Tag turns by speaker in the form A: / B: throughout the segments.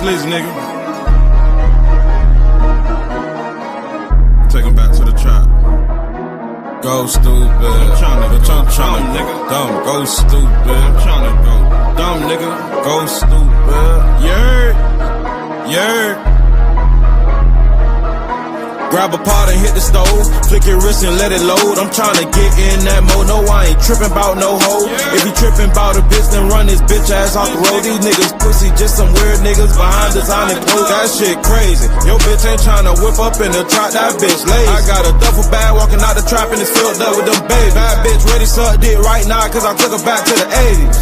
A: effortlessly, nigga. Take him back to the trap. Go stupid. I'm tryna nigga. Dumb, go stupid. I'm tryna go dumb, nigga. Go stupid. Yeah. Grab a pot and hit the stove, flick your wrist and let it load. I'm tryna get in that mode, no I ain't trippin' about no hoe. If he trippin' about a bitch, then run his bitch ass off the road. These niggas pussy, just some weird niggas behind designing clothes. That shit crazy, your bitch ain't tryna whip up in the trap, that bitch lazy. I got a duffel bag walking out the trap and it's filled up with them baby. Bad bitch ready suck dick right now cause I took her back to the 80s.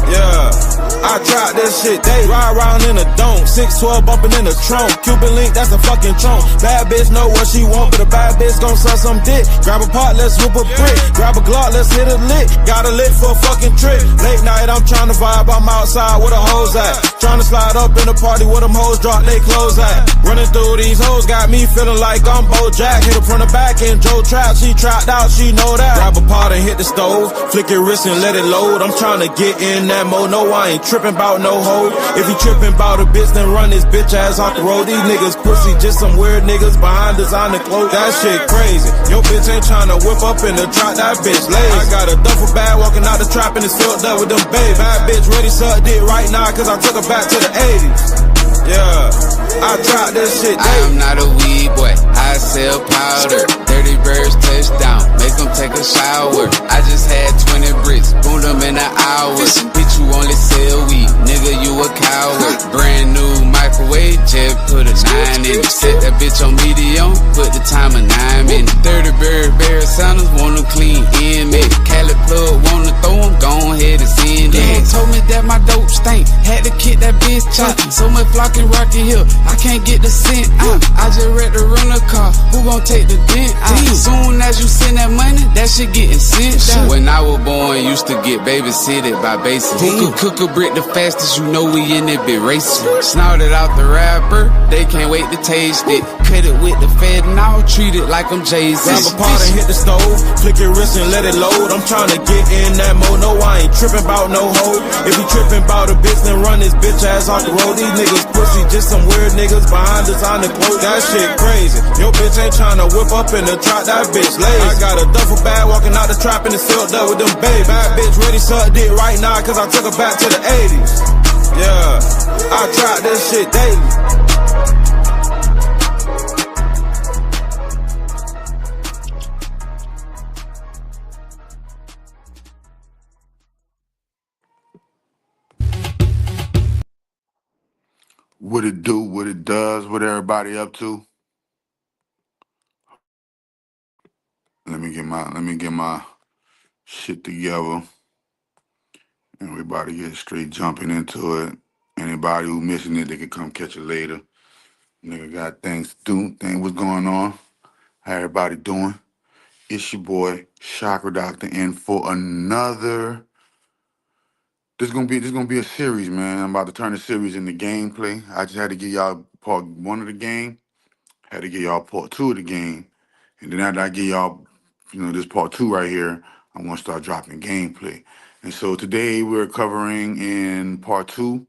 A: Yeah, I tried this shit, they ride around in a dome, 612 bumping in the trunk, Cuban link, that's a fucking trunk. Bad bitch know what she want, but a bad bitch gon' suck some dick. Grab a pot, let's whip a brick, grab a Glock, let's hit a lick. Got a lick for a fucking trick. Late night, I'm tryna vibe, I'm outside where the hoes at. Tryna slide up in the party where them hoes drop they clothes at. Running through these hoes got me feeling like I'm Bojack. Hit her from the back and Joe Trap, she trapped out, she know that. Grab a pot and hit the stove, flick your wrist and let it load. I'm tryna get in that mode, no I ain't trippin' about no hoe. If he trippin' about a bitch, then run his bitch ass off the road. These niggas pussy, just some weird niggas behind designer clothes. That shit crazy, your bitch ain't tryna whip up in the trap, that bitch lazy. I got a duffel bag walking out the trap and it's filled up with them baby. Bad bitch ready suck dick right now cause I took her back to the 80s. Yeah, I tried this shit.
B: I am not a weed boy, I sell powder. Dirty birds touchdown, make them take a shower. I just had 20 bricks, boom them in an hour. Bitch, you only sell weed, nigga, you a coward. Brand new microwave, just put a 9 in it. Set that bitch on medium, put the timer 9 minutes. Dirty bird, Barry Sanders, wanna clean inmate. Cali plug, wanna throw him, go ahead and send it. Told me that my dope stink, had to kick that bitch out. So much flocking Rocky Hill, I can't get the scent out. I just read the rental car, who gon' take the dent out? Soon as you send that money, that shit getting sent out. When I was born, used to get babysitted by bases. Who could cook a brick the fastest, you know we in it, bit racing. Snorted out the rapper, they can't wait to taste it. Cut it with the fed and I'll treat it like I'm Jay-Z.
A: Grab a pot and hit the stove, flick your wrist and let it load. I'm tryna get in that mode, no I ain't trippin' about no hoe. If he trippin' about a bitch, then run his bitch ass off the road. These niggas pussy, just some weird niggas behind designer clothes. That shit crazy, your bitch ain't tryna whip up in the trap, that bitch lazy. I got a duffel bag walking out the trap and it's filled up with them baby. Bad bitch ready suck dick right now cause I took her back to the 80s. Yeah, I tried this shit daily.
C: What it do, what it does, what everybody up to. Let me get my shit together. And we about to get straight jumping into it. Anybody who missing it, they can come catch it later. Nigga got things to do. Thing what's going on. How everybody doing? It's your boy, Chakra Doctor, in for another. This gonna be a series, man. I'm about to turn the series into gameplay. I just had to give y'all part 1 of the game. Had to give y'all part 2 of the game. And then after I give y'all, this part 2 right here, I want to start dropping gameplay. And so today we're covering in part 2.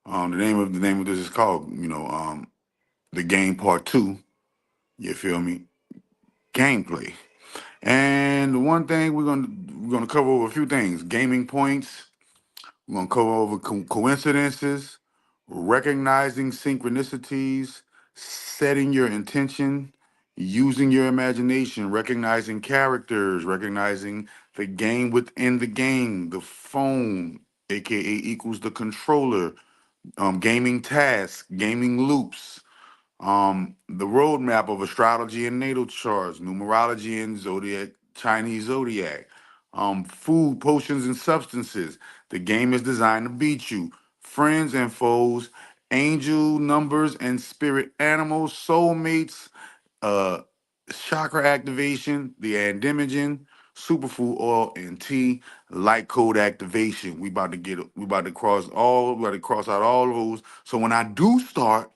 C: The name of this is called, the game part 2. You feel me? Gameplay. And the one thing we're gonna cover over a few things: gaming points. We're gonna cover over coincidences, recognizing synchronicities, setting your intention, using your imagination, recognizing characters, recognizing the game within the game, the phone, aka equals the controller, gaming tasks, gaming loops, the roadmap of astrology and natal charts, numerology and zodiac, Chinese zodiac, food, potions, and substances. The game is designed to beat you. Friends and foes, angel numbers and spirit animals, soulmates, uh, chakra activation, the andimogen, superfood oil, and tea, light code activation. We about to cross out all those. So when I do start,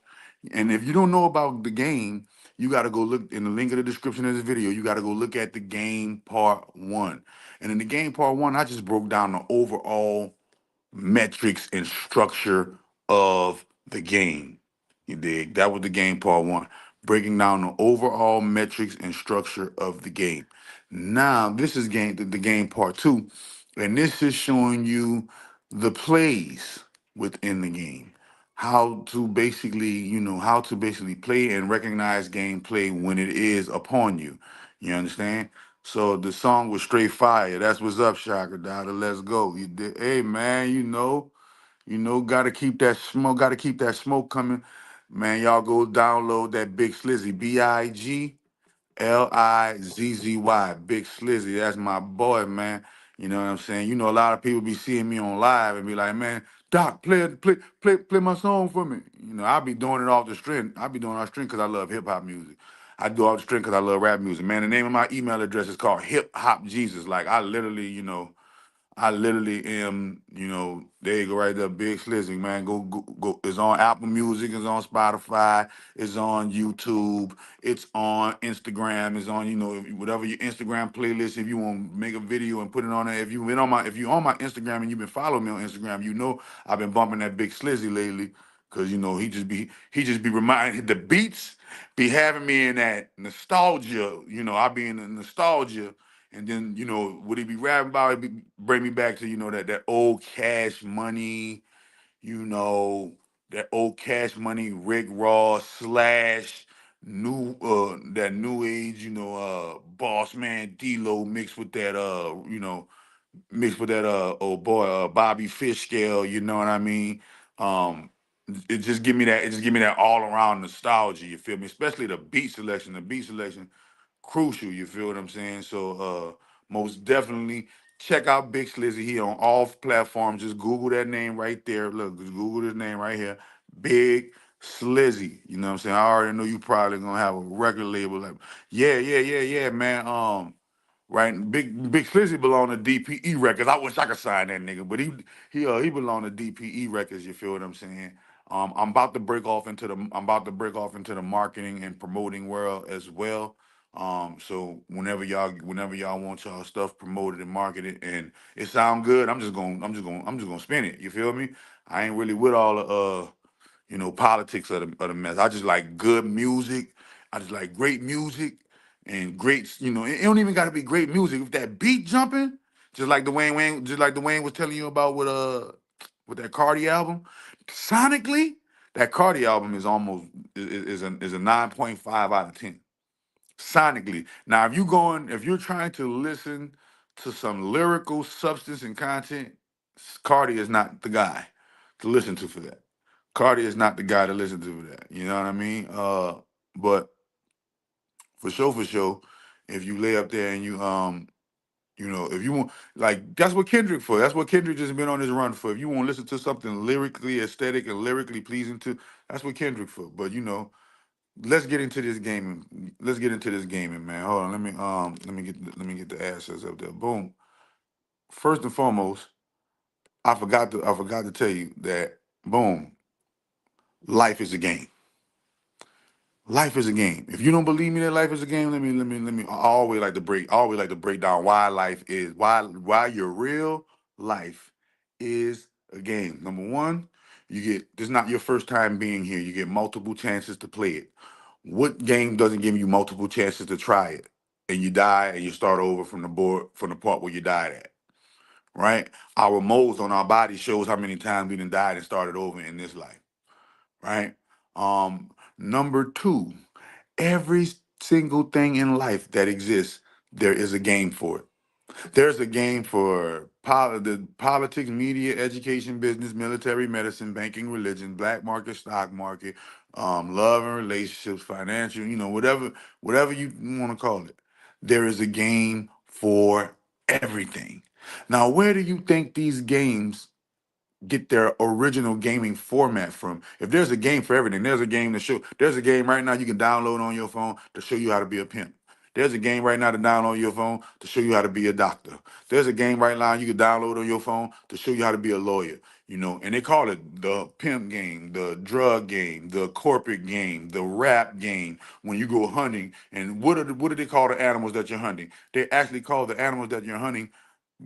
C: and if you don't know about the game, you got to go look in the link of the description of this video. You got to go look at the game part 1. And in the game part 1, I just broke down the overall metrics and structure of the game. You dig? That was the game part one. Breaking down the overall metrics and structure of the game. Now this is the game part two, and this is showing you the plays within the game. How to basically, how to basically play and recognize gameplay when it is upon you. You understand? So the song was straight fire. That's what's up, Chakra Dada. Let's go. You did. Hey man, gotta keep that smoke, gotta keep that smoke coming. Man, y'all go download that Big Slizzy, Biglizzy, Big Slizzy. That's my boy, man. You know what I'm saying? A lot of people be seeing me on live and be like, man, Doc, play my song for me. I be doing it off the string. I be doing it off the string because I love hip hop music. I do off the string because I love rap music. Man, the name of my email address is called Hip Hop Jesus. Like I literally am, there you go right there, Big Slizzy, man. Go. It's on Apple Music, it's on Spotify, it's on YouTube, it's on Instagram, it's on, whatever your Instagram playlist. If you want to make a video and put it on there, if you on my Instagram and you've been following me on Instagram, I've been bumping that Big Slizzy lately. Cause he just be reminding the beats be having me in that nostalgia. I be in the nostalgia, and then, would he be rapping about it? Bring me back to, that old Cash Money, you know, that old Cash Money, Rick Ross slash that new age, Boss Man D-Lo mixed with that old boy Bobby Fish scale, you know what I mean? Um, it just give me that all around nostalgia, you feel me? Especially the beat selection. The beat selection crucial. You feel what I'm saying? So most definitely check out Big Slizzy. He on all platforms. Just Google that name right there. Look, just Google his name right here. Big Slizzy. You know what I'm saying? I already know you probably gonna have a record label. Like, yeah, man. Right, Big Slizzy belong to DPE Records. I wish I could sign that nigga, but he belong to DPE Records. You feel what I'm saying? I'm about to break off into the marketing and promoting world as well. So whenever y'all want y'all stuff promoted and marketed and it sound good, I'm just gonna spin it. You feel me? I ain't really with all the politics of the mess. I just like good music. I just like great music and great, it don't even gotta be great music. If that beat jumping, just like the Wayne was telling you about with that Cardi album, sonically, that Cardi album is almost is a 9.5 out of 10 sonically. Now, if you're trying to listen to some lyrical substance and content, Cardi is not the guy to listen to for that. Cardi is not the guy to listen to for that. You know what I mean? But for sure, if you lay up there and if you want, like, that's what Kendrick for. That's what Kendrick just been on his run for. If you want to listen to something lyrically aesthetic and lyrically pleasing to, that's what Kendrick for. But let's get into this gaming. Let's get into this gaming, man. Hold on, let me get the assets up there. Boom. First and foremost, I forgot to tell you that boom, life is a game. Life is a game. If you don't believe me that life is a game, let me. I always like to break down why your real life is a game. Number one, this is not your first time being here. You get multiple chances to play it. What game doesn't give you multiple chances to try it, and you die and you start over from the part where you died at? Right? Our moles on our body shows how many times we done died and started over in this life. Right? Number two, every single thing in life that exists, there is a game for it. There's a game for the politics, media, education, business, military, medicine, banking, religion, black market, stock market, love and relationships, financial, whatever you want to call it. There is a game for everything. Now, where do you think these games get their original gaming format from? If there's a game for everything, there's a game right now you can download on your phone to show you how to be a pimp. There's a game right now to download on your phone to show you how to be a doctor. There's a game right now you can download on your phone to show you how to be a lawyer. And they call it the pimp game, the drug game, the corporate game, the rap game. When you go hunting, and what do they call the animals that you're hunting? They actually call the animals that you're hunting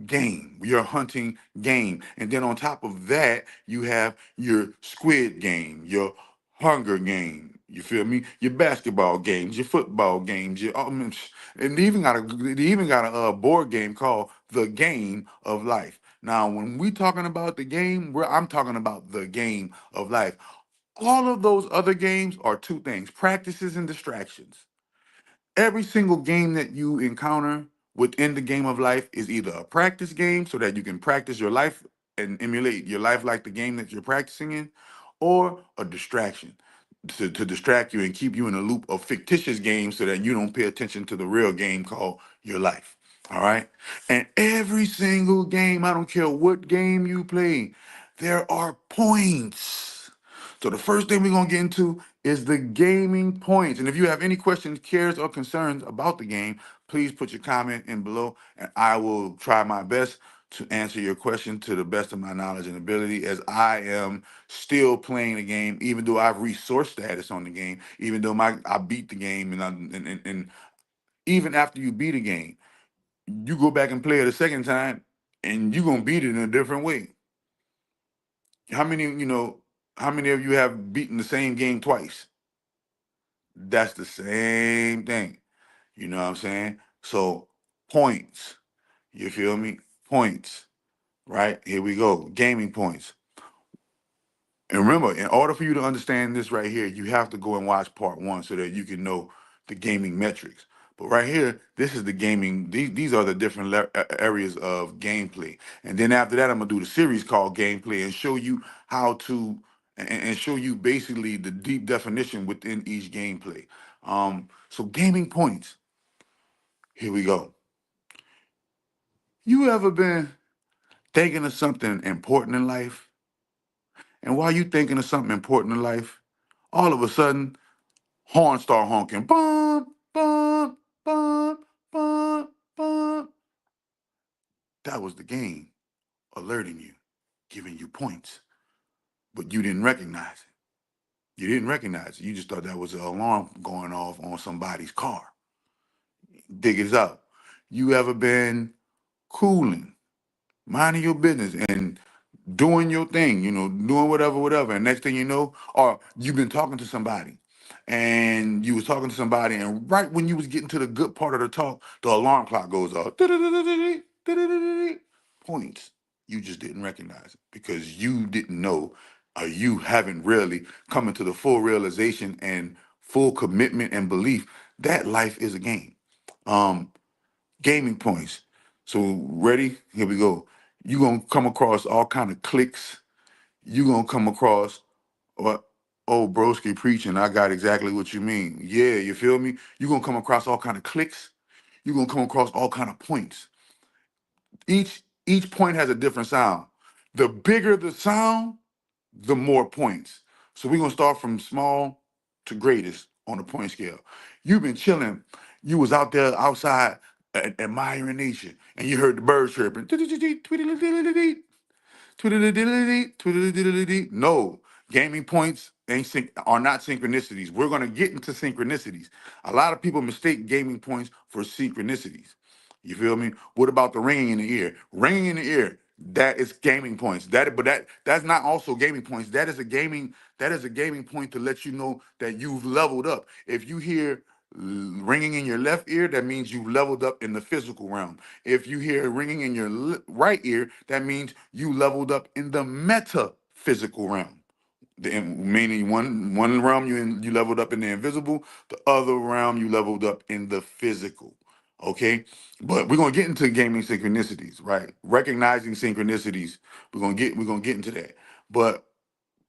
C: game. You're hunting game. And then on top of that, you have your squid game, your hunger game. You feel me? Your basketball games, your football games, and they even got a board game called the Game of Life. Now, when we talking about the game, I'm talking about the game of life. All of those other games are two things: practices and distractions. Every single game that you encounter within the game of life is either a practice game so that you can practice your life and emulate your life like the game that you're practicing in, or a distraction to distract you and keep you in a loop of fictitious games so that you don't pay attention to the real game called your life. All right. And every single game, I don't care what game you play, there are points. So the first thing we're gonna get into is the gaming points. And if you have any questions, cares, or concerns about the game, please put your comment in below, and I will try my best to answer your question to the best of my knowledge and ability, as I am still playing the game, even though I've reached source status on the game, even though I beat the game, and even after you beat a game, you go back and play it a second time, and you're gonna beat it in a different way. How many, how many of you have beaten the same game twice? That's the same thing. You know what I'm saying? So points. You feel me? Points. Right? Here we go. Gaming points. And remember, in order for you to understand this right here, you have to go and watch part one so that you can know the gaming metrics. But right here, this is the gaming. These are the different areas of gameplay. And then after that, I'm gonna do the series called gameplay and show you how to and show you basically the deep definition within each gameplay. So gaming points. Here we go. You ever been thinking of something important in life? And while you thinking of something important in life, all of a sudden horns start honking. Bum, bum, bum, bum, bum. That was the game alerting you, giving you points, but you didn't recognize it. You didn't recognize it. You just thought that was an alarm going off on somebody's car. Dig it up. You ever been cooling, minding your business, and doing your thing, doing whatever. And next thing you know, or you've been talking to somebody and you was talking to somebody, and right when you was getting to the good part of the talk, the alarm clock goes off. Points. You just didn't recognize it because you didn't know, or you haven't really come into the full realization and full commitment and belief that life is a game. Um, Gaming points. So ready? Here we go. You're gonna come across all kind of clicks. You're gonna come across what, oh, broski preaching. I got exactly what you mean. Yeah, you feel me? You're gonna come across all kind of clicks. You're gonna come across all kind of points. Each point has a different sound. The bigger the sound, the more points. So we're gonna start from small to greatest on the point scale. You've been chilling. You was out there outside admiring nature, and you heard the birds chirping. Twiddle-dee, twiddle-dee. No, gaming points are not synchronicities. We're going to get into synchronicities. A lot of people mistake gaming points for synchronicities. You feel me? What about the ringing in the ear? Ringing in the ear, that is gaming points. That's not also gaming points. That is a gaming point to let you know that you've leveled up. If you hear ringing in your left ear, that means you leveled up in the physical realm. If you hear ringing in your right ear, that means you leveled up in the metaphysical realm. Meaning one realm you leveled up in the invisible, the other realm you leveled up in the physical. Okay, but we're gonna get into gaming synchronicities, right? Recognizing synchronicities. We're gonna get into that. But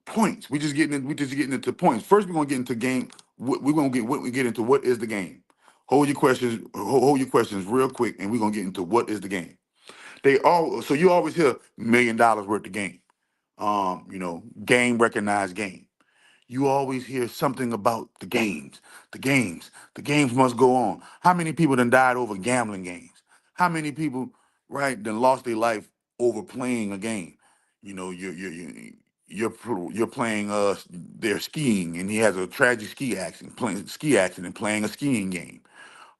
C: points. We just getting into points. First, we're gonna get into game. We get into what is the game. Hold your questions real quick, and we're gonna get into what is the game. So you always hear $1 million worth of game. Game recognized game. You always hear something about the games. The games must go on. How many people done died over gambling games? How many people, right, done lost their life over playing a game? You know, you're playing they're skiing, and he has a tragic ski accident playing a skiing game,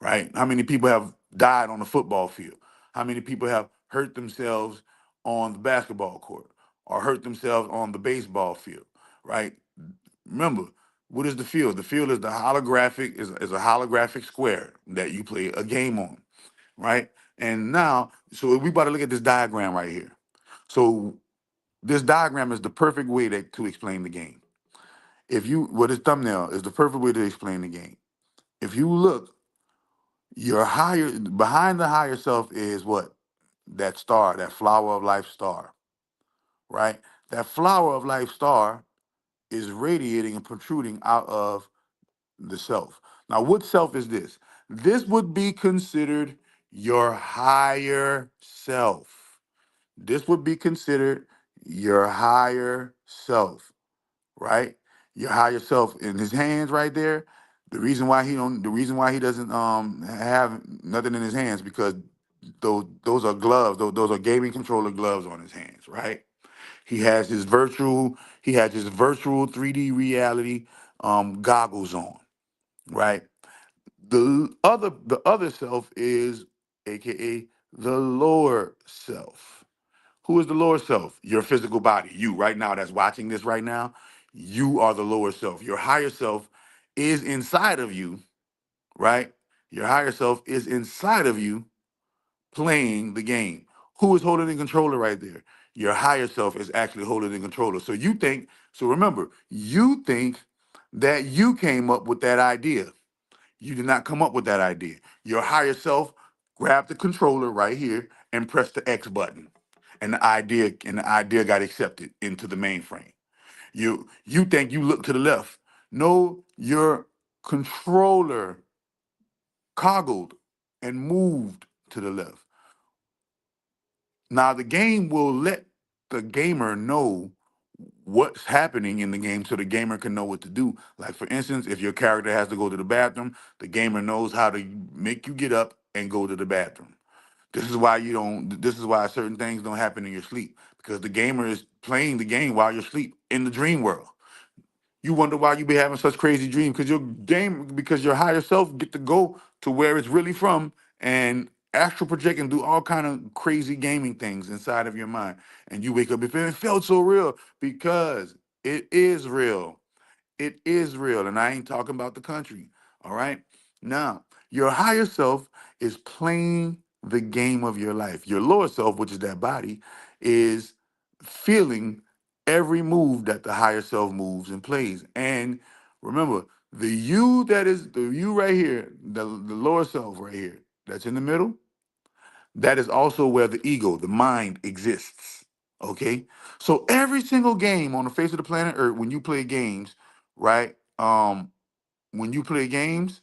C: right? How many people have died on the football field? How many people have hurt themselves on the basketball court or hurt themselves on the baseball field, right? Remember, what is the field? The field is the holographic is a holographic square that you play a game on, right? And now, so we about to look at this diagram right here. So this diagram is the perfect way to explain the game. If you, well, this thumbnail is the perfect way to explain the game. If you look, your higher, behind the higher self is what? That star, that flower of life star, right? That flower of life star is radiating and protruding out of the self. Now, what self is this? This would be considered your higher self. This would be considered your higher self, right? Your higher self in his hands right there. The reason why he doesn't have nothing in his hands because those are gloves. Those are gaming controller gloves on his hands, right? He has his virtual 3D reality goggles on, right? The other self is AKA the lower self. Who is the lower self? Your physical body. You right now that's watching this right now, you are the lower self. Your higher self is inside of you, right? Your higher self is inside of you playing the game. Who is holding the controller right there? Your higher self is actually holding the controller. So remember, you think that you came up with that idea. You did not come up with that idea. Your higher self grabbed the controller right here and pressed the X button. And the idea got accepted into the mainframe. You think you look to the left. No, your controller coggled and moved to the left. Now the game will let the gamer know what's happening in the game so the gamer can know what to do. Like for instance, if your character has to go to the bathroom, the gamer knows how to make you get up and go to the bathroom. This is why certain things don't happen in your sleep because the gamer is playing the game while you're asleep in the dream world. You wonder why you be having such crazy dreams because your higher self get to go to where it's really from and astral project and do all kind of crazy gaming things inside of your mind. And you wake up and it felt so real because it is real. It is real. And I ain't talking about the country. All right. Now, your higher self is playing the game of your life. Your lower self, which is that body, is feeling every move that the higher self moves and plays. And remember, the you right here, the lower self right here, that's in the middle, that is also where the ego, the mind exists. Okay? So every single game on the face of the planet Earth, when you play games, right? When you play games,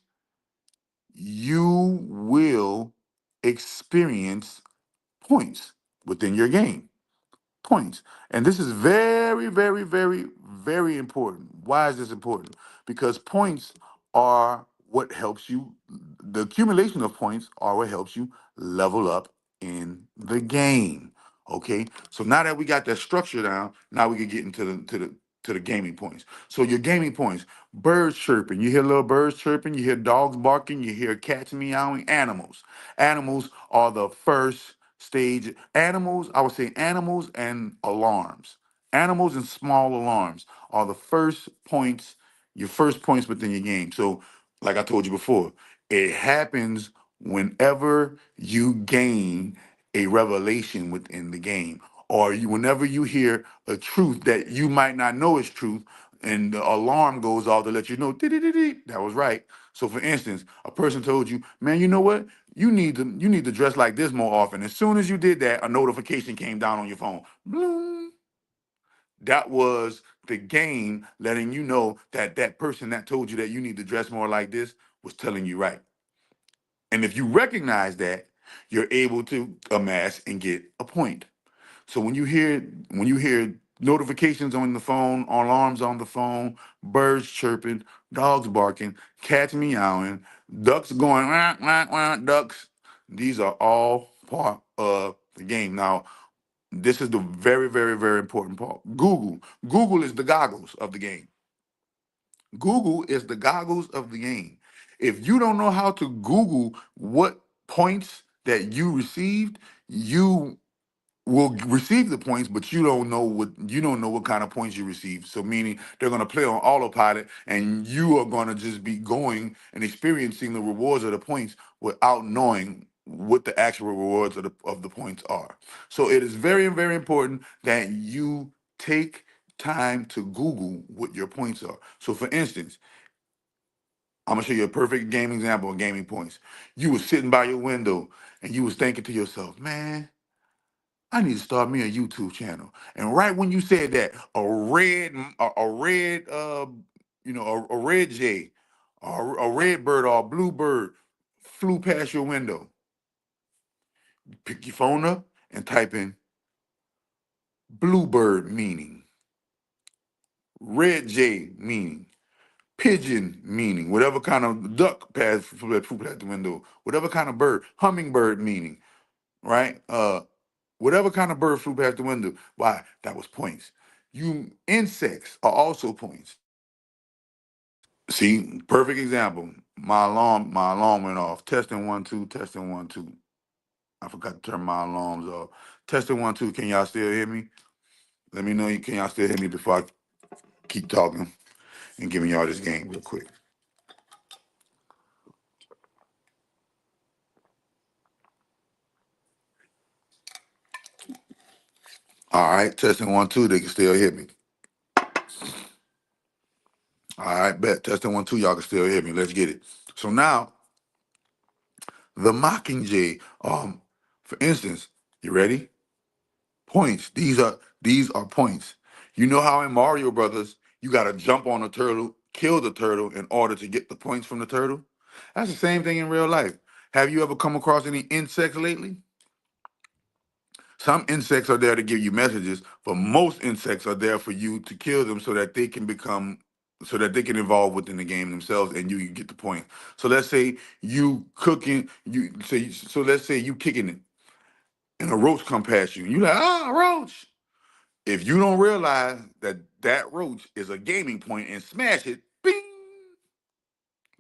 C: you will experience points within your game. Points. And this is very, very, very, very important. Why is this important? Because points are what helps you, the accumulation of points are what helps you level up in the game. Okay. So now that we got that structure down, now we can get into the gaming points. So your gaming points, birds chirping, you hear little birds chirping, you hear dogs barking, you hear cats meowing, animals. Animals are the first stage. Animals, I would say animals and alarms. Animals and small alarms are the first points, your first points within your game. So, like I told you before, it happens whenever you gain a revelation within the game, or whenever you hear a truth that you might not know is truth, and the alarm goes off to let you know, "Dee-dee-dee-dee," that was right. So, for instance, a person told you, "Man, you know what? You need to dress like this more often." As soon as you did that, a notification came down on your phone. Bloom. That was the game letting you know that that person that told you that you need to dress more like this was telling you right. And if you recognize that, you're able to amass and get a point. So when you hear notifications on the phone, alarms on the phone, birds chirping, dogs barking, cats meowing, ducks going wah, wah, wah, ducks, these are all part of the game. Now, this is the very, very, very important part. Google is the goggles of the game. Google is the goggles of the game. If you don't know how to Google what points that you received, you will receive the points, but you don't know what kind of points you received. So meaning they're going to play on autopilot, and you are going to just be going and experiencing the rewards of the points without knowing what the actual rewards of the points are. So it is very, very important that you take time to Google what your points are. So for instance, I'm gonna show you a perfect game example of gaming points. You was sitting by your window and you was thinking to yourself, man, I need to start me a YouTube channel. And right when you said that, a red jay, or a red bird or a blue bird flew past your window. Pick your phone up and type in bluebird meaning, red jay meaning, pigeon meaning, whatever kind of duck flew past the window, whatever kind of bird, hummingbird meaning, right? Whatever kind of bird flew past the window. Why? That was points. You insects are also points. See, perfect example. My alarm went off. Testing 1 2, testing 1 2. I forgot to turn my alarms off. Testing 1 2. Can y'all still hear me? Let me know. Can y'all still hear me before I keep talking and giving y'all this game real quick? All right, testing 1 2. They can still hear me. All right, bet. Testing 1 2. Y'all can still hear me. Let's get it. So now the mockingjay. For instance, you ready? Points. These are points. You know how in Mario Brothers you gotta jump on a turtle, kill the turtle in order to get the points from the turtle? That's the same thing in real life. Have you ever come across any insects lately? Some insects are there to give you messages, but most insects are there for you to kill them so that they can evolve within the game themselves and you get the point. So let's say you cooking, let's say you kicking it and a roach come past you. And you like, roach. If you don't realize that that roach is a gaming point and smash it, bing,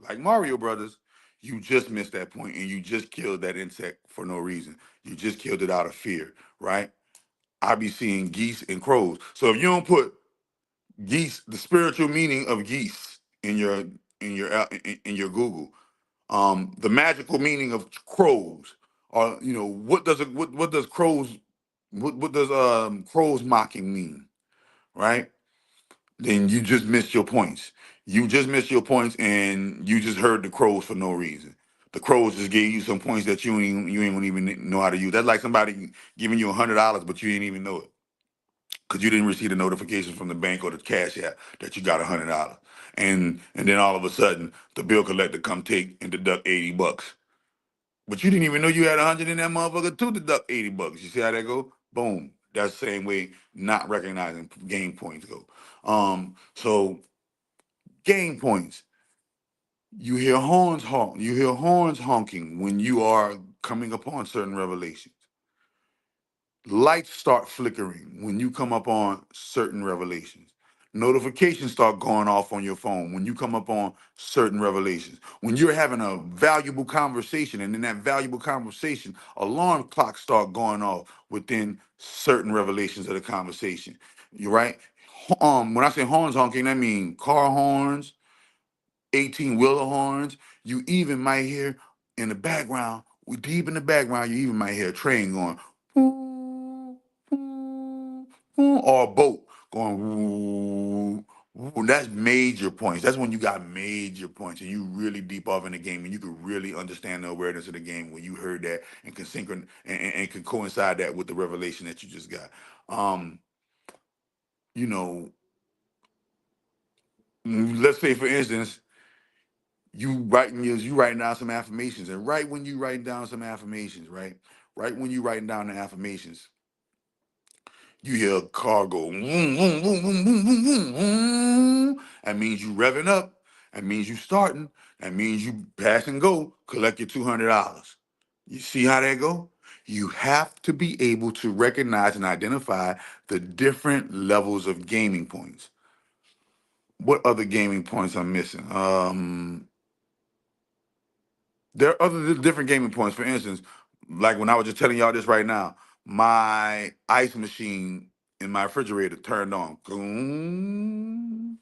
C: like Mario Brothers, you just missed that point and you just killed that insect for no reason. You just killed it out of fear, right? I be seeing geese and crows. So if you don't put geese, the spiritual meaning of geese in your Google, the magical meaning of crows, or what does crows mocking mean, right? Then you just missed your points. You just missed your points, and you just heard the crows for no reason. The crows just gave you some points that you ain't even know how to use. That's like somebody giving you $100, but you didn't even know it because you didn't receive the notification from the bank or the cash app that you got $100. And then all of a sudden, the bill collector come take and deduct $80. But you didn't even know you had 100 in that motherfucker to deduct $80. You see how that go? Boom. That's the same way not recognizing game points go. So game points. You hear horns honking when you are coming upon certain revelations. Lights start flickering when you come up on certain revelations. Notifications start going off on your phone when you come up on certain revelations. When you're having a valuable conversation, and in that valuable conversation, alarm clocks start going off within certain revelations of the conversation. You're right. When I say horns honking, I mean car horns, 18-wheeler horns. You even might hear in the background, deep in the background, you even might hear a train going, "Woo, woo, woo," or a boat going, "Woo, woo." That's major points. That's when you got major points and you really deep off in the game and you could really understand the awareness of the game when you heard that and can and can coincide that with the revelation that you just got. Um, you know, let's say for instance, you writing down some affirmations, and right when you writing down some affirmations, right when you writing down the affirmations, you hear a car go vroom, vroom, vroom, vroom, vroom, vroom, vroom, vroom. That means you revving up. That means you starting. That means you pass and go. Collect your $200. You see how that go? You have to be able to recognize and identify the different levels of gaming points. What other gaming points I'm missing? There are other different gaming points. For instance, like when I was just telling y'all this right now, my ice machine in my refrigerator turned on. Boom,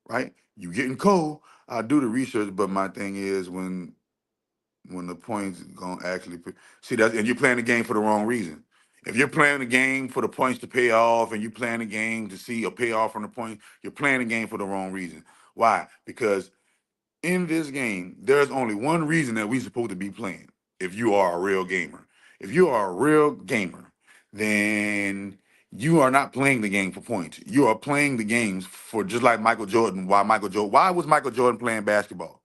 C: right? You getting cold. I do the research, but my thing is when the points gonna actually see that, and you're playing the game for the wrong reason. If you're playing the game for the points to pay off, and you're playing the game to see a payoff from the points, you're playing the game for the wrong reason. Why? Because in this game, there's only one reason that we're supposed to be playing. If you are a real gamer, if you are a real gamer, then you are not playing the game for points. You are playing the games for, just like Michael Jordan. Why was Michael Jordan playing basketball?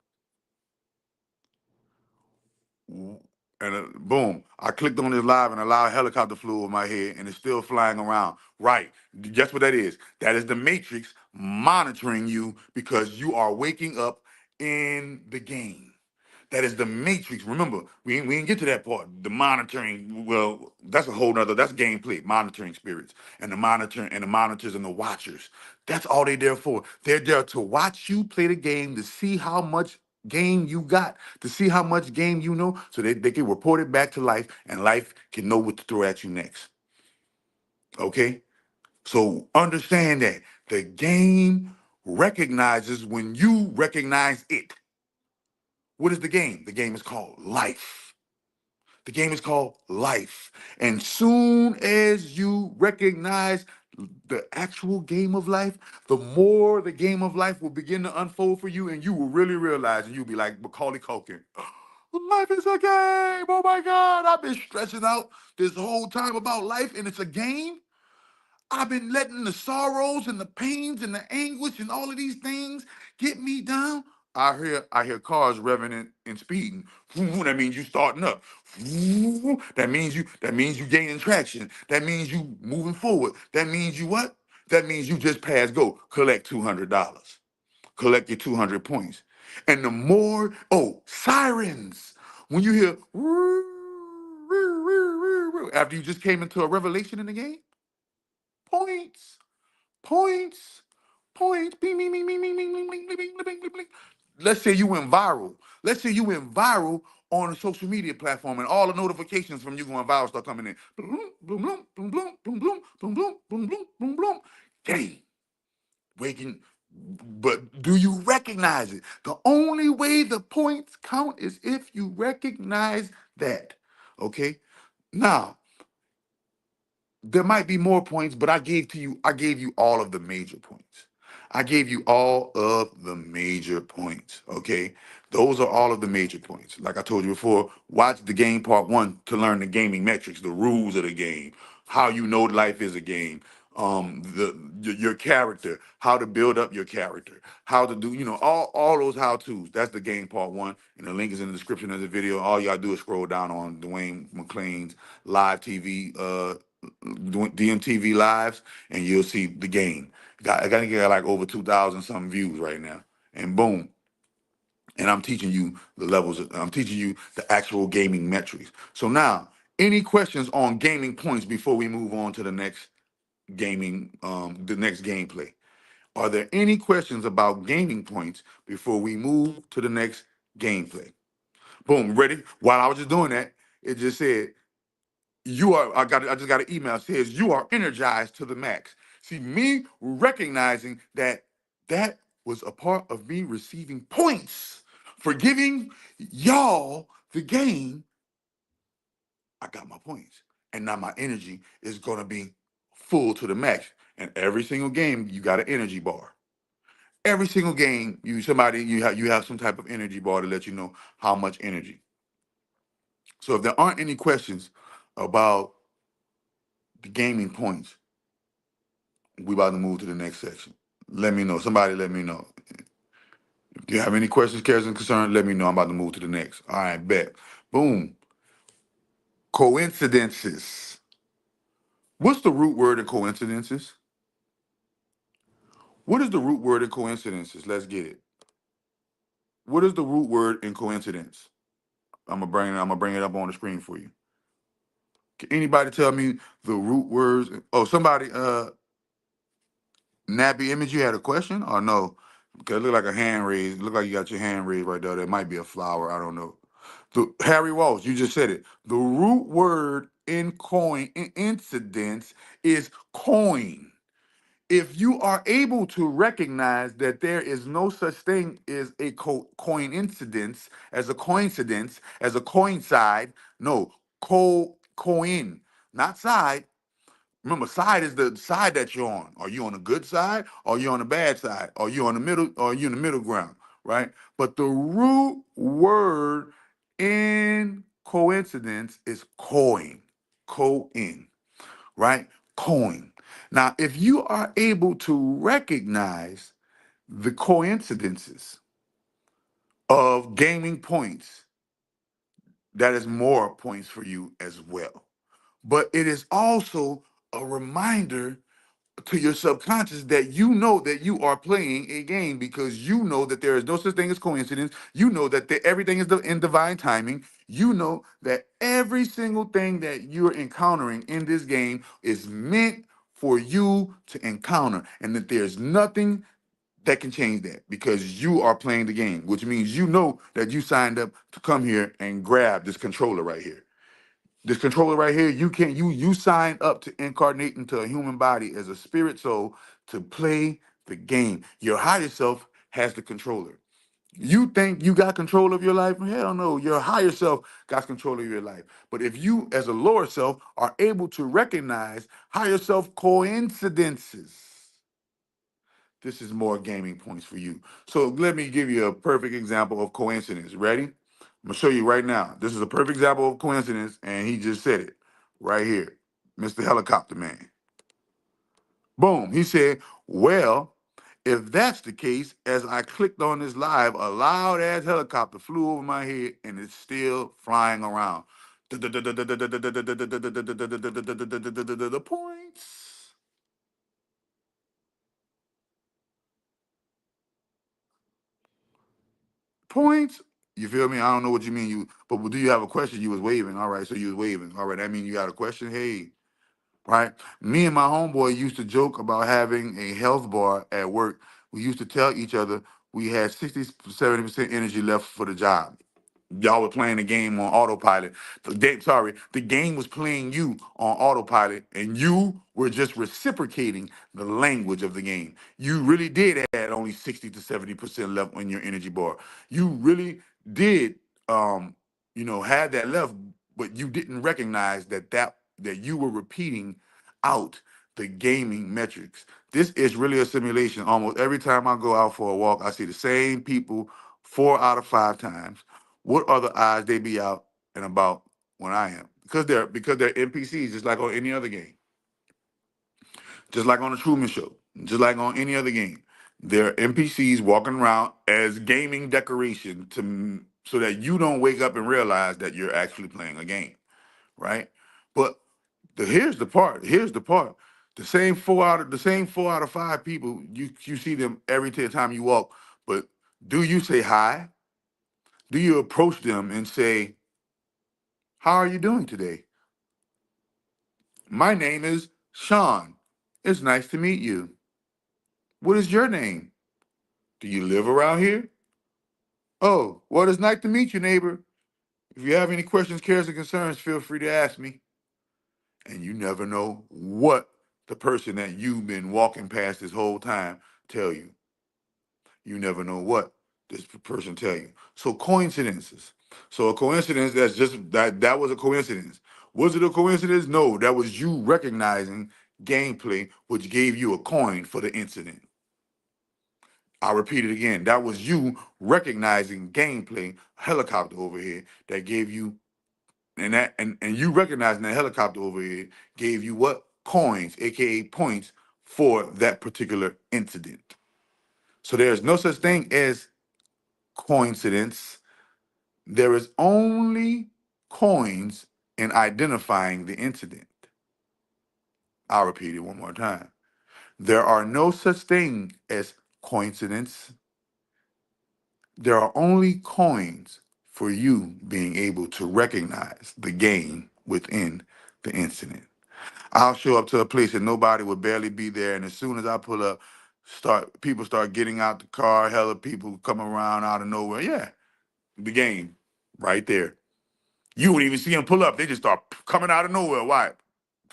C: And boom, I clicked on this live and a loud helicopter flew over my head and it's still flying around. Right. Guess what that is? That is the Matrix monitoring you because you are waking up in the game. That is the Matrix. Remember, we didn't get to that part. The monitoring, well, that's a whole nother, that's gameplay, monitoring spirits. And the monitoring and the monitors and the watchers. That's all they're there for. They're there to watch you play the game, to see how much game you got, to see how much game you know, so they can report it back to life and life can know what to throw at you next. Okay? So understand that the game recognizes when you recognize it. What is the game? The game is called life. The game is called life. And soon as you recognize the actual game of life, the more the game of life will begin to unfold for you, and you will really realize, and you'll be like Macaulay Culkin. Life is a game. Oh my God. I've been stressing out this whole time about life, and it's a game. I've been letting the sorrows and the pains and the anguish and all of these things get me down. I hear cars revving and speeding. That means you starting up. That means you gaining traction. That means you moving forward. That means you what? That means you just passed go. Collect $200. Collect your 200 points. And the more, sirens. When you hear after you just came into a revelation in the game, points, points, points. Bing, bing, bing, bing, bing, bing, bing, bing, bing, bing, bing, bing, bing. Let's say you went viral. Let's say you went viral on a social media platform, and all the notifications from you going viral start coming in. Boom, boom, boom, boom, boom, boom, boom, boom, boom, boom, boom, boom, boom. Dang, waking. But do you recognize it? The only way the points count is if you recognize that. Okay. Now, there might be more points, but I gave you all of the major points. I gave you all of the major points. Okay. Those are all of the major points. Like I told you before, watch the game part one to learn the gaming metrics, the rules of the game, how you know life is a game, your character, how to build up your character, how to do, all those how to's. That's the game part one. And the link is in the description of the video. All you gotta do is scroll down on Dwayne McClain's live TV DMTV lives, and you'll see the game. I gotta get like over 2,000 something views right now, and boom. And I'm teaching you the levels. I'm teaching you the actual gaming metrics. So now, any questions on gaming points before we move on to the next the next gameplay? Are there any questions about gaming points before we move to the next gameplay? Boom, ready? While I was just doing that, it just said I just got an email that says you are energized to the max. See, me recognizing that was a part of me receiving points for giving y'all the game. I got my points. And now my energy is gonna be full to the max. And every single game, you got an energy bar. Every single game, you have some type of energy bar to let you know how much energy. So if there aren't any questions about the gaming points, we about to move to the next section. Let me know. Somebody let me know. If you have any questions, cares, and concerns, let me know. I'm about to move to the next. All right, bet. Boom. Coincidences. What's the root word in coincidences? What is the root word in coincidences? Let's get it. What is the root word in coincidence? I'm gonna bring it up on the screen for you. Can anybody tell me the root words? Oh, somebody, Nappy Image, you had a question or no? Because it looked like a hand raised. It looked like you got your hand raised right there. There might be a flower. I don't know. The Harry Walsh, you just said it. The root word in incidence is coin. If you are able to recognize that there is no such thing as a coincidence, as a coincide, no, coin, not side. Remember, side is the side that you're on. Are you on the good side? Or are you on the bad side? Are you on the middle? Or are you in the middle ground? Right? But the root word in coincidence is coin, right? Coin. Now, if you are able to recognize the coincidences of gaming points, that is more points for you as well. But it is also a reminder to your subconscious that you know that you are playing a game, because you know that there is no such thing as coincidence. You know that everything is in divine timing. You know that every single thing that you're encountering in this game is meant for you to encounter, and that there's nothing that can change that, because you are playing the game, which means you know that you signed up to come here and grab this controller right here. This controller right here, you sign up to incarnate into a human body as a spirit soul to play the game. Your higher self has the controller. You think you got control of your life? Hell no. Your higher self got control of your life. But if you, as a lower self, are able to recognize higher self coincidences, this is more gaming points for you. So let me give you a perfect example of coincidence. Ready? I'm gonna show you right now. This is a perfect example of coincidence, and he just said it right here. Mr. Helicopter Man. Boom. He said, well, if that's the case, as I clicked on this live, a loud ass helicopter flew over my head and it's still flying around. The points. Points. You feel me? I don't know what you mean. But do you have a question? You was waving. All right, so you was waving. All right, that means you got a question. Hey, right? Me and my homeboy used to joke about having a health bar at work. We used to tell each other we had 60, 70% energy left for the job. Y'all were playing the game on autopilot. The game was playing you on autopilot, and you were just reciprocating the language of the game. You really did have only 60 to 70% left on your energy bar. You really did, had that left, but you didn't recognize that you were repeating out the gaming metrics. This is really a simulation. Almost every time I go out for a walk, I see the same people 4 out of 5 times. What are the odds they be out and about when I am? Because they're NPCs, just like on any other game, just like on the Truman Show, just like on any other game. They're NPCs walking around as gaming decoration so that you don't wake up and realize that you're actually playing a game, right? But here's the part. Here's the part. The same 4 out of 5 people, you see them every time you walk. But do you say hi? Do you approach them and say, how are you doing today? My name is Sean. It's nice to meet you. What is your name? Do you live around here? Oh, well, it's nice to meet you, neighbor. If you have any questions, cares, or concerns, feel free to ask me. And you never know what the person that you've been walking past this whole time tell you. You never know what this person tell you. So coincidences. So a coincidence that's just that was a coincidence. Was it a coincidence? No, that was you recognizing gameplay, which gave you a coin for the incident. I'll repeat it again. That was you recognizing gameplay, helicopter over here, that gave you and you recognizing that helicopter over here gave you what? Coins, aka points for that particular incident. So there's no such thing as coincidence. There is only coins in identifying the incident. I'll repeat it one more time. There are no such thing as coincidence. There are only coins for you being able to recognize the game within the incident. I'll show up to a place and nobody would barely be there, and as soon as I pull up, people start getting out the car, hella people come around out of nowhere. Yeah, the game right there. You wouldn't even see them pull up. They just start coming out of nowhere. Why?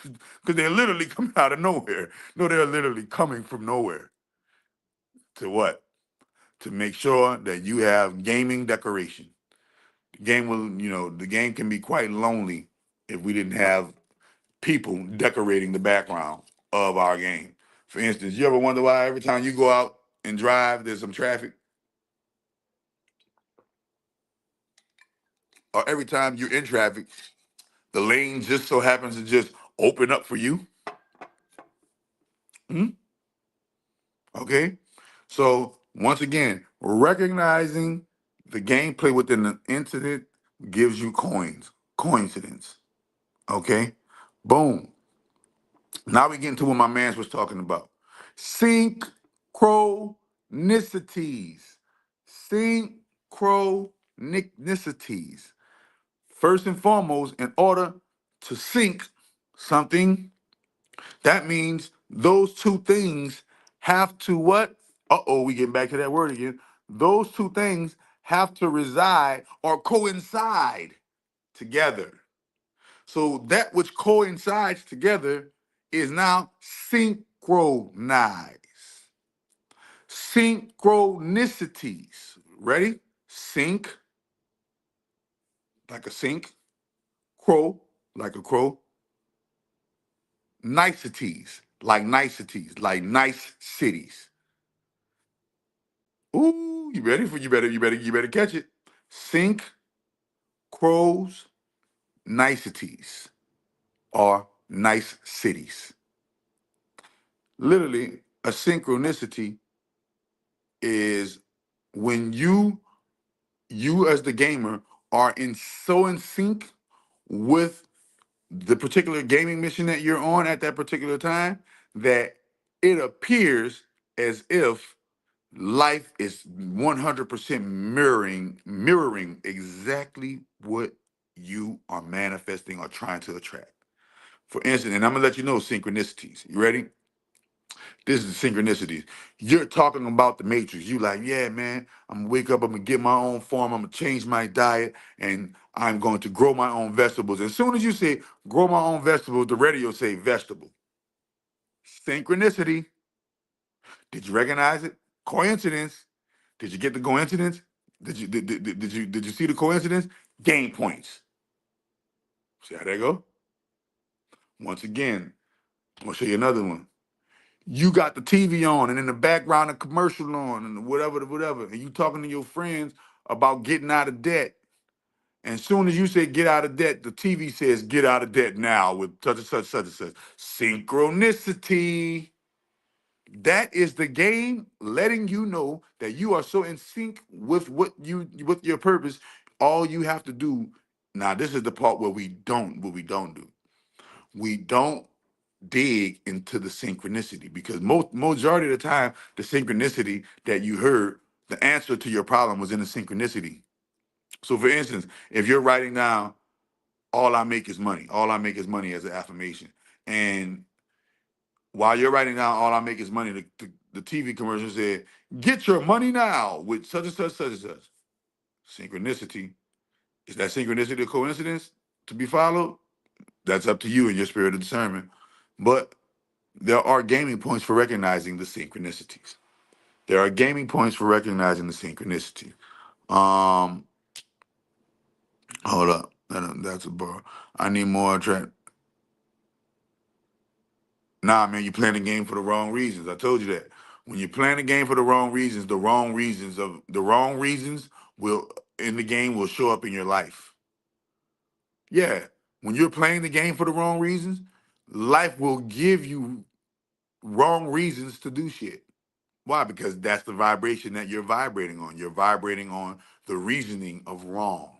C: Because they're literally coming out of nowhere. No, they're literally coming from nowhere. To what? To make sure that you have gaming decoration. The game will, the game can be quite lonely if we didn't have people decorating the background of our game. For instance, you ever wonder why every time you go out and drive, there's some traffic? Or every time you're in traffic, the lane just so happens to just open up for you? Hmm? Okay? So, once again, recognizing the gameplay within the incident gives you coins. Coincidence. Okay? Boom. Now we get into what my man was talking about. Synchronicities. Synchronicities. First and foremost, in order to sync something, that means those two things have to what? Uh-oh, we getting back to that word again. Those two things have to reside or coincide together. So that which coincides together is now synchronized. Synchronicities. Ready? Sync, like a sink. Crow, like a crow. Niceties, like nice cities. Ooh, you ready for you better catch it. Sync, crows, niceties, or nice cities. Literally, a synchronicity is when you as the gamer are in sync with the particular gaming mission that you're on at that particular time that it appears as if life is 100% mirroring exactly what you are manifesting or trying to attract. For instance, and I'm gonna let you know synchronicities. You ready? This is synchronicities. You're talking about the matrix. You like, yeah, man, I'm gonna wake up, I'm gonna get my own farm, I'm gonna change my diet, and I'm going to grow my own vegetables. As soon as you say grow my own vegetables, the radio say vegetable. Synchronicity. Did you recognize it? Coincidence. Did you get the coincidence? Did you see the coincidence? Gain points. See how that go? Once again, I'm gonna show you another one. You got the TV on and in the background a commercial on and whatever, and you talking to your friends about getting out of debt. And as soon as you say get out of debt, the TV says get out of debt now with such and such, such and such. Synchronicity. That is the game letting you know that you are so in sync with with your purpose. All you have to do now. This is the part where we don't do. We don't dig into the synchronicity because majority of the time the synchronicity that you heard, the answer to your problem was in the synchronicity. So for instance, if you're writing down all I make is money, all I make is money as an affirmation, and while you're writing down all I make is money, the TV commercial said, get your money now with such and such, such and such. Synchronicity. Is that synchronicity a coincidence to be followed? That's up to you and your spirit of discernment. But there are gaming points for recognizing the synchronicities. There are gaming points for recognizing the synchronicity. Um, hold up. That's a bar. I need more track. Nah, man, you playing the game for the wrong reasons. I told you that. When you're playing the game for the wrong reasons, the wrong reasons will in the game will show up in your life. Yeah. When you're playing the game for the wrong reasons, life will give you wrong reasons to do shit. Why? Because that's the vibration that you're vibrating on. You're vibrating on the reasoning of wrong.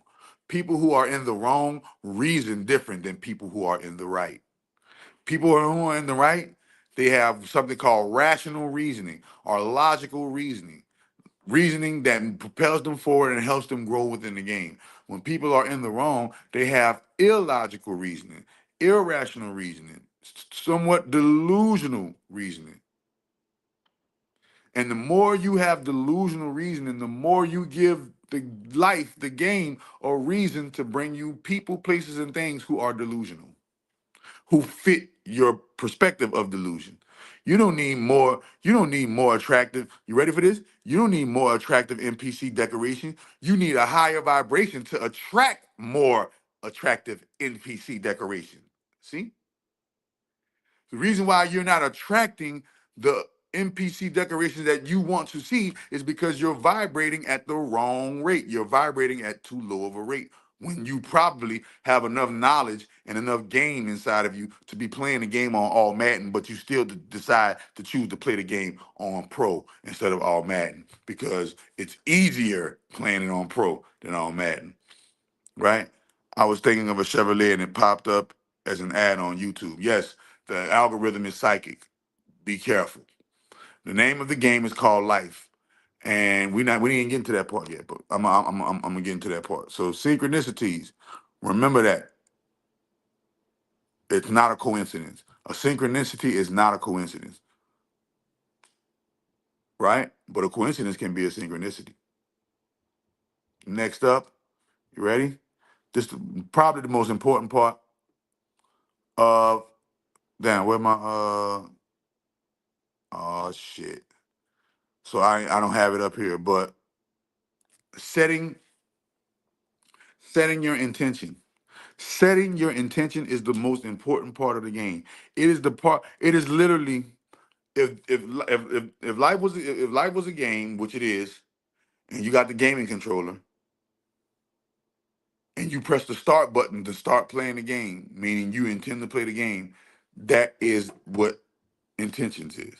C: People who are in the wrong reason different than people who are in the right. People who are in the right, they have something called rational reasoning or logical reasoning. Reasoning that propels them forward and helps them grow within the game. When people are in the wrong, they have illogical reasoning, irrational reasoning, somewhat delusional reasoning. And the more you have delusional reasoning, the more you give the life, the game, or reason to bring you people, places, and things who are delusional, who fit your perspective of delusion. You don't need more attractive. You ready for this? You don't need more attractive NPC decoration. You need a higher vibration to attract more attractive NPC decoration. See? The reason why you're not attracting the NPC decorations that you want to see is because you're vibrating at the wrong rate. You're vibrating at too low of a rate when you probably have enough knowledge and enough game inside of you to be playing the game on all Madden, but you still decide to choose to play the game on Pro instead of all Madden because it's easier playing it on Pro than on Madden, right? I was thinking of a Chevrolet and it popped up as an ad on YouTube. Yes, the algorithm is psychic. Be careful. The name of the game is called Life, and we didn't get into that part yet, but I'm gonna get into that part. So synchronicities, remember that it's not a coincidence. A synchronicity is not a coincidence, right? But a coincidence can be a synchronicity. Next up, you ready? This is probably the most important part of damn. Where my oh shit. So I don't have it up here, but setting setting your intention. Setting your intention is the most important part of the game. It is the part. It is literally if life was a game, which it is, and you got the gaming controller, and you press the start button to start playing the game, meaning you intend to play the game. That is what intentions is.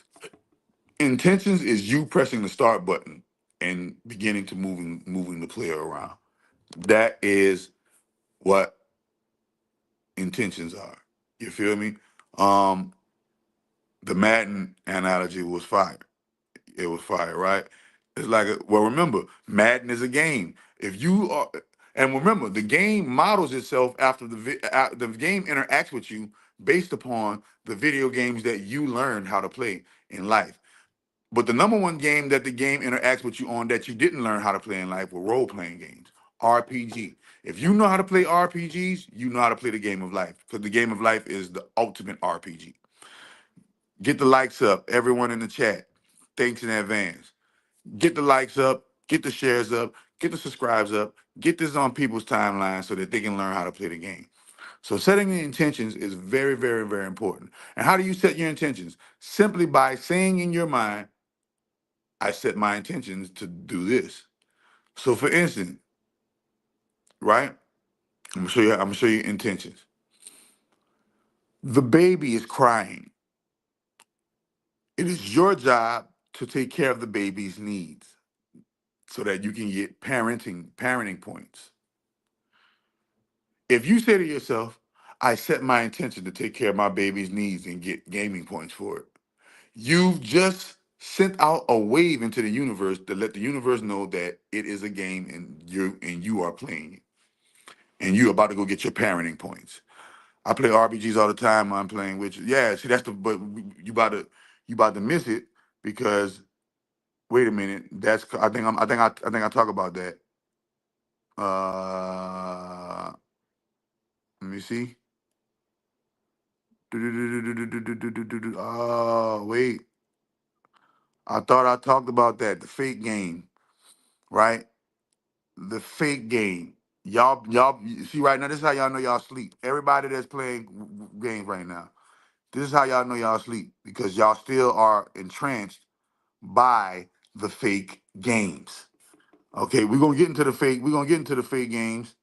C: Intentions is you pressing the start button and beginning to moving the player around. That is what intentions are. You feel me? Um, the Madden analogy was fire. It was fire, right? It's like, well, remember, Madden is a game. If you are, and remember, the game models itself after the game interacts with you based upon the video games that you learned how to play in life. But the number one game that the game interacts with you on that you didn't learn how to play in life were role playing games, RPG. If you know how to play RPGs, you know how to play the game of life because the game of life is the ultimate RPG. Get the likes up, everyone in the chat. Thanks in advance. Get the likes up, get the shares up, get the subscribes up, get this on people's timeline so that they can learn how to play the game. So setting the intentions is very, very, very important. And how do you set your intentions? Simply by saying in your mind, I set my intentions to do this. So for instance, right? I'm gonna show you intentions. The baby is crying. It is your job to take care of the baby's needs so that you can get parenting points. If you say to yourself, I set my intention to take care of my baby's needs and get gaming points for it, you've just sent out a wave into the universe to let the universe know that it is a game and you are playing it. And you're about to go get your parenting points. I play RPGs all the time. I'm playing with you. Yeah, see that's the but you about to miss it because wait a minute. That's I think I talk about that. Let me see. Oh, wait. I thought I talked about that. The fake game, right? The fake game. Y'all you see right now, this is how y'all know y'all sleep. Everybody that's playing games right now. This is how y'all know y'all sleep because y'all still are entranced by the fake games. Okay, we're gonna get into the fake games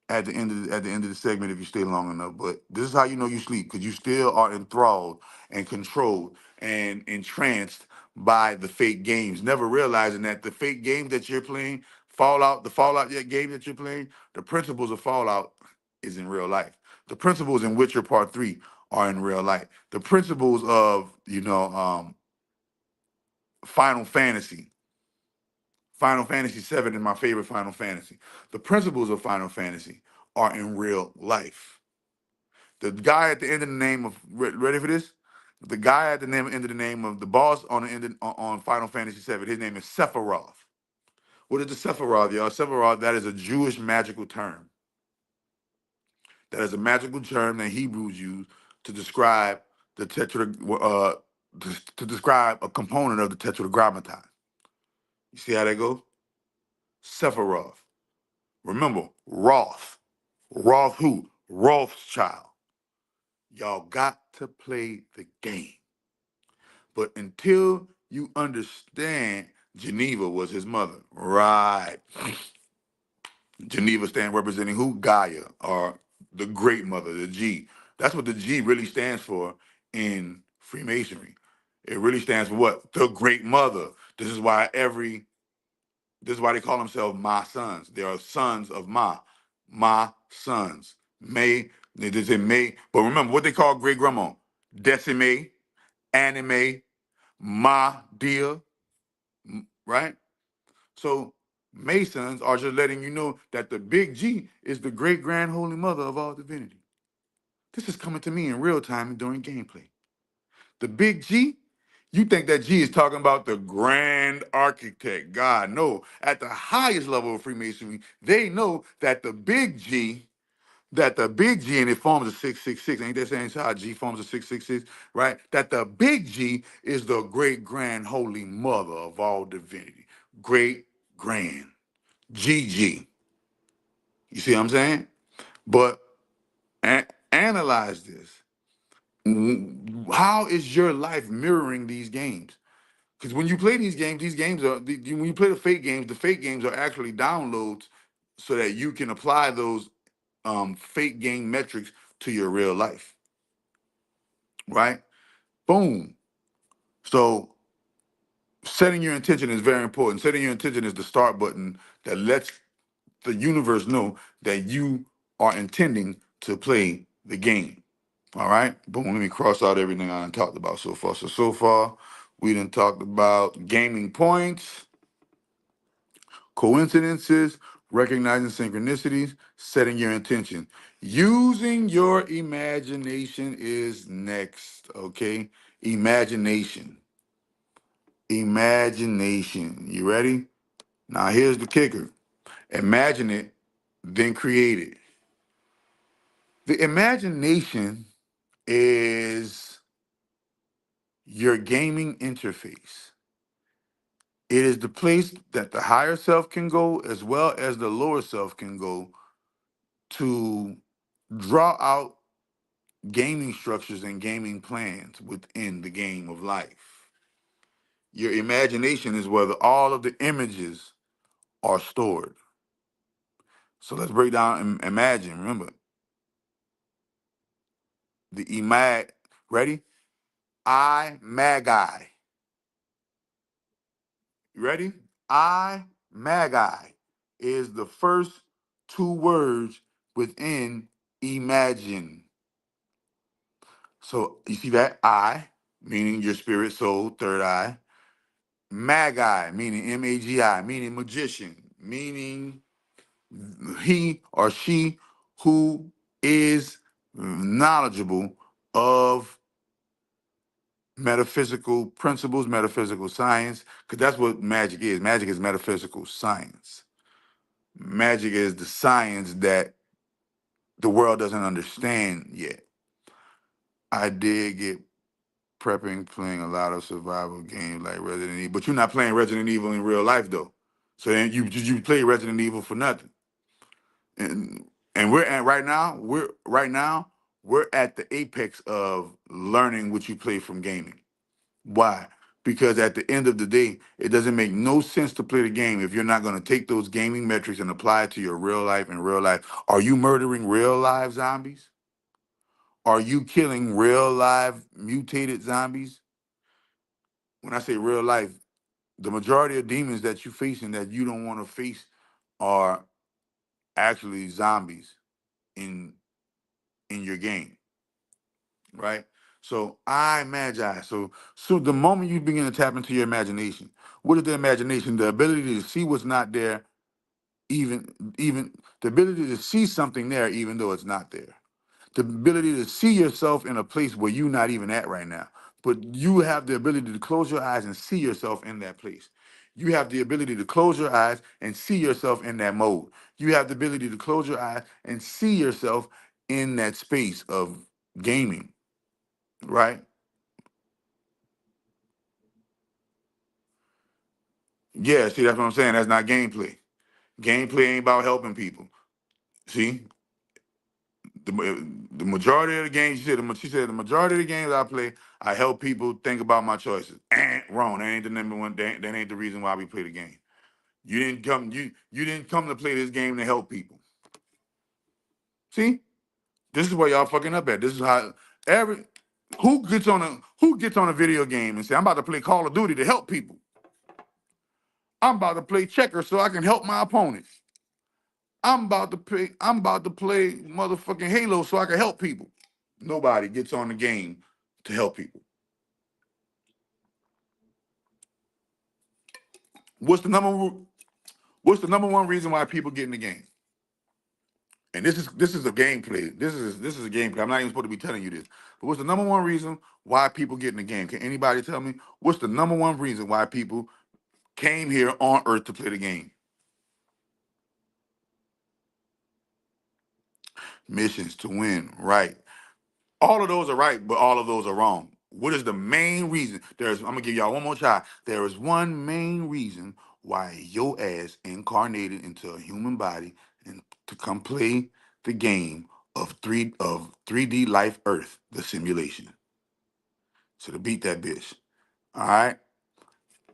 C: at the end of the segment if you stay long enough. But this is how you know you sleep because you still are enthralled and controlled and entranced by the fake games, never realizing that the fake games that you're playing, the Fallout game that you're playing, the principles of Fallout is in real life. The principles in Witcher Part 3 are in real life. The principles of, Final Fantasy. Final Fantasy 7 is my favorite Final Fantasy. The principles of Final Fantasy are in real life. The guy at the end of the name of ready for this? The guy at the end of the name of the boss on the end on Final Fantasy 7, his name is Sephiroth. What is the Sephiroth, y'all? Sephiroth, that is a Jewish magical term. That is a magical term that Hebrews use to describe the to describe a component of the tetragrammaton. You see how that goes? Sephiroth. Remember, Roth. Roth who? Rothschild. Y'all got to play the game. But until you understand, Geneva was his mother. Right. Geneva stand representing who? Gaia, or the great mother, the G. That's what the G really stands for in Freemasonry. It really stands for what? The great mother. This is why they call themselves my sons. They are sons of my sons. They say May, but remember what they call great grandma? Decime, anime, ma dear, right? So Masons are just letting you know that the big G is the great grand holy mother of all divinity. This is coming to me in real time during gameplay. The big G, you think that G is talking about the grand architect, God. No, at the highest level of Freemasonry, they know that and it forms a 666. Ain't that saying how G forms a 666, right? That the big G is the great grand holy mother of all divinity. Great grand. GG. You see what I'm saying? But analyze this. How is your life mirroring these games? Because when you play these games are when you play the fake games are actually downloads so that you can apply those fake game metrics to your real life, right? Boom. So setting your intention is very important. Setting your intention is the start button that lets the universe know that you are intending to play the game. All right. Boom. Let me cross out everything I done talked about so far. So far, we done talked about gaming points, coincidences, recognizing synchronicities, setting your intention. Using your imagination is next. Okay. Imagination. Imagination. You ready? Now, here's the kicker. Imagine it, then create it. The imagination is your gaming interface. It is the place that the higher self can go as well as the lower self can go to draw out gaming structures and gaming plans within the game of life. Your imagination is where all of the images are stored. So let's break down and imagine. Remember, ready? I, Magi. You ready? I, Magi is the first two words within imagine. So you see that? I, meaning your spirit, soul, third eye. Magi, meaning M-A-G-I, meaning magician, meaning he or she who is knowledgeable of metaphysical principles, metaphysical science, because that's what magic is. Magic is metaphysical science. Magic is the science that the world doesn't understand yet. I did get prepping playing a lot of survival games like Resident Evil, but you're not playing Resident Evil in real life though. So then you play Resident Evil for nothing. And we're at right now we're at the apex of learning what you play from gaming. Why? Because at the end of the day, it doesn't make no sense to play the game if you're not going to take those gaming metrics and apply it to your real life and real life. Are you murdering real live zombies? Are you killing real live mutated zombies? When I say real life, the majority of demons that you're facing that you don't want to face are actually zombies in your game, right? So I magi. So the moment you begin to tap into your imagination, what is the imagination? The ability to see what's not there, even the ability to see something there, even though it's not there. The ability to see yourself in a place where you're not even at right now, but you have the ability to close your eyes and see yourself in that place. You have the ability to close your eyes and see yourself in that mode. You have the ability to close your eyes and see yourself in that space of gaming, right? Yeah, see, that's what I'm saying. That's not gameplay. Gameplay ain't about helping people. See, the majority of the games, she said the majority of the games I play, I help people think about my choices. Wrong. That ain't the number one. That ain't the reason why we play the game. You didn't come to play this game to help people. See, this is where y'all fucking up at. This is how every who gets on a video game and say I'm about to play Call of Duty to help people. I'm about to play checkers so I can help my opponents. I'm about to play motherfucking Halo so I can help people. Nobody gets on the game to help people. What's the number one reason why people get in the game? And this is a gameplay. This is a gameplay. I'm not even supposed to be telling you this. But what's the number one reason why people get in the game? Can anybody tell me what's the number one reason why people came here on Earth to play the game? Missions to win, right? All of those are right, but all of those are wrong. What is the main reason? I'm gonna give y'all one more try. There is one main reason why your ass incarnated into a human body and to come play the game of 3D Life Earth, the simulation. So to beat that bitch. All right.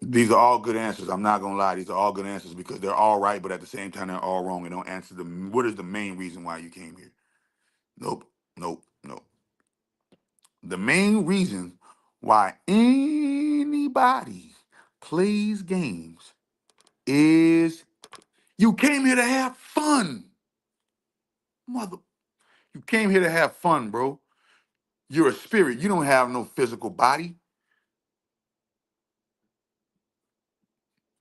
C: These are all good answers. I'm not gonna lie. These are all good answers because they're all right, but at the same time they're all wrong and don't answer what is the main reason why you came here. Nope. Nope. Nope. The main reason why anybody plays games is you came here to have fun. Mother, you came here to have fun, bro. You're a spirit. You don't have no physical body.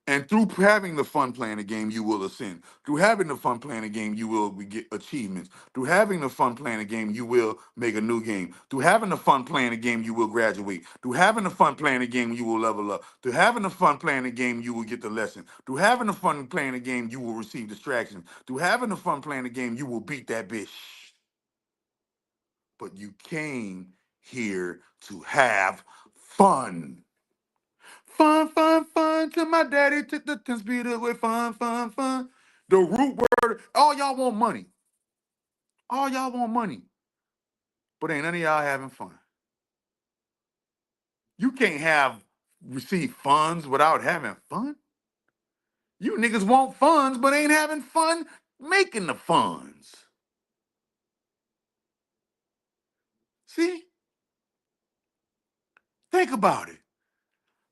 C: And through having the fun playing the game, you will ascend. Through having the fun playing the game, you will get achievements. Through having the fun playing the game, you will make a new game. Through having the fun playing the game, you will graduate. Through having the fun playing the game, you will level up. Through having the fun playing the game, you will get the lesson. Through having the fun playing the game, you will receive distractions. Through having the fun playing the game, you will beat that bitch. But you came here to have fun. Fun, fun, fun, till my daddy took the 10 speed away. Fun, fun, fun. The root word, all y'all want money. All y'all want money. But ain't none of y'all having fun. You can't receive funds without having fun. You niggas want funds, but ain't having fun making the funds. See? Think about it.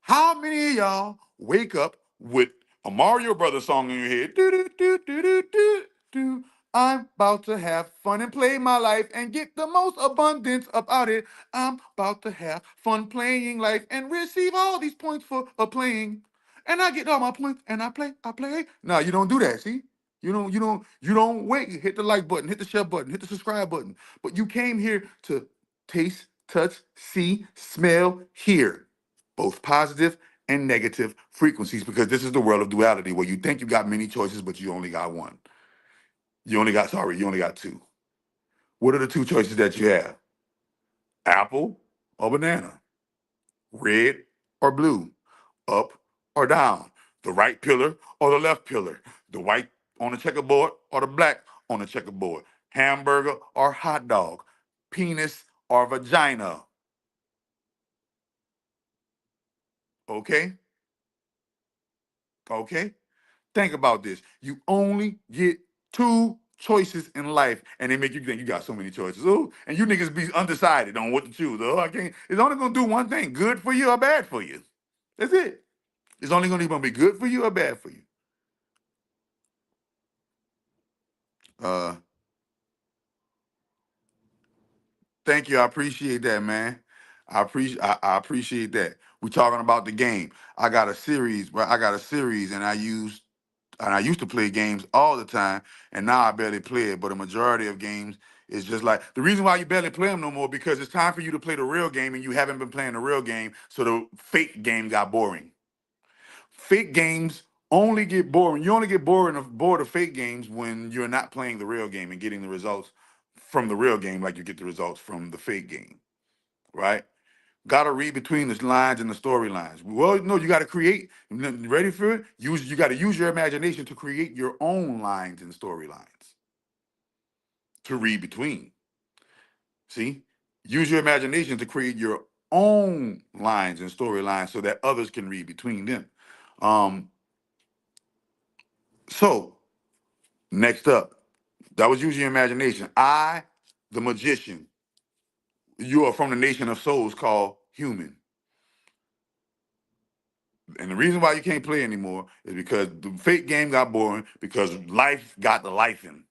C: How many of y'all wake up with a Mario Brothers song in your head? Do, do, do, do, do, do, do. I'm about to have fun and play my life and get the most abundance about it. I'm about to have fun playing life and receive all these points for playing. And I get all my points and I play. No, you don't do that, see? You don't wait. Hit the like button, hit the share button, hit the subscribe button. But you came here to taste, touch, see, smell, hear both positive and negative frequencies because this is the world of duality where you think you got many choices, but you only got one. You only got two. What are the two choices that you have? Apple or banana? Red or blue? Up or down? The right pillar or the left pillar? The white on the checkerboard or the black on the checkerboard? Hamburger or hot dog? Penis or vagina? Okay? Okay? Think about this. You only get two choices in life, and they make you think you got so many choices. Oh, and you niggas be undecided on what to choose. Oh, I can't. It's only gonna do one thing: good for you or bad for you. That's it. It's only gonna be good for you or bad for you. Uh, Thank you. I appreciate that, man. I appreciate that. We're talking about the game. I got a series, but I got a series, and I used to play games all the time, and now I barely play it. But a majority of games is just like the reason why you barely play them no more because it's time for you to play the real game, and you haven't been playing the real game, so the fake game got boring. Fake games only get boring. You only get bored of fake games when you're not playing the real game and getting the results from the real game like you get the results from the fake game, right? Got to read between the lines and the storylines. Well, no, you got to create. Ready for it? You got to use your imagination to create your own lines and storylines to read between. See, use your imagination to create your own lines and storylines so that others can read between them. Um, so next up, that was using your imagination. I, the magician, you are from the nation of souls called human. And the reason why you can't play anymore is because the fake game got boring because life got the life in.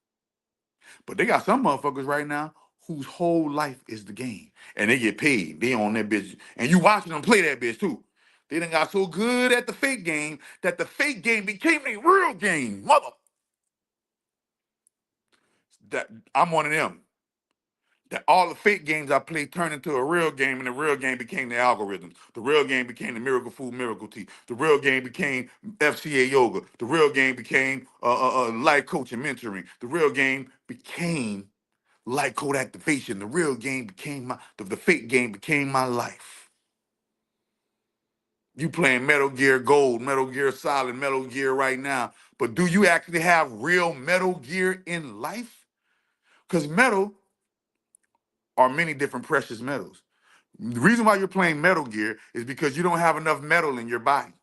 C: But they got some motherfuckers right now whose whole life is the game. And they get paid. They on that bitch. And you watching them play that bitch too. They done got so good at the fake game that the fake game became a real game. Mother. That I'm one of them. That all the fake games I played turned into a real game, and the real game became the algorithms. The real game became the Miracle Food, Miracle Tea. The real game became FCA Yoga. The real game became life coaching, mentoring. The real game became light code activation. The real game became the fake game became my life. You playing Metal Gear Gold, Metal Gear Solid, Metal Gear right now, but do you actually have real Metal Gear in life? Because metal are many different precious metals. The reason why you're playing Metal Gear is because you don't have enough metal in your body.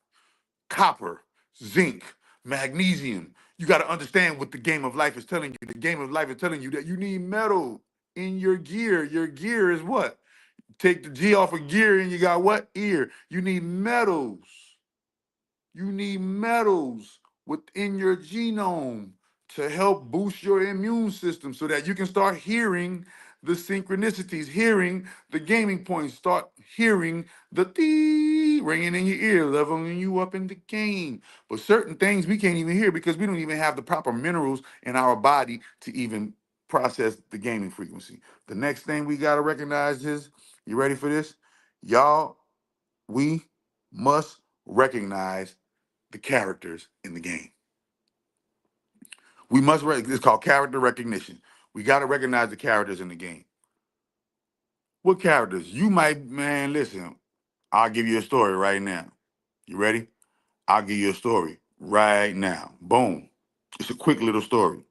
C: Copper, zinc, magnesium. You got to understand what the game of life is telling you. The game of life is telling you that you need metal in your gear. Your gear is what? Take the G off of gear and you got what? Ear. You need metals. You need metals within your genome to help boost your immune system so that you can start hearing the synchronicities, hearing the gaming points, start hearing the dee ringing in your ear, leveling you up in the game. But certain things we can't even hear because we don't even have the proper minerals in our body to even process the gaming frequency. The next thing we got to recognize is, you ready for this? Y'all, we must recognize the characters in the game. It's called character recognition. We got to recognize the characters in the game. What characters? You might, man, listen, I'll give you a story right now. You ready? I'll give you a story right now. Boom. It's a quick little story.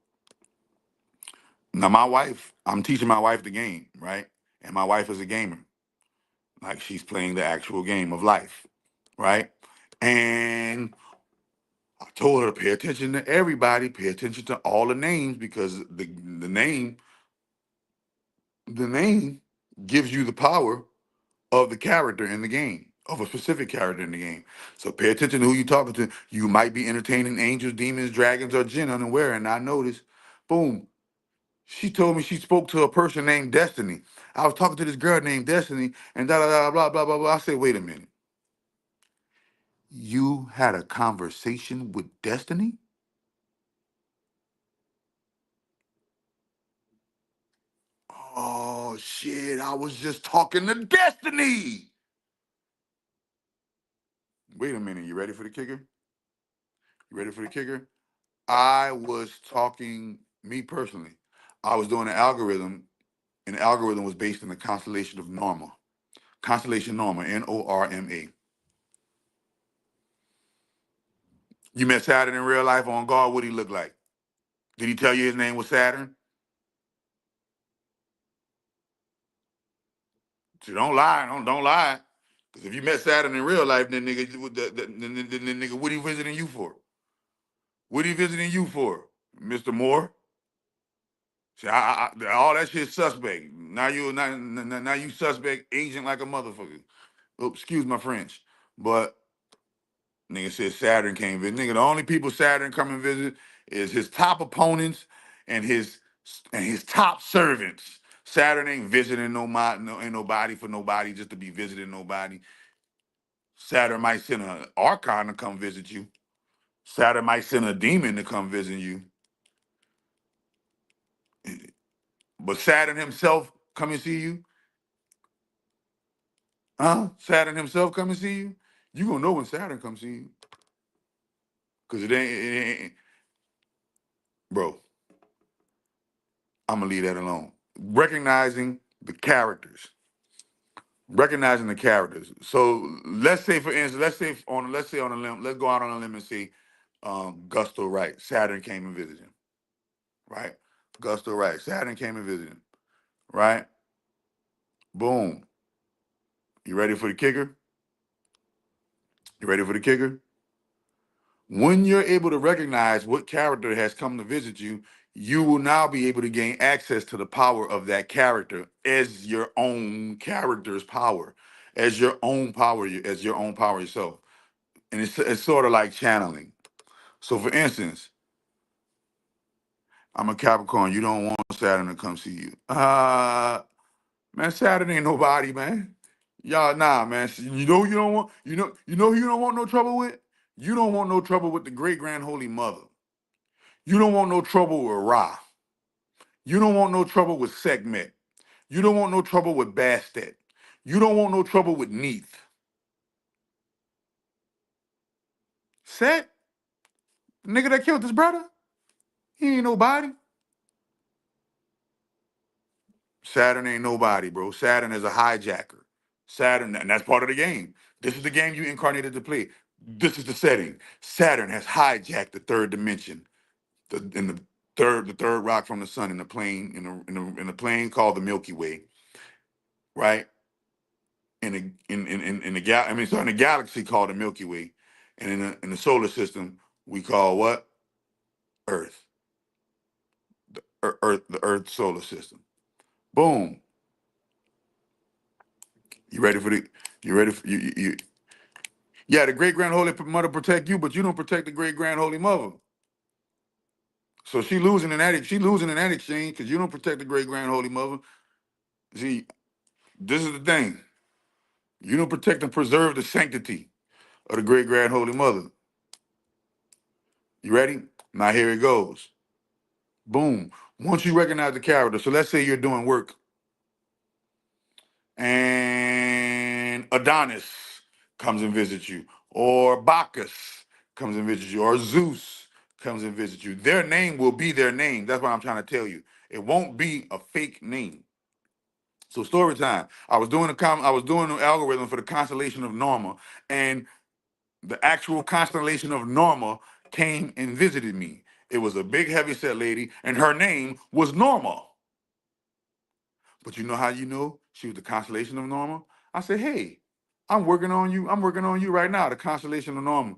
C: Now, my wife, I'm teaching my wife the game, right? And my wife is a gamer. Like she's playing the actual game of life, right? And I told her to pay attention to everybody, pay attention to all the names because the name gives you the power of the character in the game, of a specific character in the game. So pay attention to who you're talking to. You might be entertaining angels, demons, dragons, or jinn unaware. And I noticed, boom, she told me she spoke to a person named Destiny. I was talking to this girl named Destiny, and da da da blah blah blah blah. I said, wait a minute. You had a conversation with Destiny? Oh shit, I was just talking to Destiny. Wait a minute, you ready for the kicker? You ready for the kicker? I was talking, me personally, I was doing an algorithm, and the algorithm was based on the constellation of Norma. Constellation Norma, Norma. You met Saturn in real life on guard, what did he look like? Did he tell you his name was Saturn? So don't lie, don't lie. Because if you met Saturn in real life, then nigga, then nigga, what he visiting you for? What he visiting you for, Mr. Moore? See, all that shit suspect. Now you suspect agent like a motherfucker. Oh, excuse my French, but nigga said Saturn came visit. Nigga, the only people Saturn come and visit is his top opponents and his top servants. Saturn ain't visiting ain't nobody for nobody just to be visiting nobody. Saturn might send an archon to come visit you. Saturn might send a demon to come visit you. But Saturn himself come and see you. Huh? Saturn himself come and see you. You gonna know when Saturn comes see you. Because it ain't, bro, I'm going to leave that alone. Recognizing the characters. Recognizing the characters. So let's say, for instance, let's say on a limb, let's go out on a limb and say Gusto Wright. Saturn came and visited him. Right? Gusto Wright. Saturn came and visited him. Right? Boom. You ready for the kicker? You ready for the kicker? When you're able to recognize what character has come to visit you, you will now be able to gain access to the power of that character as your own character's power, as your own power, as your own power yourself. And it's sort of like channeling. So, for instance, I'm a Capricorn. You don't want Saturn to come see you. Man, Saturn ain't nobody, man. Y'all, nah, man. You know you don't want. Who you don't want no trouble with. You don't want no trouble with the great grand holy mother. You don't want no trouble with Ra. You don't want no trouble with Sekhmet. You don't want no trouble with Bastet. You don't want no trouble with Neith. Set, the nigga that killed his brother, he ain't nobody. Saturn ain't nobody, bro. Saturn is a hijacker. Saturn, and that's part of the game. This is the game you incarnated to play. This is the setting. Saturn has hijacked the third dimension, the third rock from the sun in the plane in the plane called the Milky Way, right? In the in the galaxy called the Milky Way, and in the solar system we call what? Earth. The Earth solar system. Boom. You ready for the? You ready for you? Yeah, the great grand holy mother protect you, but you don't protect the great grand holy mother. So she losing in that. She losing in that exchange because you don't protect the great grand holy mother. See, this is the thing. You don't protect and preserve the sanctity of the great grand holy mother. You ready? Now here it goes. Boom. Once you recognize the character, so let's say you're doing work and Adonis comes and visits you, or Bacchus comes and visits you, or Zeus comes and visits you. Their name will be their name. That's what I'm trying to tell you. It won't be a fake name. So story time. I was doing an algorithm for the constellation of Norma, and the actual constellation of Norma came and visited me. It was a big heavy set lady, and her name was Norma. But you know how you know she was the constellation of Norma? I said, hey, I'm working on you. I'm working on you right now, the constellation of Norma.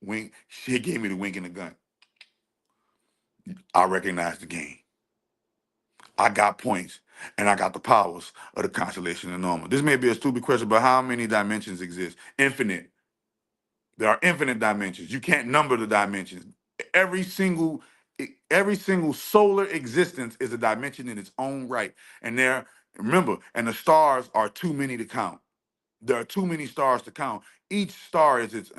C: Wink. She gave me the wink and the gun. I recognized the game. I got points, and I got the powers of the constellation of Norma. This may be a stupid question, but how many dimensions exist? Infinite. There are infinite dimensions. You can't number the dimensions. Every single every single solar existence is a dimension in its own right. And remember, and the stars are too many to count. There are too many stars to count. Each star is its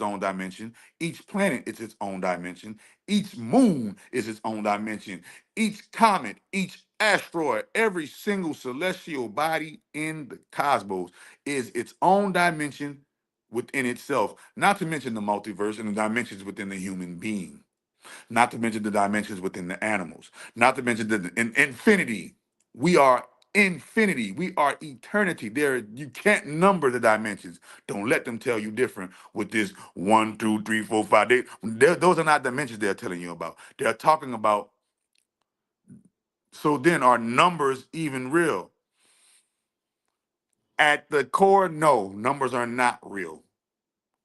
C: own dimension. Each planet is its own dimension. Each moon is its own dimension. Each comet, each asteroid, every single celestial body in the cosmos is its own dimension within itself. Not to mention the multiverse and the dimensions within the human being. Not to mention the dimensions within the animals. Not to mention the infinity. We are infinity. We are eternity. You can't number the dimensions. Don't let them tell you different with this 1, 2, 3, 4, 5. Those are not dimensions they're telling you about. They're talking about. So then, are numbers even real? At the core, no, numbers are not real.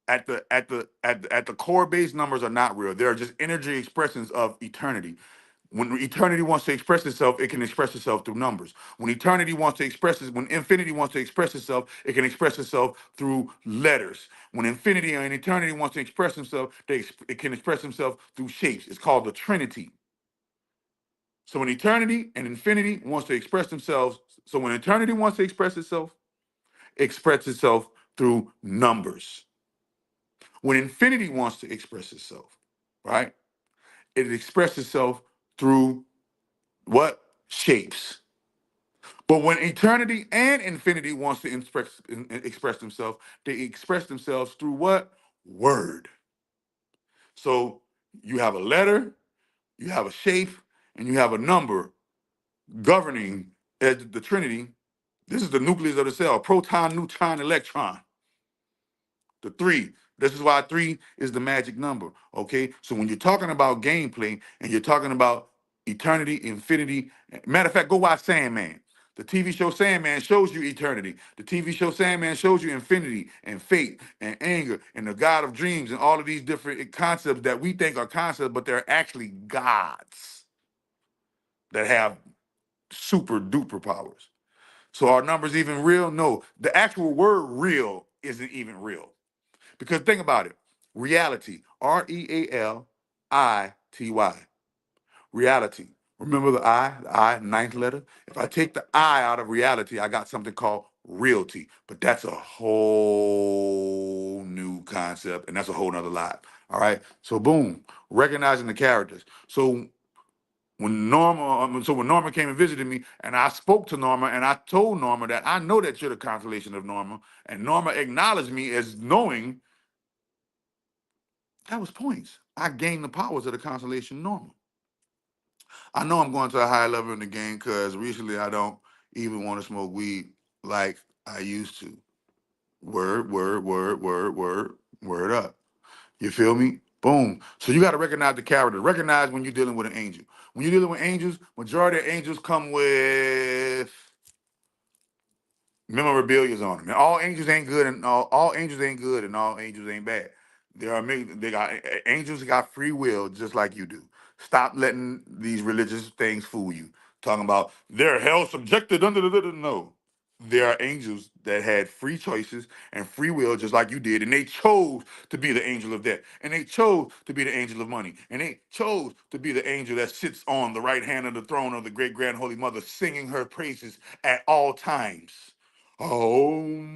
C: At the core base, numbers are not real. They're just energy expressions of eternity. When eternity wants to express itself, it can express itself through numbers. When infinity wants to express itself, it can express itself through letters. When infinity and eternity wants to express themselves, it can express themselves through shapes. It's called the Trinity. So when eternity and infinity wants to express themselves, so when eternity wants to express itself through numbers. When infinity wants to express itself, right? It expresses itself through what? Shapes. But when eternity and infinity wants to express themselves, they express themselves through what? Word. So you have a letter, you have a shape, and you have a number governing the Trinity. This is the nucleus of the cell: proton, neutron, electron. The three. This is why three is the magic number. Okay. So when you're talking about gameplay and you're talking about eternity, infinity, matter of fact, go watch Sandman. The TV show Sandman shows you eternity. The TV show Sandman shows you infinity and fate and anger and the God of dreams and all of these different concepts that we think are concepts, but they're actually gods that have super duper powers. So are numbers even real? No. The actual word real isn't even real. Because think about it. Reality. Reality. Reality. Remember the I, ninth letter? If I take the I out of reality, I got something called realty. But that's a whole new concept, and that's a whole nother lot. All right. So boom, recognizing the characters. So when Norma came and visited me, and I spoke to Norma, and I told Norma that I know that you're the constellation of Norma, and Norma acknowledged me as knowing. That was points. I gained the powers of the constellation Normal. I know I'm going to a higher level in the game because recently I don't even want to smoke weed like I used to. Word up. You feel me? Boom. So you got to recognize the character. Recognize when you're dealing with an angel. When you're dealing with angels, majority of angels come with memorabilia's on them. And all angels ain't good, and all angels ain't good, and all angels ain't bad. They got angels got free will just like you do. Stop letting these religious things fool you. Talking about they're hell subjected under the no. There are angels that had free choices and free will just like you did, and they chose to be the angel of death, and they chose to be the angel of money, and they chose to be the angel that sits on the right hand of the throne of the great grand holy mother, singing her praises at all times. Aum.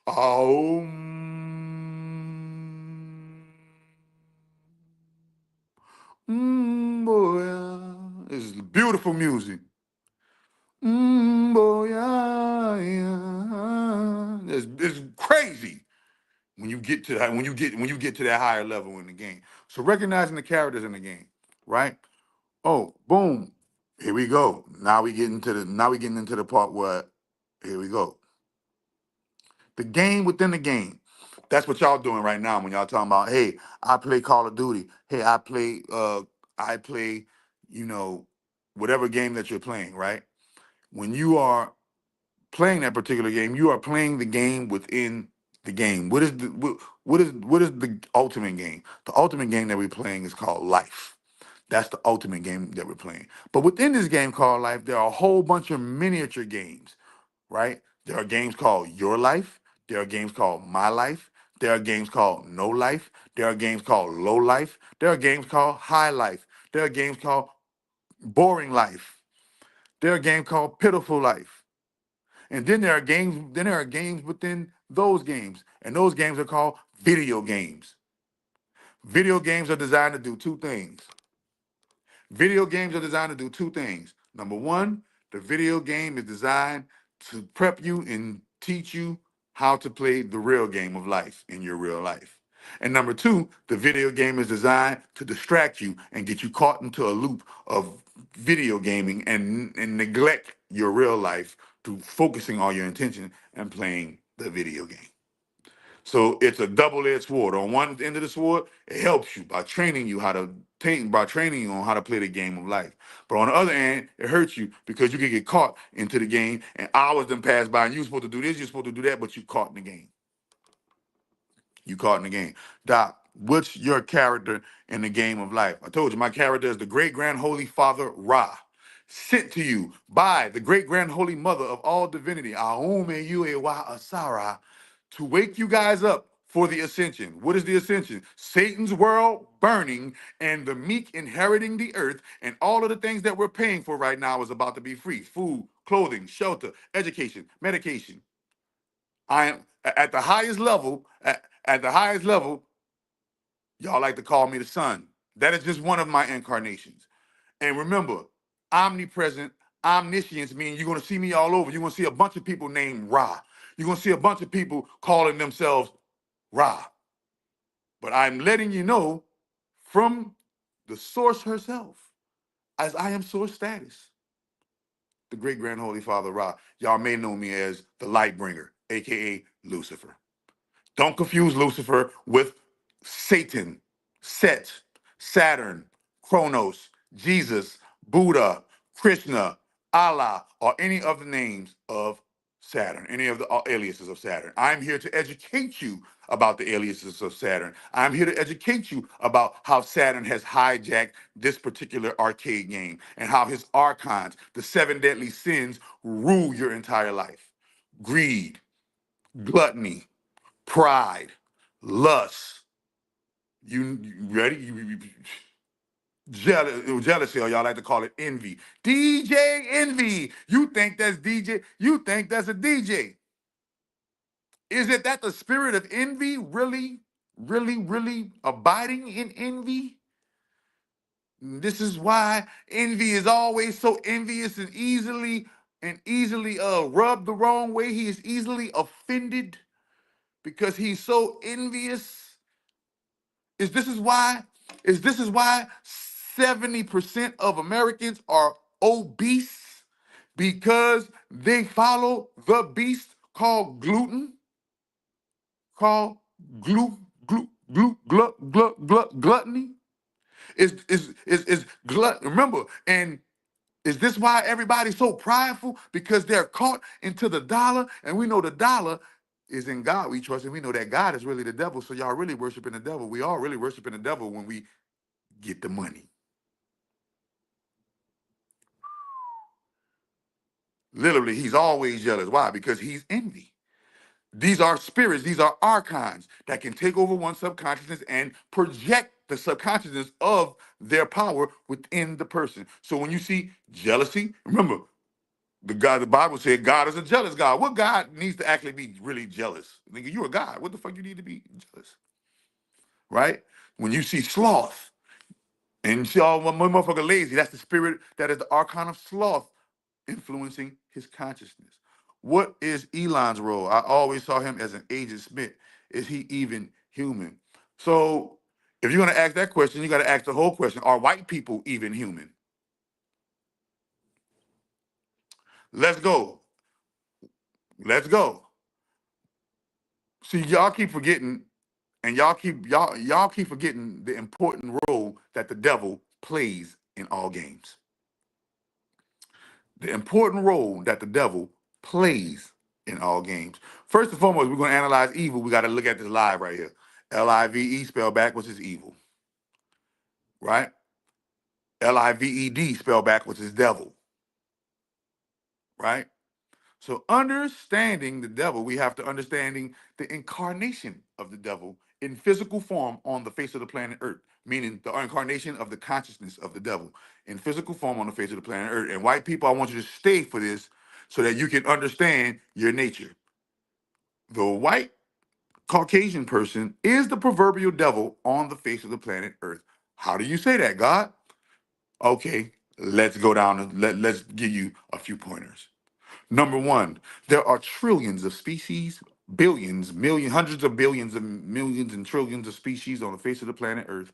C: Aum. Boy, it's beautiful music. Boy, yeah. It's crazy when you get to that when you get to that higher level in the game. So recognizing the characters in the game, right? Oh, boom. Here we go. Now we getting into the part where here we go. The game within the game. That's what y'all doing right now when y'all talking about, hey, I play Call of Duty. Hey, I play, you know, whatever game that you're playing, right? When you are playing that particular game, you are playing the game within the game. What is the ultimate game? The ultimate game that we're playing is called life. That's the ultimate game that we're playing. But within this game called life, there are a whole bunch of miniature games, right? There are games called Your Life. There are games called My Life. There are games called No Life. There are games called Low Life. There are games called High Life. There are games called Boring Life. There are games called Pitiful Life. And then there are games within those games. And those games are called video games. Video games are designed to do two things. Video games are designed to do two things. Number one, the video game is designed to prep you and teach you how to play the real game of life in your real life. And number two, the video game is designed to distract you and get you caught into a loop of video gaming and neglect your real life through focusing all your attention and playing the video game. So it's a double-edged sword. On one end of the sword, it helps you by training you on how to play the game of life. But on the other end, it hurts you because you can get caught into the game and hours then pass by and you're supposed to do this, you're supposed to do that, but you caught in the game. You caught in the game. Doc, what's your character in the game of life? I told you my character is the great grand holy father Ra, sent to you by the great grand holy mother of all divinity, Aume Yue Wa Asara, to wake you guys up for the ascension. What is the ascension? Satan's world burning and the meek inheriting the earth, and all of the things that we're paying for right now is about to be free. Food, clothing, shelter, education, medication. I am at the highest level. At the highest level, y'all like to call me the sun. That is just one of my incarnations. And remember, omnipresent, omniscience means you're going to see me all over. You're going to see a bunch of people named Ra. You're going to see a bunch of people calling themselves Ra. But I'm letting you know from the source herself, as I am source status, the great grand holy father Ra. Y'all may know me as the light bringer, aka Lucifer. Don't confuse Lucifer with Satan, Set, Saturn, Kronos, Jesus, Buddha, Krishna, Allah, or any of the names of Saturn, any of the aliases of Saturn. I'm here to educate you about the aliases of Saturn. I'm here to educate you about how Saturn has hijacked this particular arcade game and how his archons, the seven deadly sins, rule your entire life. Greed, gluttony, pride, lust. You ready? Jealousy, or y'all like to call it envy. DJ envy. You think that's DJ? You think that's a DJ? Is it that the spirit of envy really abiding in envy? This is why envy is always so envious and easily rubbed the wrong way. He is easily offended because he's so envious. Is this is why 70% of Americans are obese because they follow the beast called gluten, called gluttony. Is glut remember, and is this why everybody's so prideful? Because they're caught into the dollar, and we know the dollar is in God we trust, and we know that God is really the devil. So y'all really worshiping the devil. We all really worshiping the devil when we get the money. Literally, he's always jealous. Why? Because he's envy. These are spirits, these are archons that can take over one's subconsciousness and project the subconsciousness of their power within the person. So when you see jealousy, remember, the Bible said God is a jealous God. What God needs to actually be really jealous? Nigga, you're a God. What the fuck you need to be jealous? Right? When you see sloth, and you see all one motherfucker lazy, that's the spirit that is the archon of sloth influencing his consciousness. What is Elon's role? I always saw him as an agent Smith. Is he even human? So if you're gonna ask that question, you gotta ask the whole question. Are white people even human? Let's go. Let's go. See, y'all keep forgetting, and y'all keep forgetting the important role that the devil plays in all games. The important role that the devil plays in all games. First and foremost, we're going to analyze evil. We got to look at this live right here. Live spelled backwards is evil, right? Lived spelled backwards is devil, right? So understanding the devil, we have to understanding the incarnation of the devil in physical form on the face of the planet Earth, meaning the incarnation of the consciousness of the devil in physical form on the face of the planet Earth. And white people, I want you to stay for this so that you can understand your nature. The white Caucasian person is the proverbial devil on the face of the planet Earth. How do you say that, God? Okay, let's go down and let's give you a few pointers. Number one, there are trillions of species, billions, millions, hundreds of billions and millions and trillions of species on the face of the planet Earth.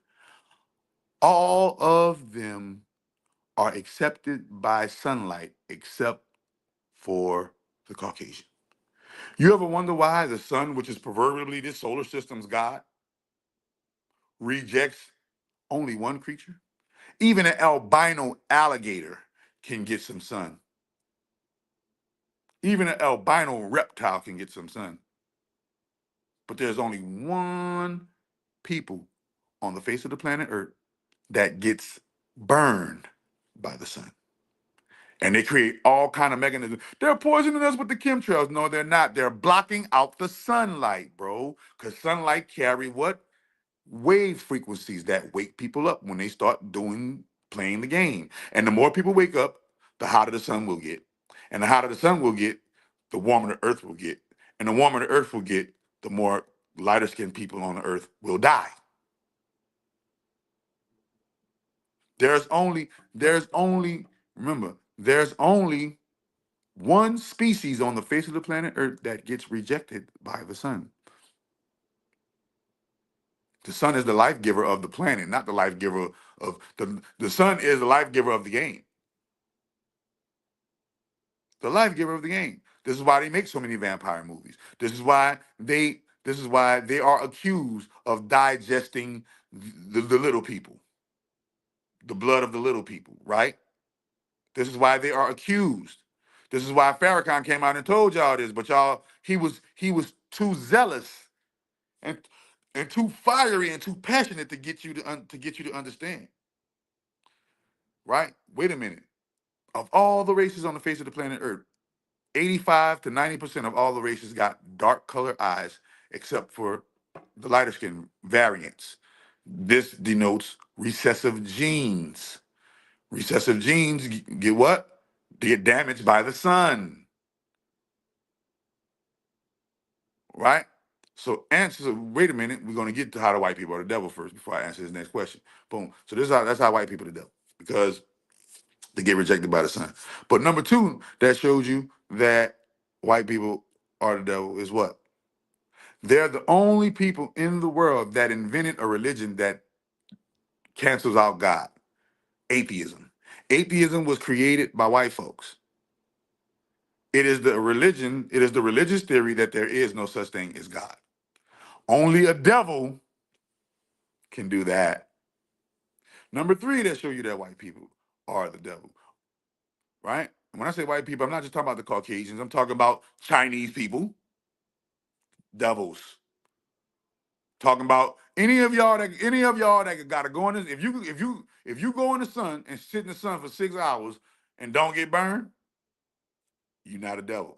C: All of them are accepted by sunlight except for the Caucasian. You ever wonder why the sun, which is proverbially this solar system's God, rejects only one creature? Even an albino alligator can get some sun. Even an albino reptile can get some sun. But there's only one people on the face of the planet Earth that gets burned by the sun. And they create all kind of mechanisms. They're poisoning us with the chemtrails. No, they're not. They're blocking out the sunlight, bro. Because sunlight carry what? Wave frequencies that wake people up when they start playing the game. And the more people wake up, the hotter the sun will get. And the hotter the sun will get, the warmer the earth will get. And the warmer the earth will get, the more lighter skinned people on the earth will die. There's only remember, there's only one species on the face of the planet Earth that gets rejected by the sun. The sun is the life giver of the planet, not the life giver of the sun is the life giver of the game. The life giver of the game. This is why they make so many vampire movies. This is why they are accused of digesting the little people, the blood of the little people, right? This is why they are accused. This is why Farrakhan came out and told y'all this, but y'all, he was too zealous and too fiery and too passionate to get you to understand, right? Wait a minute. Of all the races on the face of the planet Earth, 85 to 90% of all the races got dark colored eyes, except for the lighter skin variants. This denotes recessive genes. Recessive genes get what? They get damaged by the sun, right? So answer. So wait a minute. We're going to get to how the white people are the devil first before I answer this next question. Boom. So that's how white people are the devil, because they get rejected by the sun. But number two, that shows you that white people are the devil is what? They're the only people in the world that invented a religion that cancels out God. Atheism. Atheism was created by white folks. It is the religion, it is the religious theory that there is no such thing as God. Only a devil can do that. Number three, that show you that white people are the devil, right? When I say white people, I'm not just talking about the Caucasians. I'm talking about Chinese people, devils. Talking about any of y'all that gotta go in this. If you go in the sun and sit in the sun for 6 hours and don't get burned, you're not a devil.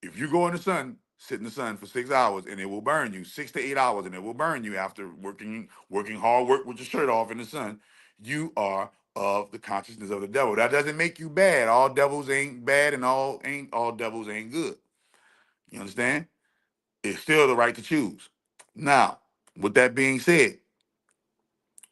C: If you go in the sun, sit in the sun for 6 hours and it will burn you, 6 to 8 hours, and it will burn you after working hard work with your shirt off in the sun, you are of the consciousness of the devil. That doesn't make you bad. All devils ain't bad, and all devils ain't good. You understand? It's still the right to choose. Now, with that being said,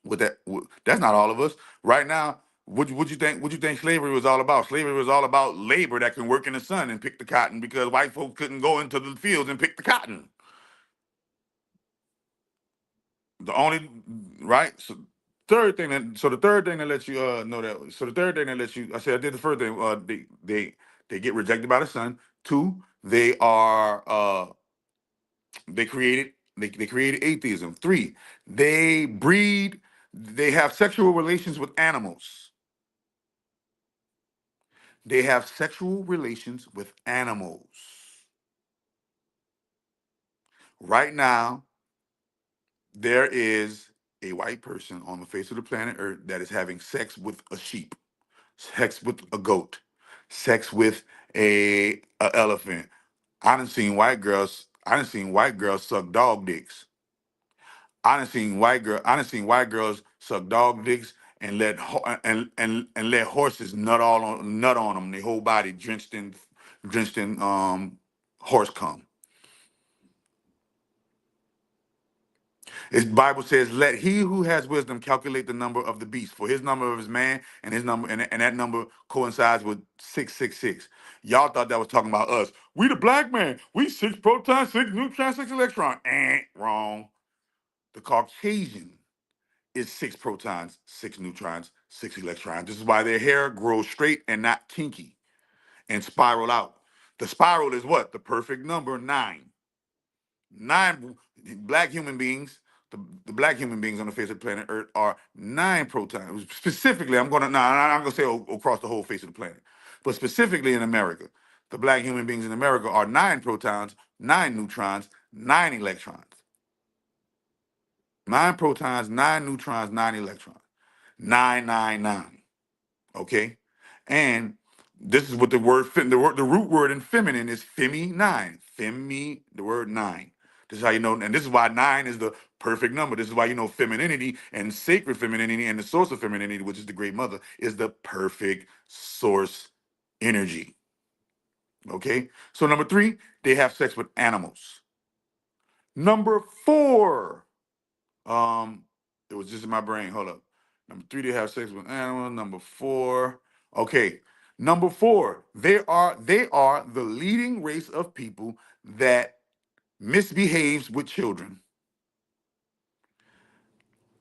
C: that's not all of us right now. What you think? What you think slavery was all about? Slavery was all about labor that can work in the sun and pick the cotton, because white folks couldn't go into the fields and pick the cotton. The only right. So the third thing that lets you know that. So the third thing that lets you. I said I did the first thing. They get rejected by the sun. Two, they created atheism. Three, they breed. They have sexual relations with animals. They have sexual relations with animals. Right now, there is a white person on the face of the planet Earth that is having sex with a sheep, sex with a goat, sex with a elephant. I done seen white girls suck dog dicks. I done seen white girls suck dog dicks and let horses nut on them. Their whole body drenched in horse cum. The Bible says, "Let he who has wisdom calculate the number of the beast, for his number of his man, and his number and that number coincides with 666." Y'all thought that was talking about us. We the black man. We 6 protons, 6 neutrons, 6 electrons. Wrong. The Caucasian is 6 protons, 6 neutrons, 6 electrons. This is why their hair grows straight and not kinky and spiral out. The spiral is what? The perfect number, 9. 9 black human beings, the black human beings on the face of the planet Earth are 9 protons. Specifically, I'm gonna say across the whole face of the planet, but specifically in America, the black human beings in America are 9 protons, 9 neutrons, 9 electrons. 9 protons, 9 neutrons, 9 electrons. 999. Okay, and this is what the root word in feminine is femi-9. Femi, the word 9. This is how you know, and this is why 9 is the perfect number. This is why you know femininity and sacred femininity and the source of femininity, which is the Great Mother, is the perfect source energy. Okay, so number 3, they have sex with animals. Number 4, it was just in my brain. Hold up. Number three, they have sex with animals. Number four, okay. Number four, they are the leading race of people that misbehaves with children.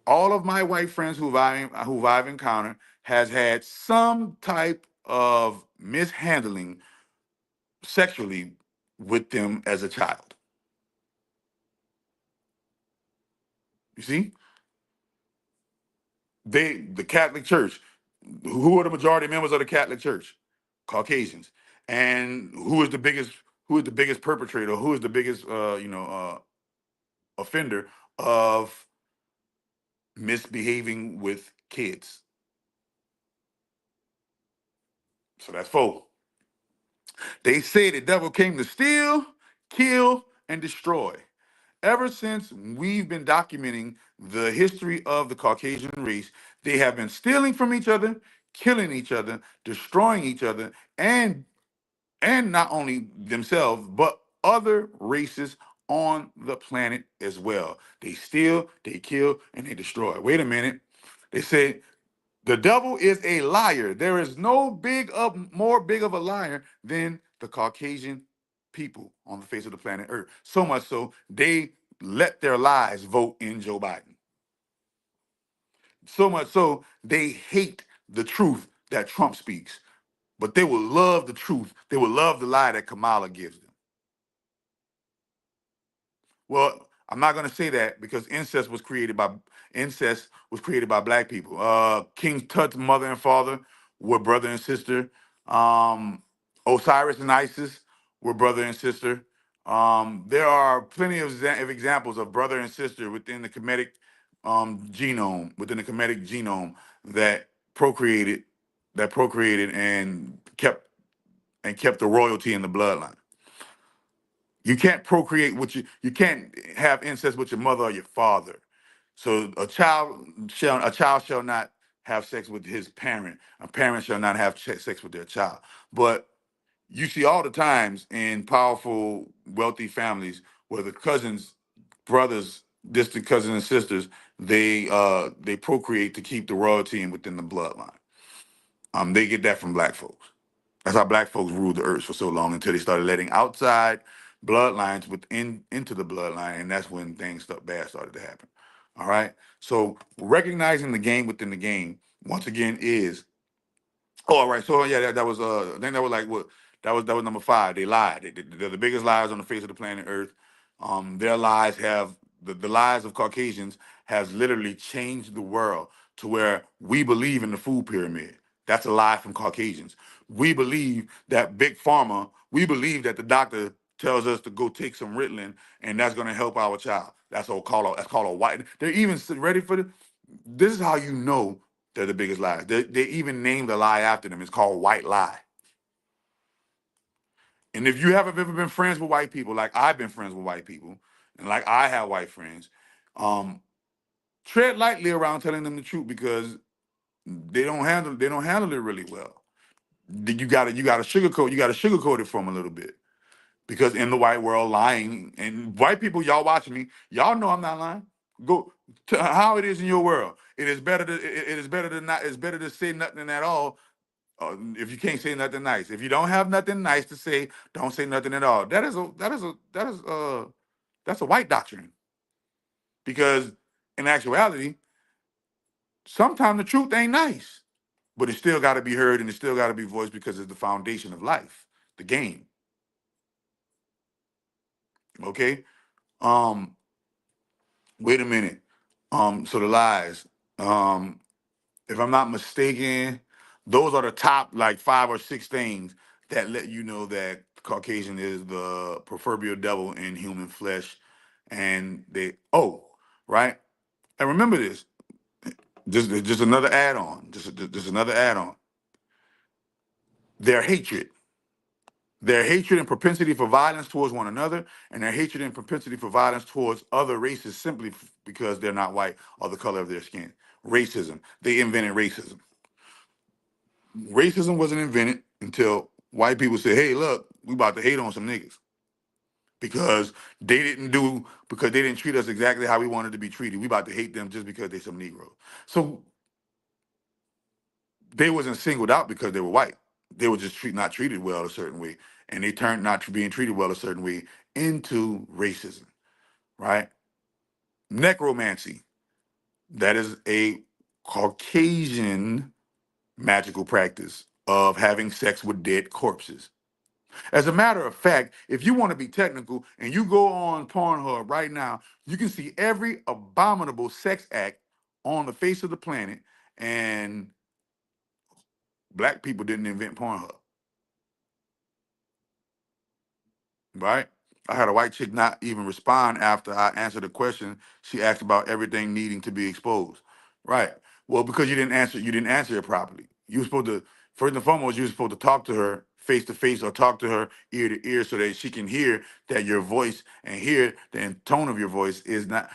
C: All of my white friends who I've encountered has had some type of mishandling sexually with them as a child. You see, the Catholic Church. Who are the majority members of the Catholic Church? Caucasians. And who is the biggest? Who is the biggest perpetrator? Who is the biggest? Offender of misbehaving with kids. So that's four. They say the devil came to steal, kill, and destroy. Ever since we've been documenting the history of the Caucasian race, they have been stealing from each other, killing each other, destroying each other, and not only themselves, but other races on the planet as well. They steal, they kill, and they destroy. Wait a minute. They say the devil is a liar. There is no more big of a liar than the Caucasian people on the face of the planet Earth. So much so they let their lies vote in Joe Biden. So much so they hate the truth that Trump speaks, but they will love the truth. They will love the lie that Kamala gives them. Well, I'm not going to say that because incest was created by black people. King Tut's mother and father were brother and sister. Um, Osiris and Isis were brother and sister. There are plenty of examples of brother and sister within the Kemetic genome that procreated, and kept the royalty in the bloodline. You can't procreate with you can't have incest with your mother or your father. So a child shall not have sex with his parent. A parent shall not have sex with their child. But you see all the times in powerful, wealthy families where the cousins, brothers, distant cousins and sisters, they procreate to keep the royalty in within the bloodline. They get that from black folks. That's how black folks ruled the earth for so long until they started letting outside bloodlines into the bloodline, and that's when bad started to happen. All right. So recognizing the game within the game once again is. Oh, all right. So yeah, that was I think that was like what that was number five. They lied. They're the biggest liars on the face of the planet Earth. Their lies have the lies of Caucasians has literally changed the world to where we believe in the food pyramid. That's a lie from Caucasians. We believe that big pharma. We believe that the doctor tells us to go take some Ritalin and that's going to help our child. That's called a white. They're even ready for the. This is how you know they're the biggest lies. They even named the lie after them. It's called white lie. And if you haven't ever been friends with white people, like I've been friends with white people, and like I have white friends, um, tread lightly around telling them the truth because they don't handle it really well. You gotta sugarcoat it for them a little bit because in the white world, lying and white people, y'all watching me, y'all know I'm not lying. Go to how it is in your world. It's better to say nothing at all. If you can't say nothing nice, if you don't have nothing nice to say, don't say nothing at all. That's a white doctrine because in actuality, sometimes the truth ain't nice, but it still got to be heard and it still got to be voiced because it's the foundation of life, the game. Okay. Um, Wait a minute. So the lies. Um, if I'm not mistaken, those are the top like 5 or 6 things that let you know that Caucasian is the proverbial devil in human flesh. And right. And remember this, just another add-on, just another add-on. Their hatred. Their hatred and propensity for violence towards one another, and their hatred and propensity for violence towards other races simply because they're not white or the color of their skin. Racism. They invented racism. Racism wasn't invented until white people said, "Hey, look, we about to hate on some niggas because because they didn't treat us exactly how we wanted to be treated. We about to hate them just because they some Negroes." So they wasn't singled out because they were white. They were just not treated well a certain way, and they turned not to being treated well a certain way into racism, right? Necromancy, that is a Caucasian magical practice of having sex with dead corpses. As a matter of fact, if you want to be technical and you go on Pornhub right now, you can see every abominable sex act on the face of the planet, and black people didn't invent Pornhub. Right? I had a white chick not even respond after I answered a question. She asked about everything needing to be exposed. Right. Well, because you didn't answer it properly. You were supposed to, first and foremost, you were supposed to talk to her face to face or talk to her ear to ear so that she can hear that your voice and hear the tone of your voice is not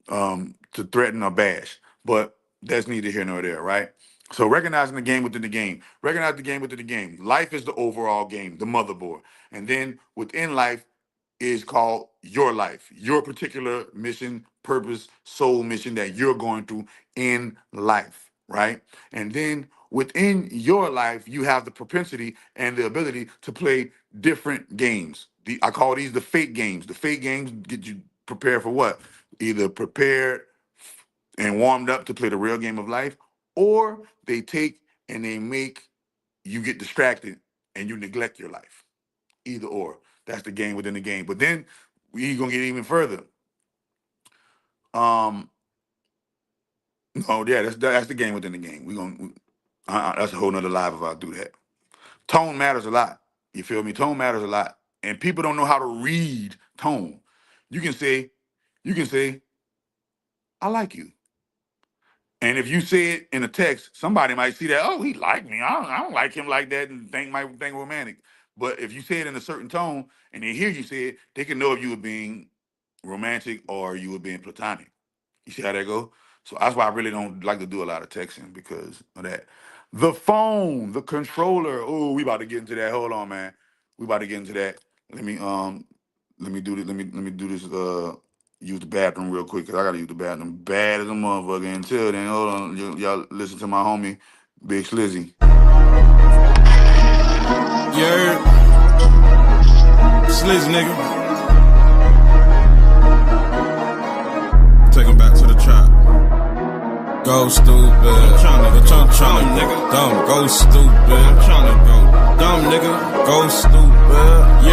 C: to threaten or bash. But that's neither here nor there, right? So recognizing the game within the game. Recognize the game within the game. Life is the overall game, the motherboard. And then within life is called your life, your particular mission, purpose, soul mission that you're going through in life, right? And then within your life, you have the propensity and the ability to play different games. I call these the fate games. The fate games get you prepared for what? Either prepared and warmed up to play the real game of life, or they take and they make you get distracted and you neglect your life. Either or. That's the game within the game. But then we gonna get even further. Um, no, yeah, that's the game within the game. That's a whole nother live if I do that. Tone matters a lot. You feel me? Tone matters a lot, and people don't know how to read tone. You can say, you can say, I like you. And if you say it in a text, somebody might see that, oh, he like me. I don't like him like that and might think romantic. But if you say it in a certain tone and they hear you say it, they can know if you were being romantic or you were being platonic. You see how that go? So that's why I really don't like to do a lot of texting because of that. The phone, the controller. Oh, we about to get into that. Hold on, man. We about to get into that. Let me do this. Let me do this. Use the bathroom real quick because I gotta use the bathroom bad as a motherfucker. Until then, hold on. Y'all listen to my homie, Big Slizzy.
A: Yeah, Slizzy nigga. Take him back to the trap. Go stupid. I'm tryna nigga. Dumb, go stupid. I'm tryna go dumb, nigga. Go stupid.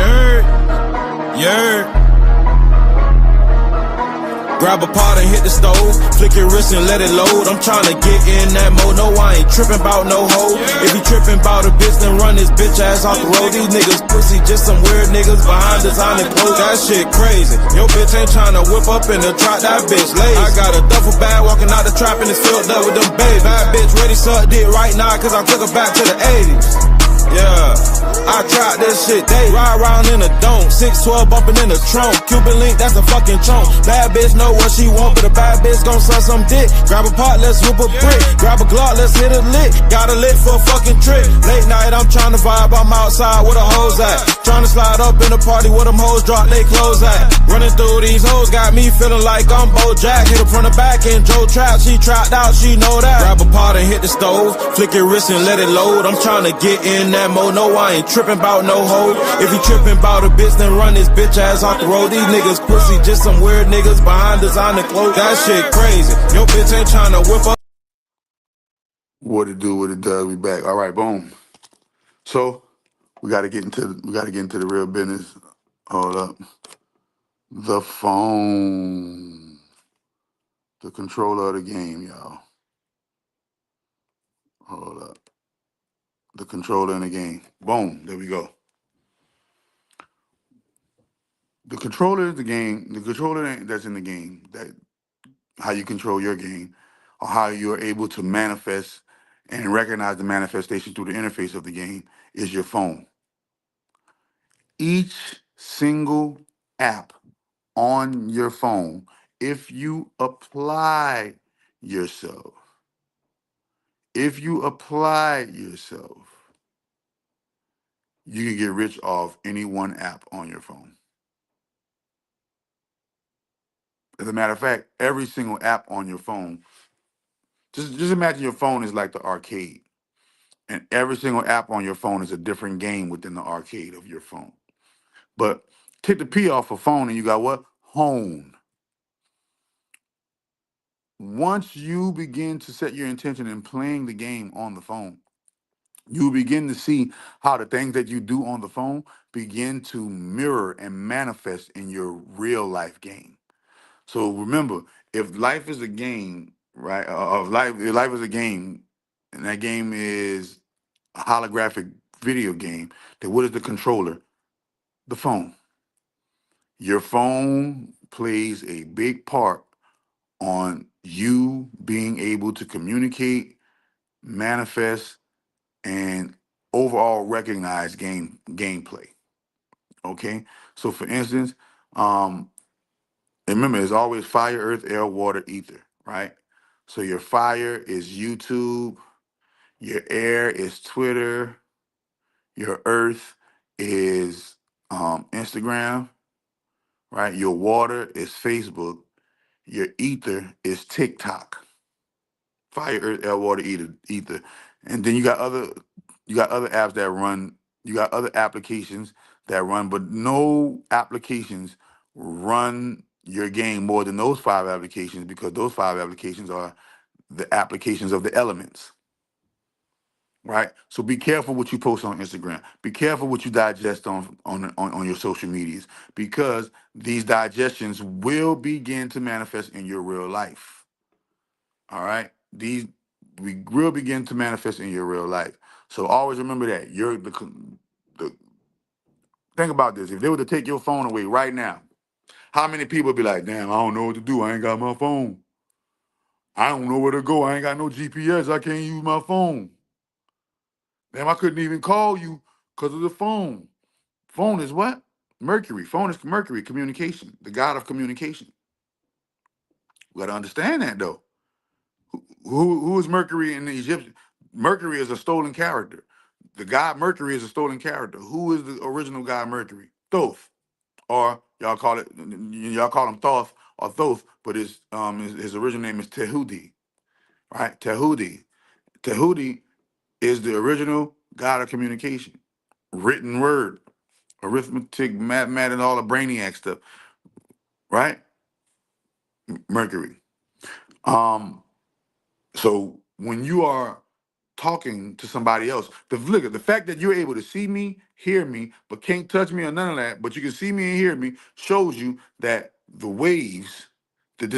A: Yeah. Grab a pot and hit the stove, flick your wrist and let it load. I'm tryna get in that mode, no I ain't trippin' about no hoe. If he trippin' about a bitch, then run his bitch ass off the road. These niggas pussy, just some weird niggas behind designer clothes. That shit crazy, your bitch ain't tryna whip up in the trap, that bitch lazy. I got a duffel bag walking out the trap and it's filled up with them babies. Bad bitch ready suck dick right now cause I took her back to the 80s. Yeah, I tried this shit, they ride around in a dome, 612 bumping in the trunk, Cuban link, that's a fucking trunk. Bad bitch know what she want, but a bad bitch gon' suck some dick. Grab a pot, let's whip a brick, grab a Glock, let's hit a lick. Got a lit for a fucking trick. Late night, I'm trying to vibe, I'm outside where the hoes at. Trying to slide up in the party where them hoes drop they clothes at. Running through these hoes got me feeling like I'm Bojack. Hit her from the back and Joe trap, she trapped out, she know that. Grab a pot and hit the stove, flick your wrist and let it load. I'm trying to get in that mode, no I ain't trippin' about no hoe. If he trippin' about a bitch, then run his bitch ass off the road. These niggas pussy, just some weird niggas behind designer clothes. That shit crazy, your bitch ain't tryna whip up.
C: What it do, what it does, we back. All right, boom. So we gotta get into the real business. Hold up. The phone. The controller of the game, y'all. Hold up. The controller in the game. Boom. There we go. The controller is the game. The controller that's in the game. That how you control your game, or how you're able to manifest and recognize the manifestation through the interface of the game is your phone. Each single app on your phone, if you apply yourself, you can get rich off any one app on your phone. As a matter of fact, every single app on your phone Just imagine your phone is like the arcade, and every single app on your phone is a different game within the arcade of your phone. But take the P off of phone, and you got what? Hone. Once you begin to set your intention in playing the game on the phone, you begin to see how the things that you do on the phone begin to mirror and manifest in your real life game. So remember, if life is a game, right? If life is a game, and that game is a holographic video game, then what is the controller? The phone. Your phone plays a big part on you being able to communicate, manifest, and overall recognize gameplay. Okay, so for instance, um, remember it's always fire, earth, air, water, ether, right? So your fire is YouTube, your air is Twitter, your earth is Instagram, right? Your water is Facebook, your ether is TikTok. Fire, earth, air, water, ether, and then you got other apps that run. You got other applications that run, but no applications run your game more than those five applications because those five applications are the applications of the elements, right? So be careful what you post on Instagram. Be careful what you digest on your social medias because these digestions will begin to manifest in your real life. All right. These we will begin to manifest in your real life. So always remember that. The think about this. If they were to take your phone away right now, how many people would be like, damn, I don't know what to do. I ain't got my phone. I don't know where to go. I ain't got no GPS. I can't use my phone. Damn, I couldn't even call you because of the phone. Phone is what? Mercury. Phone is Mercury, communication, the god of communication. We gotta understand that though. Who is Mercury in the Egyptian? Mercury is a stolen character. The god Mercury is a stolen character. Who is the original god Mercury? Thoth, or y'all call him Thoth or Thoth, but his original name is Tehudi, right? Tehudi. Tehudi is the original god of communication, written word, arithmetic, mathematics, and all the brainiac stuff, right? Mercury. Um, so when you are talking to somebody else. The fact that you're able to see me, hear me, but can't touch me or none of that, but you can see me and hear me, shows you that the waves that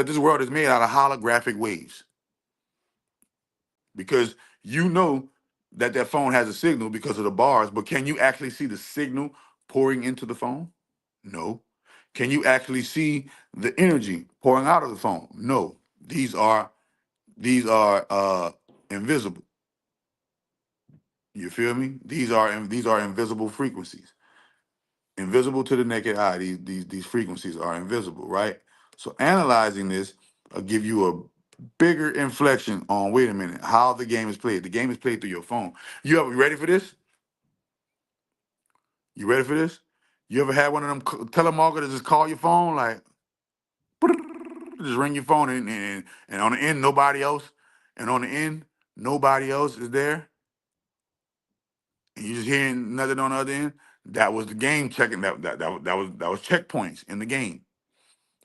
C: this world is made out of holographic waves. Because you know that that phone has a signal because of the bars, but can you actually see the signal pouring into the phone? No. Can you actually see the energy pouring out of the phone? No. These are invisible. You feel me? These are invisible frequencies, invisible to the naked eye. These frequencies are invisible, right? So analyzing this will give you a bigger inflection on. Wait a minute, how the game is played. The game is played through your phone. You ready for this? You ready for this? You ever had one of them telemarketers just call your phone like, just ring your phone and on the end nobody else, and on the end nobody else is there and you just hearing nothing on the other end, that was the game checking. That was checkpoints in the game,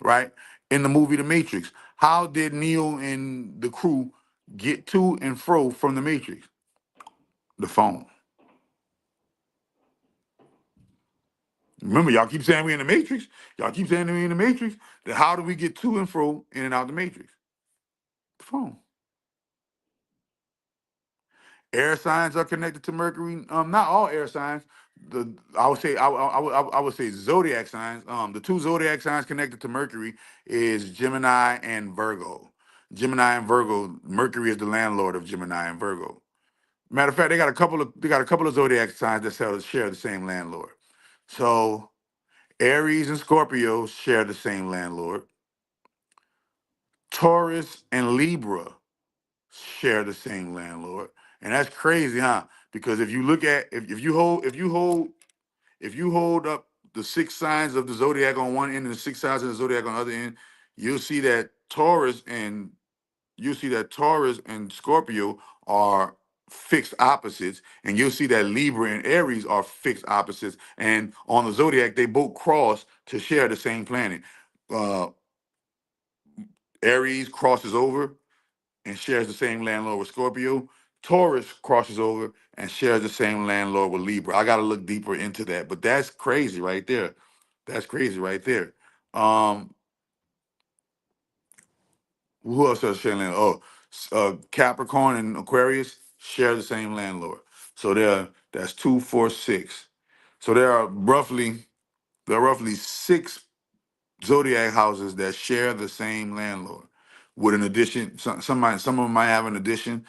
C: right? In the movie The Matrix, how did Neo and the crew get to and fro from the Matrix? The phone. Remember, y'all keep saying we in the Matrix. Y'all keep saying we in the Matrix. Then how do we get to and fro in and out the Matrix? The phone. Air signs are connected to Mercury. Not all air signs. I would say zodiac signs. The two zodiac signs connected to Mercury is Gemini and Virgo. Gemini and Virgo. Mercury is the landlord of Gemini and Virgo. Matter of fact, they got a couple of zodiac signs that share the same landlord. So Aries and Scorpio share the same landlord. Taurus and Libra share the same landlord. And that's crazy, huh? Because if you look at if you hold up the six signs of the zodiac on one end and the six signs of the zodiac on the other end, you'll see that Taurus and you see that Taurus and Scorpio are fixed opposites, and you'll see that Libra and Aries are fixed opposites. And on the zodiac, they both cross to share the same planet. Uh, Aries crosses over and shares the same landlord with Scorpio. Taurus crosses over and shares the same landlord with Libra. I got to look deeper into that, but that's crazy right there. That's crazy right there. Um, who else has sharing landlord? Oh, Capricorn and Aquarius share the same landlord. So that's 2, 4, 6. So there are roughly 6 zodiac houses that share the same landlord. With an addition, some of them might have an addition,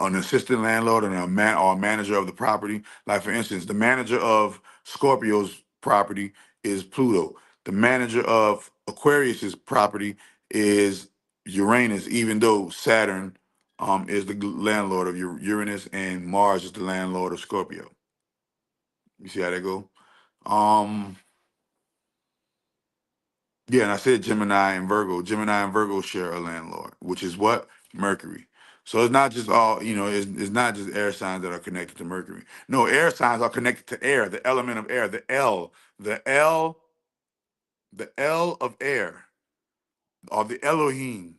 C: an assistant landlord and a man or a manager of the property. Like for instance, the manager of Scorpio's property is Pluto. The manager of Aquarius's property is Uranus, even though Saturn is the landlord of Uranus and Mars is the landlord of Scorpio. You see how that go? Um, Yeah, and I said Gemini and Virgo. Gemini and Virgo share a landlord, which is what? Mercury. So it's not just all, it's not just air signs that are connected to Mercury. No, air signs are connected to air, the element of air, the L, the L of air, or the Elohim.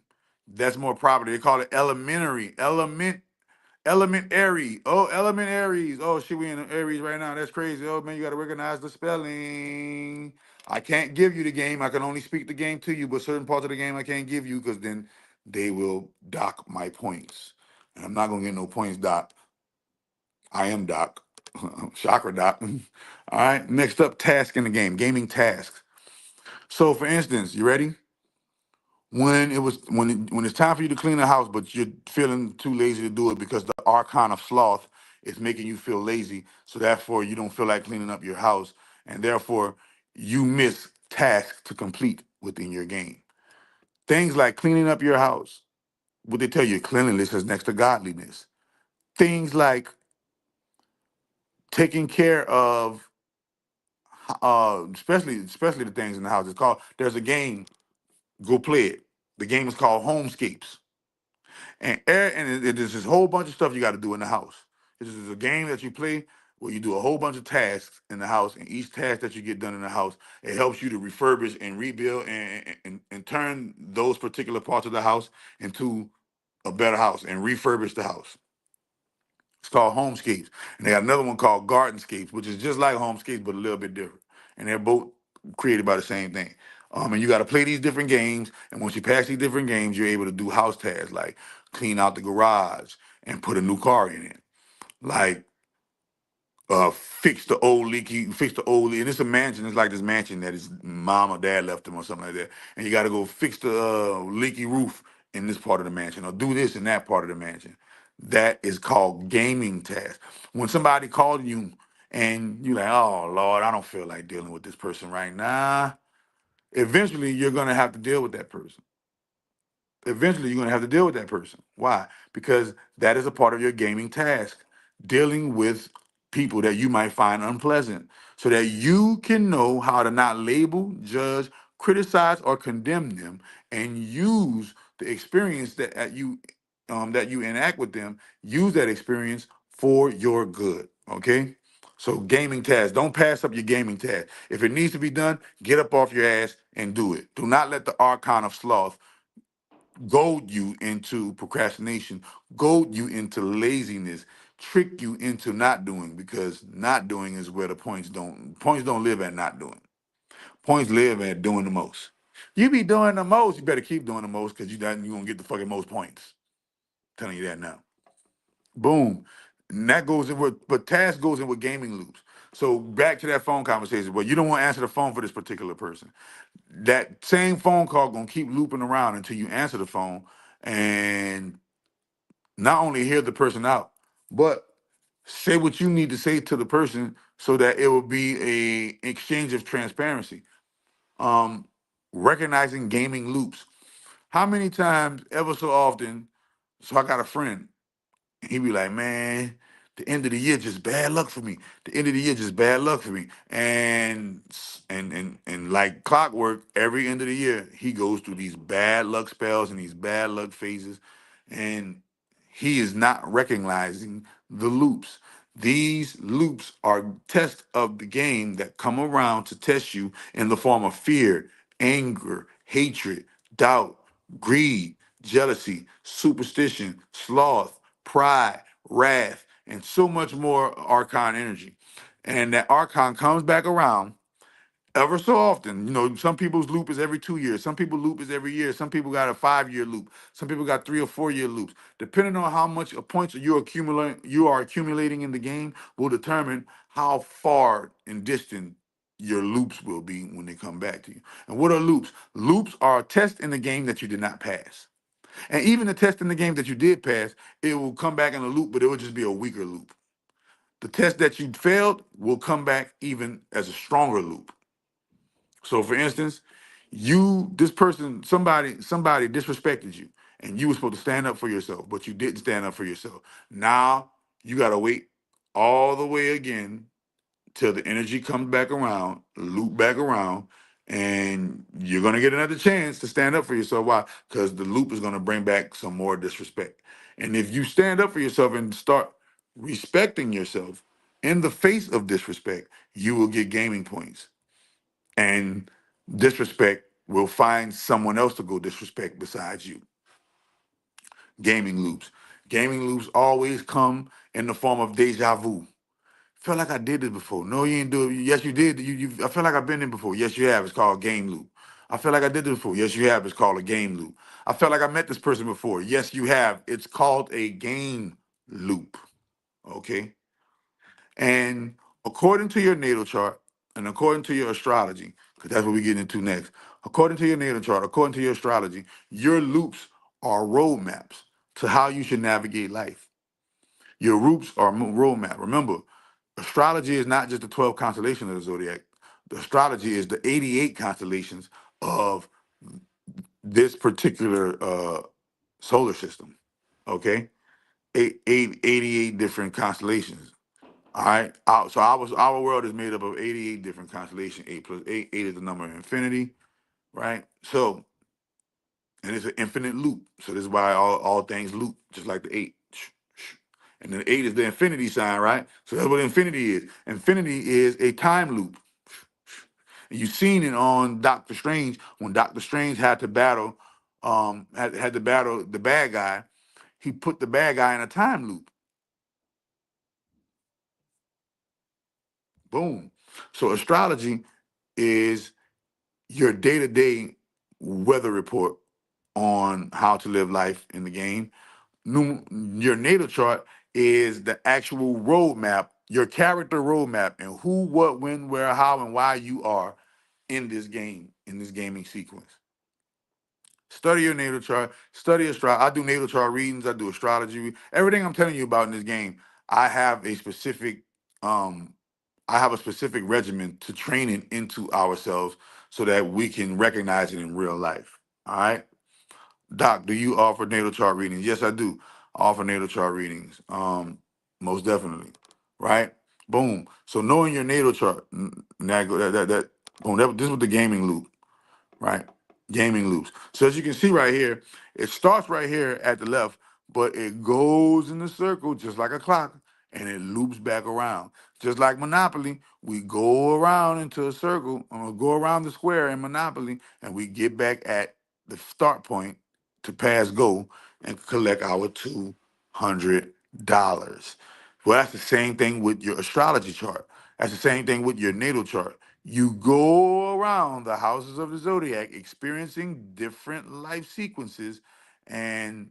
C: That's more proper. They call it elementary, elementary. Oh, element Aries. Oh, shit, we in Aries right now. That's crazy. Oh, man, you got to recognize the spelling. I can't give you the game. I can only speak the game to you, but certain parts of the game I can't give you because then they will dock my points. And I'm not going to get no points docked. I am doc. Chakra doc. All right. Next up, task in the game, gaming tasks. So, for instance, you ready? When it's time for you to clean the house, but you're feeling too lazy to do it because the archon of sloth is making you feel lazy, so therefore you don't feel like cleaning up your house, and therefore you miss tasks to complete within your game. Things like cleaning up your house. What they tell you, cleanliness is next to godliness. Things like taking care of, especially the things in the house. It's called. There's a game. Go play it. The game is called Homescapes. And there's this whole bunch of stuff you got to do in the house. This is a game that you play where you do a whole bunch of tasks in the house, and each task that you get done in the house, it helps you to refurbish and rebuild and turn those particular parts of the house into a better house and refurbish the house. It's called Homescapes. And they got another one called Gardenscapes, which is just like Homescapes, but a little bit different. And they're both created by the same thing. And you got to play these different games. And once you pass these different games, you're able to do house tasks like clean out the garage and put a new car in it. Like fix the old, and it's a mansion. It's like this mansion that his mom or dad left him or something like that. And you got to go fix the leaky roof in this part of the mansion or do this in that part of the mansion. That is called gaming task. When somebody calls you and you're like, oh Lord, I don't feel like dealing with this person right now. Eventually, you're gonna have to deal with that person. Eventually you're going to have to deal with that person. Why? Because that is a part of your gaming task, dealing with people that you might find unpleasant, so that you can know how to not label, judge, criticize, or condemn them, and use the experience that you enact with them. Use that experience for your good. Okay. So gaming tasks, don't pass up your gaming task. If it needs to be done, get up off your ass and do it. Do not let the archon of sloth goad you into procrastination, goad you into laziness, trick you into not doing, because not doing is where the points don't live at not doing. Points live at doing the most. You be doing the most, you better keep doing the most because you gonna get the fucking most points. I'm telling you that now. Boom. And that goes in with, but task goes in with gaming loops. So back to that phone conversation. Well, you don't want to answer the phone for this particular person. That same phone call gonna keep looping around until you answer the phone and not only hear the person out, but say what you need to say to the person so that it will be a exchange of transparency. Um, Recognizing gaming loops. How many times, ever so often, so I got a friend, he be like, man, The end of the year just bad luck for me. The end of the year just bad luck for me. And like clockwork, every end of the year he goes through these bad luck spells and these bad luck phases, and he is not recognizing the loops. These loops are tests of the game that come around to test you in the form of fear, anger, hatred, doubt, greed, jealousy, superstition, sloth, pride, wrath, and so much more archon energy. And that archon comes back around ever so often. You know, some people's loop is every 2 years. Some people loop is every year. Some people got a 5 year loop. Some people got 3 or 4 year loops. Depending on how much points you are accumulating in the game will determine how far and distant your loops will be when they come back to you. And what are loops? Loops are a test in the game that you did not pass. And even the test in the game that you did pass, it will come back in a loop, but it will just be a weaker loop. The test that you failed will come back even as a stronger loop. So for instance, somebody disrespected you and you were supposed to stand up for yourself, but you didn't stand up for yourself. Now you gotta wait all the way again till the energy comes back around, loop back around, and you're gonna get another chance to stand up for yourself. Why? Because the loop is gonna bring back some more disrespect. And if you stand up for yourself and start respecting yourself in the face of disrespect, you will get gaming points. And disrespect will find someone else to go disrespect besides you. Gaming loops. Gaming loops always come in the form of deja vu. Feel like I did this before. No, you ain't do it. Yes, you did. I feel like I've been in before. Yes, you have. It's called game loop. I feel like I did this before. Yes, you have. It's called a game loop. I felt like I met this person before. Yes, you have. It's called a game loop. Okay. And according to your natal chart and according to your astrology, because that's what we get into next, according to your natal chart, according to your astrology, your loops are roadmaps to how you should navigate life. Your loops are roadmap. Remember, astrology is not just the 12 constellations of the zodiac. The astrology is the 88 constellations of this particular solar system. Okay? 88 different constellations. All right. So our world is made up of 88 different constellations. Eight plus eight. Eight is the number of infinity, right? So, and it's an infinite loop. So this is why all things loop, just like the eight. And then eight is the infinity sign, right? So that's what infinity is. Infinity is a time loop. And you've seen it on Doctor Strange when Doctor Strange had to battle, had to battle the bad guy. He put the bad guy in a time loop. Boom. So astrology is your day-to-day weather report on how to live life in the game. Your natal chart is the actual roadmap, your character roadmap, and who, what, when, where, how, and why you are in this game, in this gaming sequence. Study your natal chart, study astrology. I do natal chart readings, I do astrology. Everything I'm telling you about in this game, I have a specific um I have a specific regimen to train it into ourselves so that we can recognize it in real life. All right. Doc, do you offer natal chart readings? Yes, I do. I offer natal chart readings. Most definitely. Right? Boom. So knowing your natal chart, boom, this was the gaming loop, right? Gaming loops. So as you can see right here, it starts right here at the left, but it goes in a circle just like a clock and it loops back around. Just like Monopoly, we go around into a circle, go around the square in Monopoly, and we get back at the start point to pass go and collect our $200. Well, that's the same thing with your astrology chart. That's the same thing with your natal chart. You go around the houses of the zodiac experiencing different life sequences, and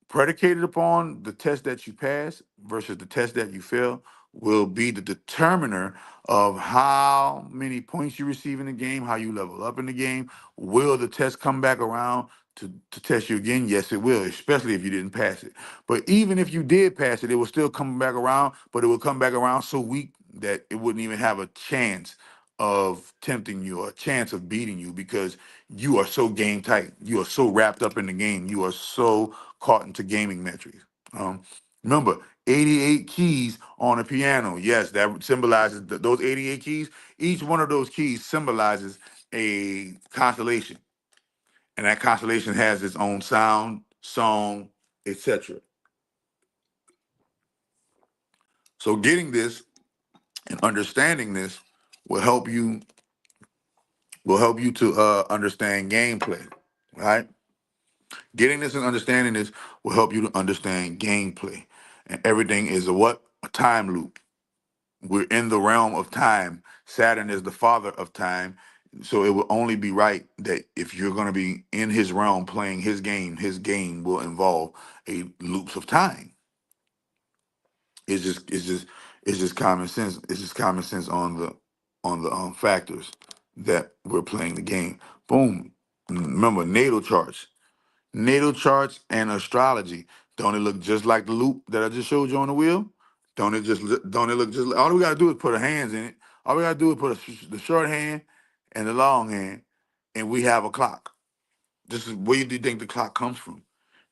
C: predicated upon the test that you pass versus the test that you fail will be the determiner of how many points you receive in the game, how you level up in the game. Will the test come back around to test you again? Yes, it will, especially if you didn't pass it. But even if you did pass it, it will still come back around, but it will come back around so weak that it wouldn't even have a chance of tempting you or a chance of beating you because you are so game tight. You are so wrapped up in the game. You are so caught into gaming metrics. Remember, 88 keys on a piano. Yes, that symbolizes those 88 keys. Each one of those keys symbolizes a constellation. And that constellation has its own sound, song, etc. So getting this and understanding this will help you to understand gameplay, right? Getting this and understanding this will help you to understand gameplay. And everything is a what? A time loop. We're in the realm of time. Saturn is the father of time. So it will only be right that if you're going to be in his realm playing his game will involve a loops of time. It's just common sense. It's just common sense on the factors that we're playing the game. Boom. Remember natal charts. Natal charts and astrology. Don't it look just like the loop that I just showed you on the wheel? Don't it look just like, all we gotta do is put our hands in it. All we gotta do is put the short hand and the long hand, and we have a clock. This is where do you think the clock comes from?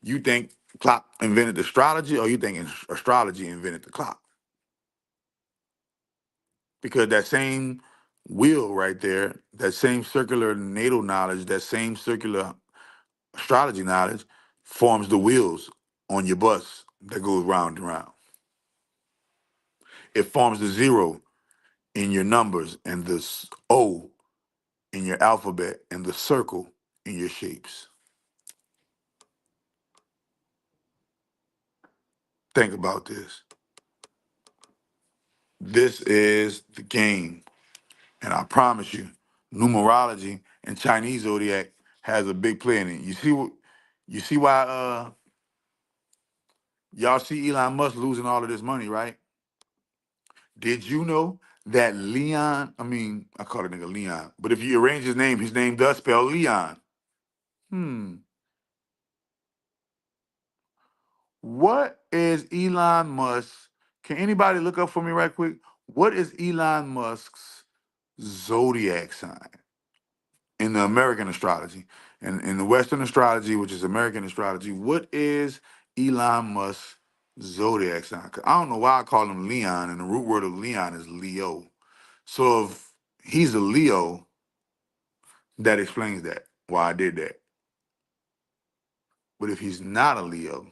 C: You think clock invented astrology, or you think astrology invented the clock? Because that same wheel right there, that same circular natal knowledge, that same circular astrology knowledge forms the wheels on your bus that goes round and round. It forms the zero in your numbers and the O in your alphabet and the circle in your shapes. Think about this. This is the game. And I promise you, numerology and Chinese zodiac has a big play in it. You see why y'all see Elon Musk losing all of this money, right? Did you know that Leon, I call it nigga Leon, but if you arrange his name does spell Leon. Hmm. What is Elon Musk? Can anybody look up for me right quick? What is Elon Musk's zodiac sign in the American astrology? And in the Western astrology, which is American astrology, what is Elon Musk's zodiac sign? 'Cause I don't know why I call him Leon, and the root word of Leon is Leo. So if he's a Leo, that explains that, why I did that. But if he's not a Leo,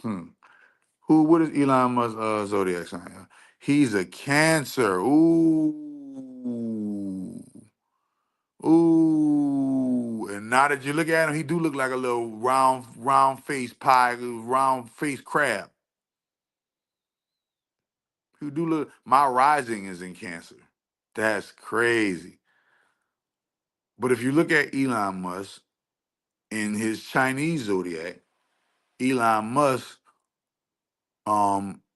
C: hmm. What is Elon Musk's zodiac sign? He's a Cancer. Ooh. Ooh. And now that you look at him, he do look like a little round face pie, round face crab. He do look, my rising is in Cancer. That's crazy. But if you look at Elon Musk in his Chinese zodiac, Elon Musk,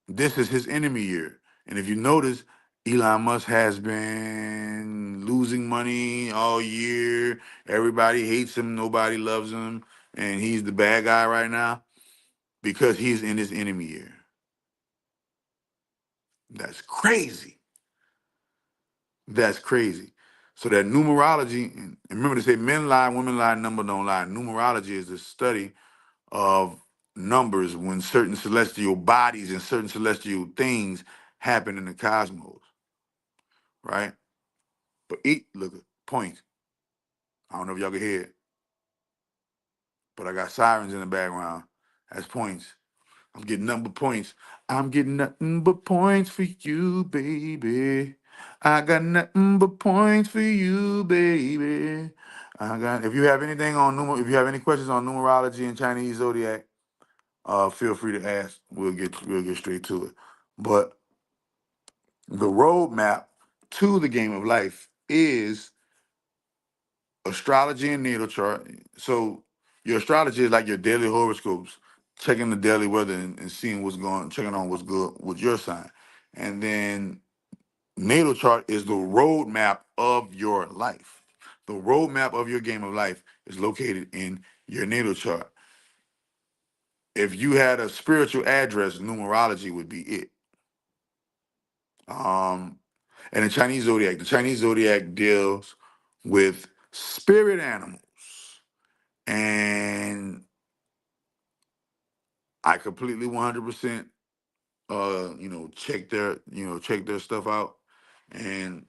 C: this is his enemy year. And if you notice, Elon Musk has been losing money all year. Everybody hates him, nobody loves him, and he's the bad guy right now because he's in his enemy year. That's crazy. That's crazy. So that numerology, and remember to say men lie, women lie, number don't lie. Numerology is the study of numbers when certain celestial bodies and certain celestial things happen in the cosmos, right? But look, points. I don't know if y'all can hear it, but I got sirens in the background. That's points. I'm getting nothing but points. I'm getting nothing but points for you, baby. I got nothing but points for you, baby. If you have anything on if you have any questions on numerology and Chinese zodiac, feel free to ask. We'll get straight to it. But the roadmap to the game of life is astrology and natal chart. So your astrology is like your daily horoscopes, checking the daily weather and seeing checking on what's good with your sign. And then natal chart is the roadmap of your life. The roadmap of your game of life is located in your natal chart. If you had a spiritual address, numerology would be it. And the Chinese zodiac deals with spirit animals. And I completely 100%, check their stuff out, and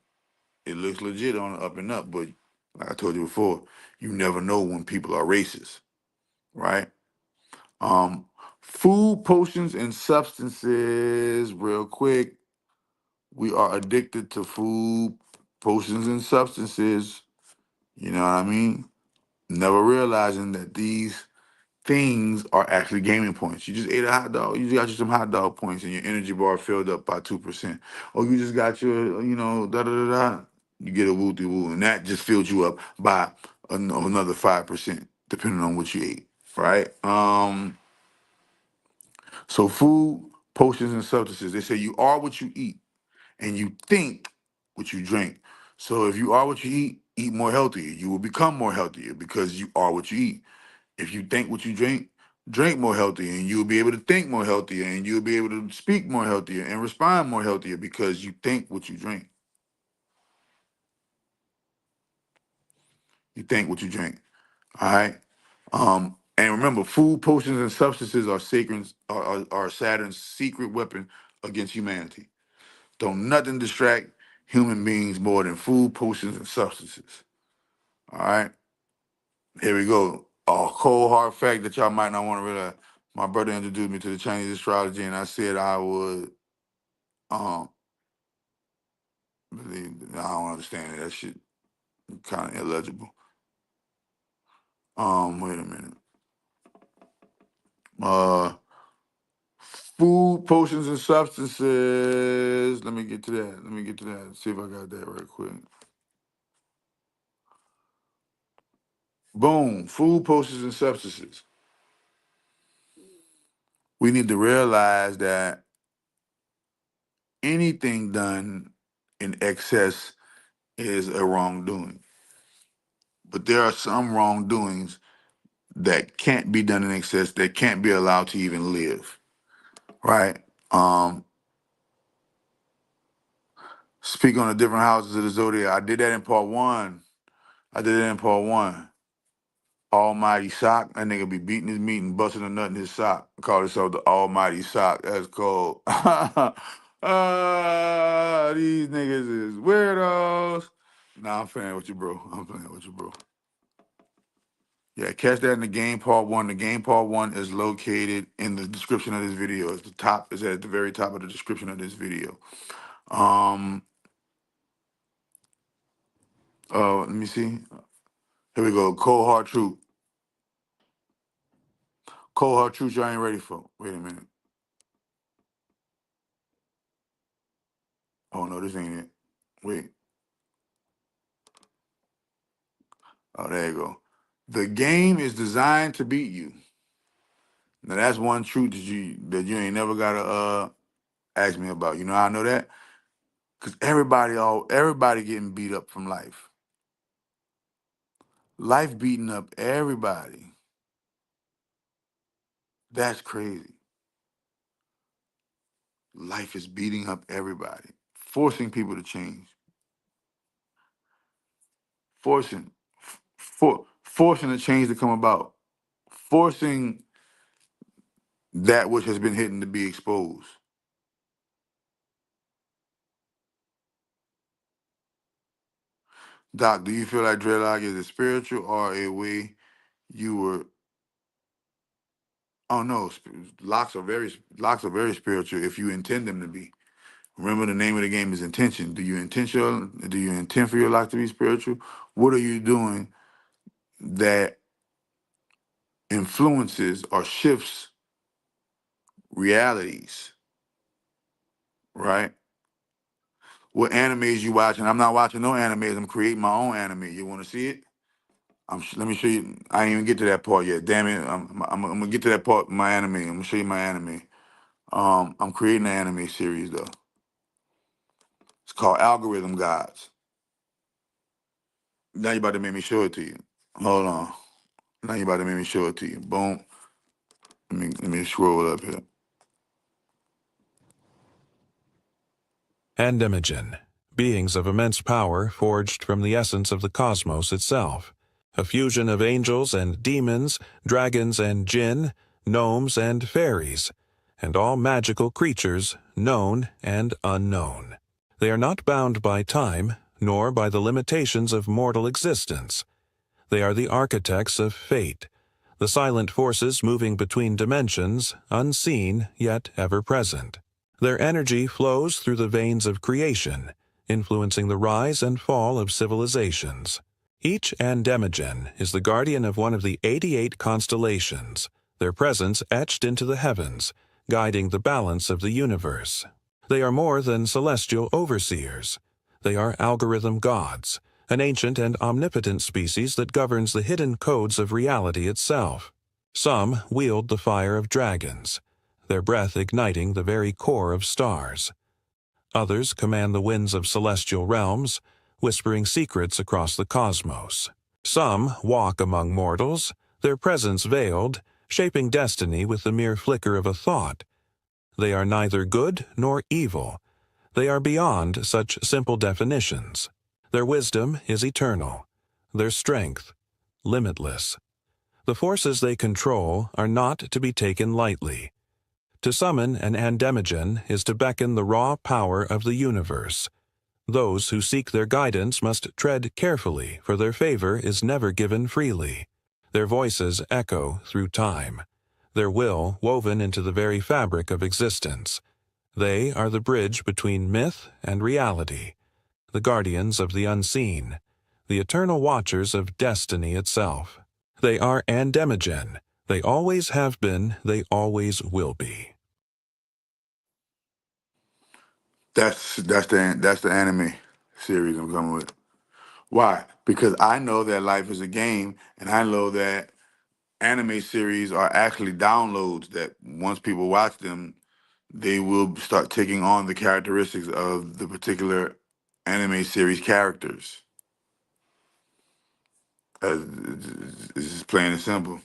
C: it looks legit on the up and up. But like I told you before, you never know when people are racist, right? Um, Food, potions, and substances. Real quick, we are addicted to food, potions, and substances. You know what I mean? Never realizing that these things are actually gaming points. You just ate a hot dog. You just got you some hot dog points, and your energy bar filled up by 2%. Or you just got your, da da da da. You get a wooty woo, and that just filled you up by another 5%, depending on what you ate. Right? So food, potions, and substances. They say you are what you eat, and you think what you drink. So if you are what you eat more healthier. You will become more healthier because you are what you eat. If you think what you drink more healthier, and you'll be able to think more healthier, and you'll be able to speak more healthier and respond more healthier because you think what you drink. You think what you drink. All right. And remember, food, potions, and substances are are Saturn's secret weapon against humanity. Don't nothing distract human beings more than food, potions, and substances. All right. Here we go. A cold hard fact that y'all might not want to realize. My brother introduced me to the Chinese astrology, and I said I would believe. I don't understand it. That shit kind of illegible. Wait a minute. Uh, Food, potions, and substances. Let me get to that. See if I got that right quick. Boom. Food, potions, and substances. We need to realize that anything done in excess is a wrongdoing. But there are some wrongdoings that can't be done in excess, that can't be allowed to even live. Right? Speak on the different houses of the zodiac. I did that in part one. Almighty sock. That nigga be beating his meat and busting a nut in his sock. I call himself the Almighty sock. That's cold. These niggas is weirdos. Nah, I'm playing with you, bro. Yeah, catch that in the game part one. The game part one is located in the description of this video. It's at the very top of the description of this video. Let me see. Here we go. Cold hard truth. Cold hard truth y'all ain't ready for. Wait a minute. Oh no, this ain't it. Wait. Oh, there you go. The game is designed to beat you. Now that's one truth that you ain't never gotta ask me about. You know how I know that? Cause everybody getting beat up from life. Life beating up everybody. That's crazy. Life is beating up everybody, forcing people to change, forcing, forcing a change to come about, forcing that which has been hidden to be exposed. Doc, do you feel like dreadlock is a spiritual or a way you were? Oh no, locks are very spiritual if you intend them to be. Remember, the name of the game is intention. Do you intend for your lock to be spiritual? What are you doing that influences or shifts realities? Right? What animes you watching? I'm not watching no animes. I'm creating my own anime. You want to see it? Let me show you. I ain't even get to that part yet. Damn it! I'm gonna get to that part. My anime. I'm gonna show you my anime. I'm creating an anime series though. It's called Algorithm Gods. Now you about to make me show it to you. Hold on. Now you about to make me show it to you. Boom. Let me scroll up here.
D: And Imogen, beings of immense power forged from the essence of the cosmos itself, a fusion of angels and demons, dragons and jinn, gnomes and fairies, and all magical creatures, known and unknown. They are not bound by time, nor by the limitations of mortal existence. They are the architects of fate, the silent forces moving between dimensions, unseen yet ever present. Their energy flows through the veins of creation, influencing the rise and fall of civilizations. Each andemigen is the guardian of one of the 88 constellations, their presence etched into the heavens, guiding the balance of the universe. They are more than celestial overseers. They are algorithm gods, an ancient and omnipotent species that governs the hidden codes of reality itself. Some wield the fire of dragons, their breath igniting the very core of stars. Others command the winds of celestial realms, whispering secrets across the cosmos. Some walk among mortals, their presence veiled, shaping destiny with the mere flicker of a thought. They are neither good nor evil. They are beyond such simple definitions. Their wisdom is eternal, their strength limitless. The forces they control are not to be taken lightly. To summon an andemigen is to beckon the raw power of the universe. Those who seek their guidance must tread carefully, for their favor is never given freely. Their voices echo through time, their will woven into the very fabric of existence. They are the bridge between myth and reality, the guardians of the unseen, the eternal watchers of destiny itself. They are andemigen. They always have been, they always will be.
C: That's the anime series I'm coming with. Why? Because I know that life is a game, and I know that anime series are actually downloads that once people watch them, they will start taking on the characteristics of the particular anime series characters. It's just plain and simple.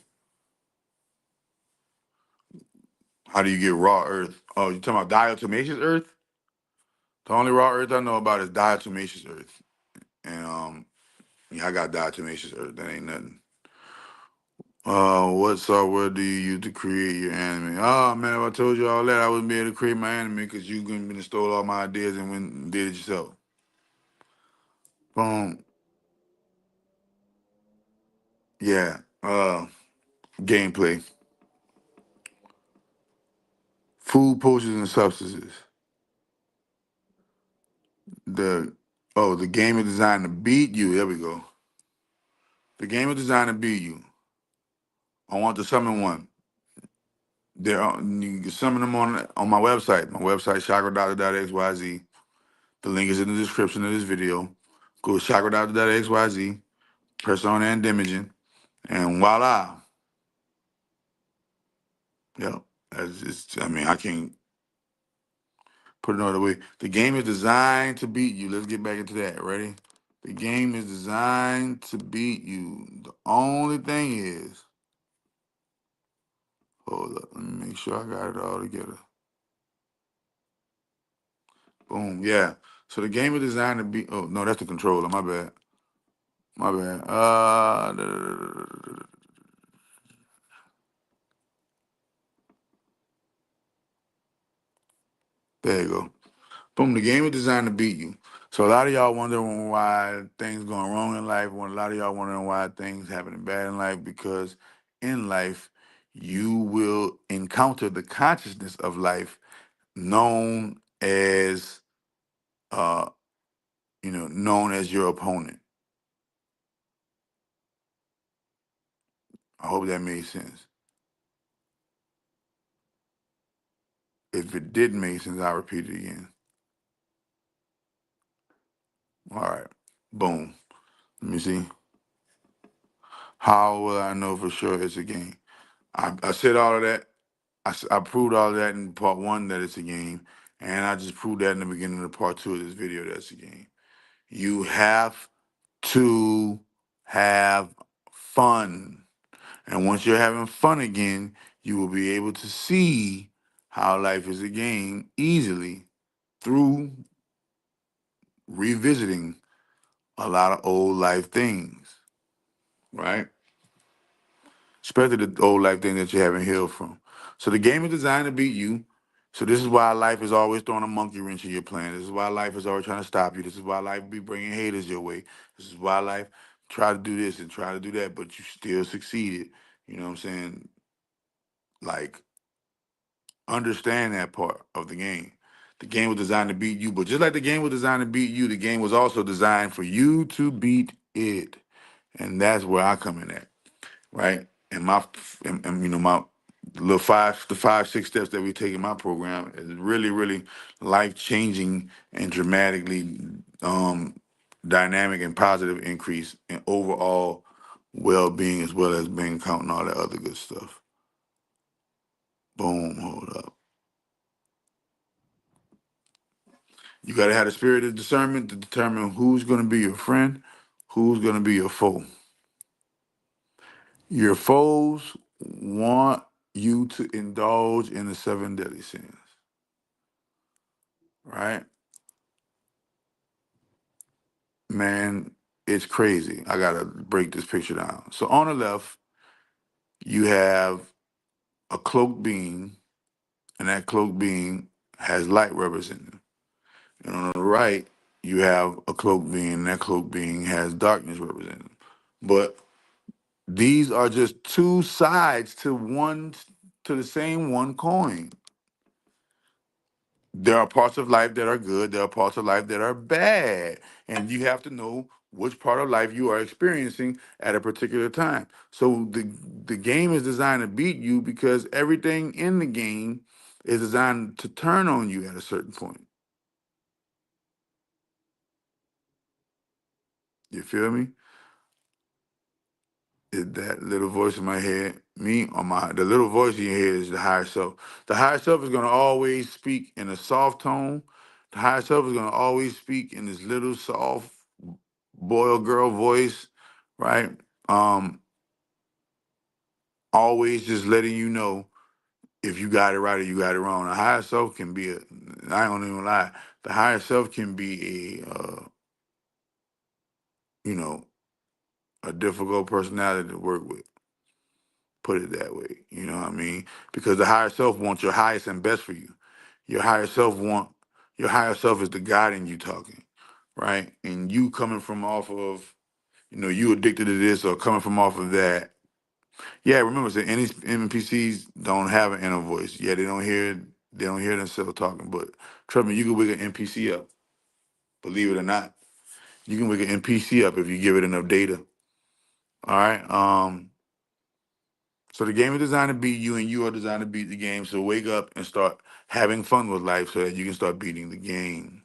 C: How do you get raw earth? Oh, you talking about diatomaceous earth? The only raw earth I know about is diatomaceous earth. And yeah, I got diatomaceous earth. That ain't nothing. What software do you use to create your anime? Oh man, if I told you all that, I wouldn't be able to create my anime because you couldn't been stole all my ideas and went and did it yourself. Boom. Yeah. Gameplay. Food, potions, and substances. The game is designed to beat you. There we go. The game is designed to beat you. I want to summon one. You can summon them on my website. My website, chakra.xyz. The link is in the description of this video. Go to chakra.xyz, press on andemigen, and voila. Yep. I can't put it no other way. The game is designed to beat you. Let's get back into that. Ready? The game is designed to beat you. The only thing is, hold up, let me make sure I got it all together. Boom, yeah. So the game is designed to beat, oh, no, that's the controller, my bad. My bad. There you go. Boom, the game is designed to beat you. So a lot of y'all wondering why things going wrong in life, when a lot of y'all wondering why things happening bad in life, because in life, you will encounter the consciousness of life known as known as your opponent. I hope that made sense. If it didn't make sense, I'll repeat it again. All right. Boom. Let me see. How will I know for sure it's a game? I said all of that. I proved all of that in part one that it's a game. And I just proved that in the beginning of part two of this video that's a game. You have to have fun. And once you're having fun again, you will be able to see how life is a game easily through revisiting a lot of old life things, right? especially the old life thing that you haven't healed from. So the game is designed to beat you. So this is why life is always throwing a monkey wrench in your plan. This is why life is always trying to stop you. This is why life be bringing haters your way. This is why life try to do this and try to do that, but you still succeeded. You know what I'm saying? Like, understand that part of the game. The game was designed to beat you, but just like the game was designed to beat you, the game was also designed for you to beat it. And that's where I come in at, right? And you know, my little the 5, 6 steps that we take in my program is really, really life changing and dramatically dynamic and positive increase in overall well being, as well as being count and all that other good stuff. Boom, hold up. You got to have the spirit of discernment to determine who's going to be your friend, who's going to be your foe. Your foes want you to indulge in the 7 deadly sins, right? Man, it's crazy. I got to break this picture down. So on the left, you have a cloaked being, and that cloaked being has light represented. And on the right, you have a cloaked being, and that cloaked being has darkness represented. But these are just two sides to the same one coin. There are parts of life that are good, there are parts of life that are bad, and you have to know which part of life you are experiencing at a particular time. So the game is designed to beat you because everything in the game is designed to turn on you at a certain point. You feel me? Is that little voice in my head me or the little voice in your head is the higher self. The higher self is going to always speak in a soft tone. The higher self is going to always speak in this little soft boy or girl voice, right? um Always just letting you know if you got it right or you got it wrong. The higher self can be I ain't gonna even lie, the higher self can be you know, a difficult personality to work with. Put it that way. You know what I mean? Because the higher self wants your highest and best for you. Your higher self your higher self is the God in you talking, right? And you coming from off of, you know, you addicted to this or coming from off of that. Yeah, remember, so any NPCs don't have an inner voice. Yeah, they don't hear themselves talking. But trust me, you can wake an NPC up. Believe it or not, you can wake an NPC up if you give it enough data. All right. So the game is designed to beat you, and you are designed to beat the game. So wake up and start having fun with life, so that you can start beating the game.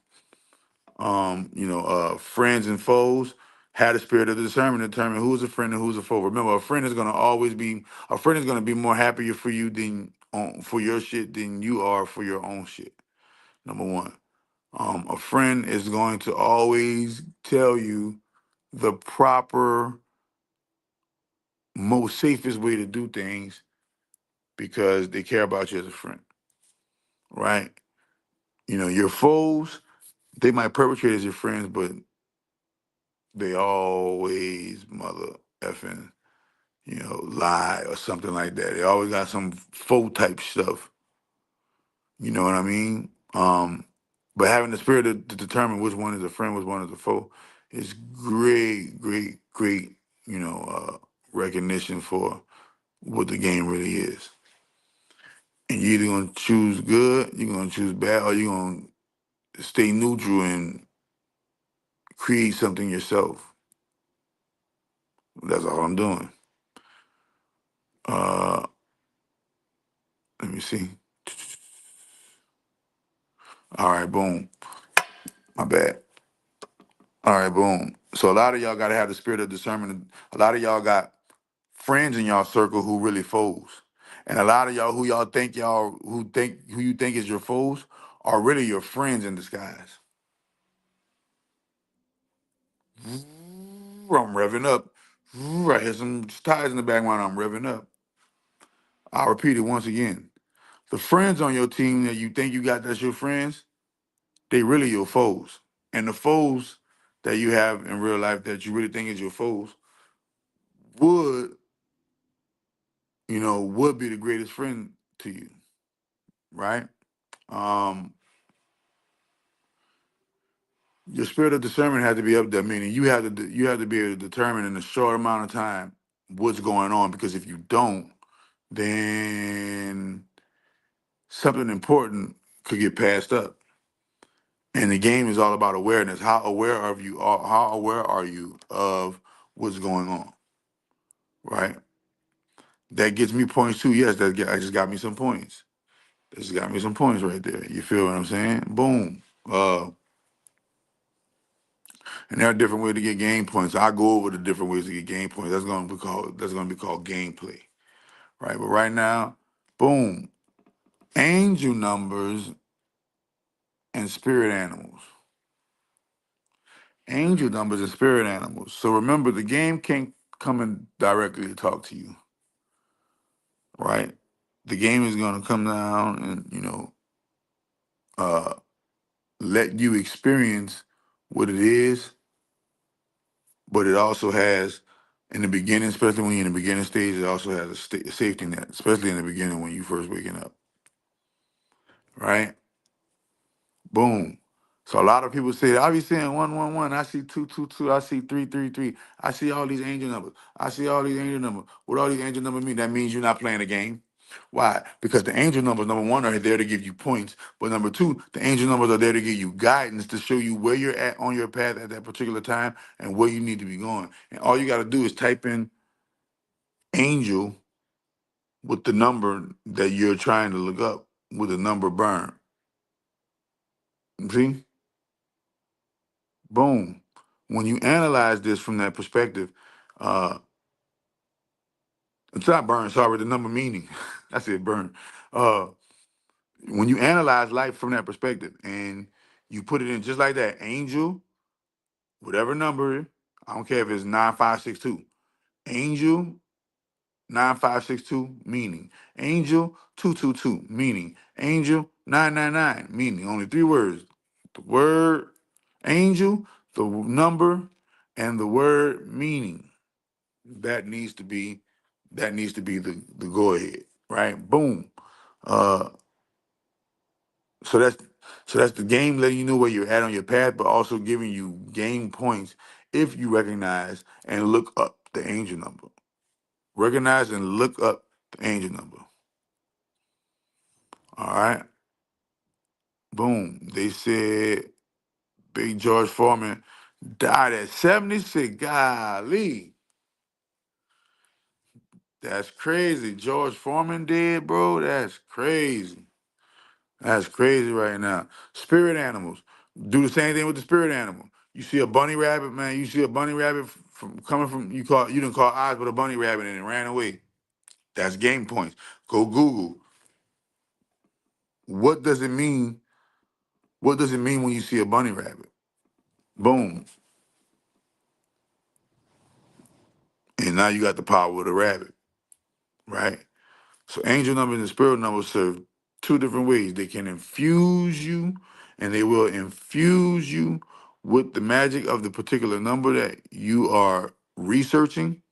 C: Friends and foes have the spirit of discernment to determine who's a friend and who's a foe. Remember, a friend is gonna be more happier for you than for your shit than you are for your own shit. Number one. A friend is going to always tell you the proper, most safest way to do things because they care about you as a friend, right? You know, your foes, they might perpetrate as your friends, but they always mother effing, lie or something like that. They always got some faux type stuff. You know what I mean? But having the spirit to determine which one is a friend, which one is a foe, is great, great, great, recognition for what the game really is. And you're either gonna choose good, you're gonna choose bad, or you're gonna stay neutral and create something yourself. That's all I'm doing. Uh, Let me see. All right, boom. My bad. All right, boom. So a lot of y'all gotta have the spirit of discernment. A lot of y'all got friends in y'all circle who really foes. And a lot of y'all who you think is your foes are really your friends in disguise. I'm revving up. I hear some tires in the background. I'm revving up. I'll repeat it once again. The friends on your team that you think you got that's your friends, they really your foes. And the foes that you have in real life that you really think is your foes would would be the greatest friend to you, right? Um, your spirit of discernment had to be up there, meaning you have to be able to determine in a short amount of time what's going on. Because if you don't, then something important could get passed up. And the game is all about awareness. How aware are you of what's going on, right? That gets me points too. Yes, I just got me some points. This got me some points right there. You feel what I'm saying? Boom. And there are different ways to get game points. I go over the different ways to get game points. That's gonna be called gameplay, right? But right now, boom, angel numbers and spirit animals. Angel numbers and spirit animals. So remember, the game can't come in directly to talk to you, right? The game is gonna come down and uh, let you experience what it is, but it also has, in the beginning, especially when you're in the beginning stage, it also has a safety net, especially in the beginning when you first waking up, right? Boom. So a lot of people say, I be seeing 111, I see 222, I see 333, I see all these angel numbers, I see all these angel numbers. What all these angel numbers mean? That means you're not playing the game. Why? Because the angel numbers, number one, are there to give you points. But number two, the angel numbers are there to give you guidance to show you where you're at on your path at that particular time and where you need to be going. And all you got to do is type in angel with the number that you're trying to look up with a number burn. See? Boom. When you analyze this from that perspective, uh, it's not burn, sorry, the number meaning. I said burn. Uh, when you analyze life from that perspective and you put it in just like that, angel, whatever number, I don't care if it's 9562. Angel 9562 meaning. Angel 222 meaning. Angel 999 meaning. Only three words. The word angel, the number, and the word meaning. That needs to be the go ahead, right? Boom. Uh so that's the game letting you know where you're at on your path, but also giving you game points if you recognize and look up the angel number. Recognize and look up the angel number. All right. Boom. They said Big George Foreman died at 76. Golly. That's crazy. George Foreman did, bro. That's crazy. That's crazy right now. Spirit animals. Do the same thing with the spirit animal. You see a bunny rabbit, man. You see a bunny rabbit from coming from you didn't call eyes but a bunny rabbit and it ran away. That's game points. Go Google. What does it mean? What does it mean when you see a bunny rabbit? Boom. And now you got the power of the rabbit, right? So angel numbers and spirit numbers serve two different ways. They can infuse you, and they will infuse you with the magic of the particular number that you are researching,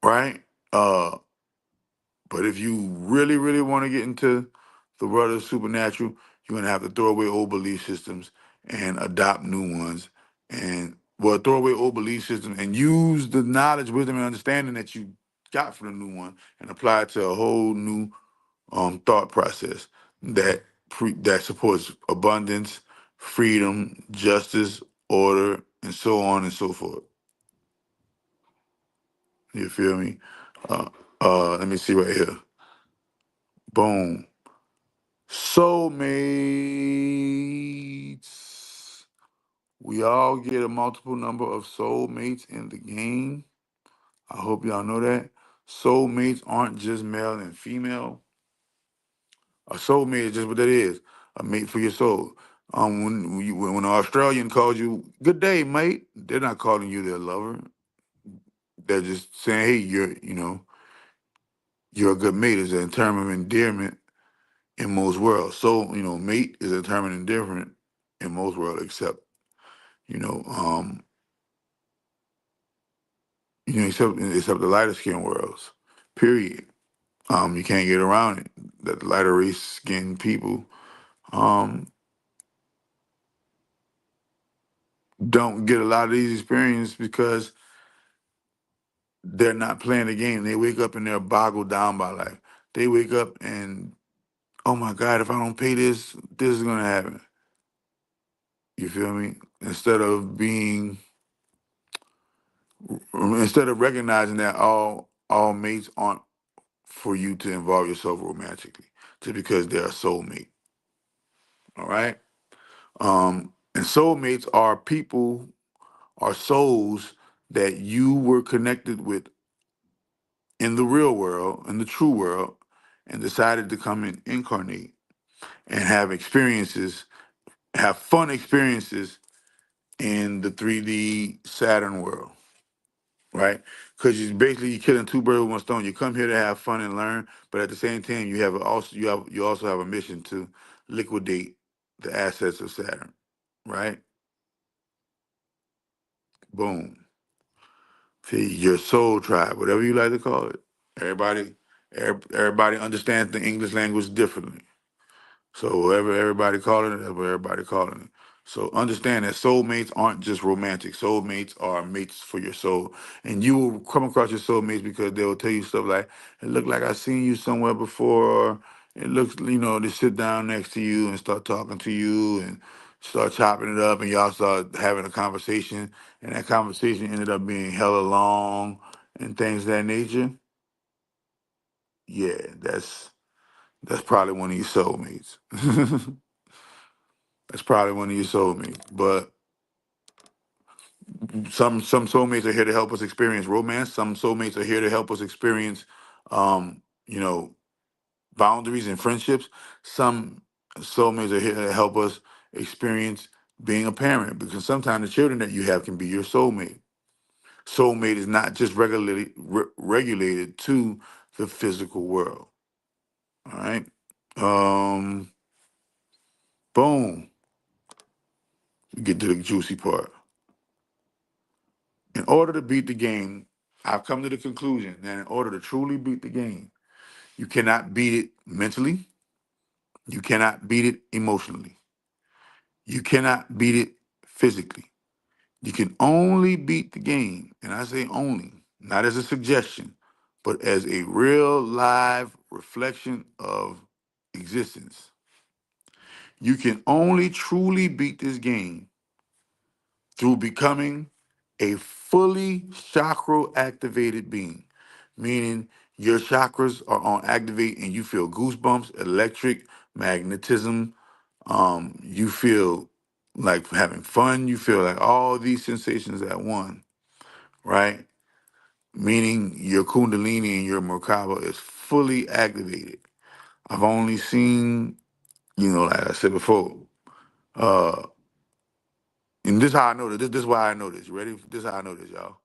C: right? But if you really, really want to get into the world of the supernatural, you're gonna have to throw away old belief systems and adopt new ones. And well, throw away old belief systems and use the knowledge, wisdom, and understanding that you got from the new one and apply it to a whole new thought process that supports abundance, freedom, justice, order, and so on and so forth. You feel me? Uh, let me see right here. Boom. Soulmates. We all get a multiple number of soulmates in the game. I hope y'all know that. Soulmates aren't just male and female. A soulmate is just what that is. A mate for your soul. When an Australian calls you "good day, mate," they're not calling you their lover. They're just saying, "Hey, you're a good mate." Is a term of endearment in most worlds. So, mate is a term of endearment in most worlds, except you know, um, except the lighter skin worlds. Period. You can't get around it. That the lighter race skinned people um, don't get a lot of these experiences because they're not playing the game. They wake up and they're boggled down by life. They wake up and, oh my God, if I don't pay this, this is gonna happen. You feel me? Instead of recognizing that all mates aren't for you to involve yourself romantically, just because they're a soulmate. All right. And soulmates are people, are souls that you were connected with in the real world, in the true world, and decided to come and incarnate and have experiences, have fun experiences in the 3D Saturn world, right? Because you're killing two birds with one stone. You come here to have fun and learn, but at the same time, you also have a mission to liquidate the assets of Saturn, right? Boom. See, your soul tribe, whatever you like to call it. Everybody understands the English language differently. So whatever everybody calling it, that's what everybody calling it. So understand that soulmates aren't just romantic. Soulmates are mates for your soul. And you will come across your soulmates because they will tell you stuff like, it looked like I seen you somewhere before, or it looks, they sit down next to you and start talking to you and start chopping it up and y'all start having a conversation. And that conversation ended up being hella long and things of that nature. Yeah, that's probably one of your soulmates. That's probably one of your soulmates. But some soulmates are here to help us experience romance. Some soulmates are here to help us experience, um, you know, boundaries and friendships. Some soulmates are here to help us experience being a parent, because sometimes the children that you have can be your soulmate. Soulmate is not just regulated to the physical world. All right. Um, Boom. We get to the juicy part. In order to beat the game, I've come to the conclusion that in order to truly beat the game, you cannot beat it mentally, you cannot beat it emotionally, you cannot beat it physically. You can only beat the game, and I say only, not as a suggestion, but as a real live reflection of existence. You can only truly beat this game through becoming a fully chakra activated being, meaning your chakras are on activate and you feel goosebumps, electric, magnetism. You feel like having fun. You feel like all these sensations at one, right? Meaning your kundalini and your merkaba is fully activated. I've only seen, like I said before, uh, and this is how I know this. This is why I know this. You ready? This is how I know this, y'all.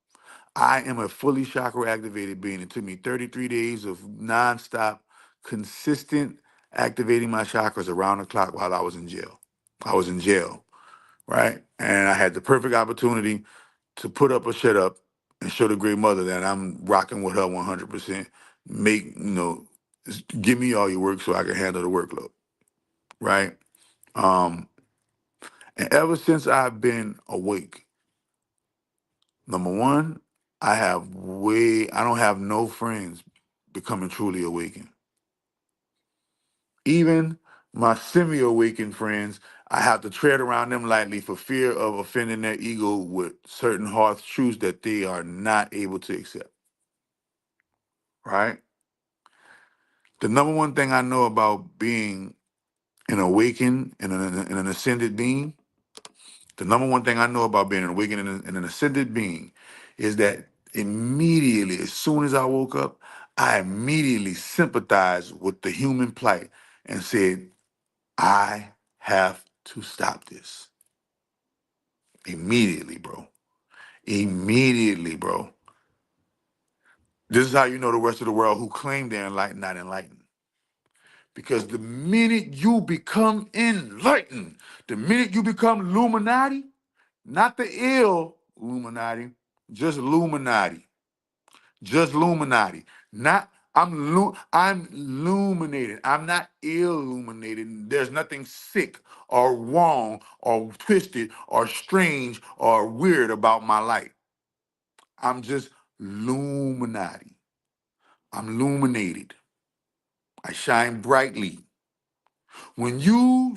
C: I am a fully chakra activated being. It took me 33 days of nonstop, consistent activating my chakras around the clock while I was in jail. I was in jail, right? And I had the perfect opportunity to put up or shut up and show the great mother that I'm rocking with her 100%. Give me all your work so I can handle the workload, right? Um, and ever since I've been awake, number one, I don't have no friends becoming truly awakened. Even my semi-awakened friends, I have to tread around them lightly for fear of offending their ego with certain hard truths that they are not able to accept, right? The number one thing I know about being an awakened and an ascended being, the number one thing I know about being an awakened and an ascended being is that immediately, as soon as I woke up, I immediately sympathized with the human plight and said, I have to stop this. Immediately, bro. Immediately, bro. This is how you know the rest of the world who claim they're enlightened, not enlightened. Because the minute you become enlightened, the minute you become Illuminati, not the ill Illuminati, just Illuminati. Just Illuminati. Not I'm illuminated. I'm not illuminated. There's nothing sick or wrong or twisted or strange or weird about my light. I'm just Illuminati. I'm illuminated. I shine brightly. When you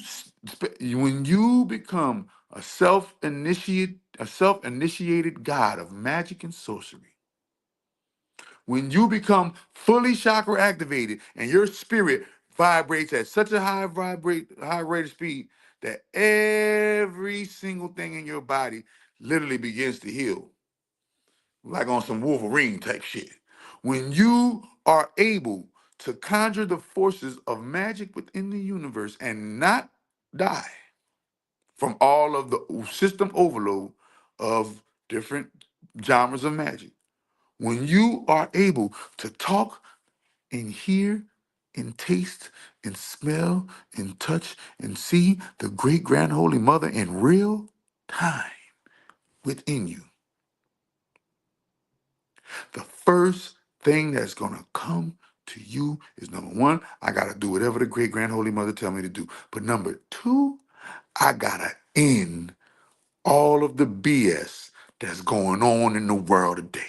C: become a self-initiated god of magic and sorcery, when you become fully chakra activated and your spirit vibrates at such a high rate of speed that every single thing in your body literally begins to heal, like on some Wolverine type shit. When you are able to conjure the forces of magic within the universe and not die from all of the system overload of different genres of magic, when you are able to talk and hear and taste and smell and touch and see the great grand holy mother in real time within you, the first thing that's gonna come to you is, number one, I gotta do whatever the great grand holy mother tell me to do. But number two, I gotta end all of the BS that's going on in the world today.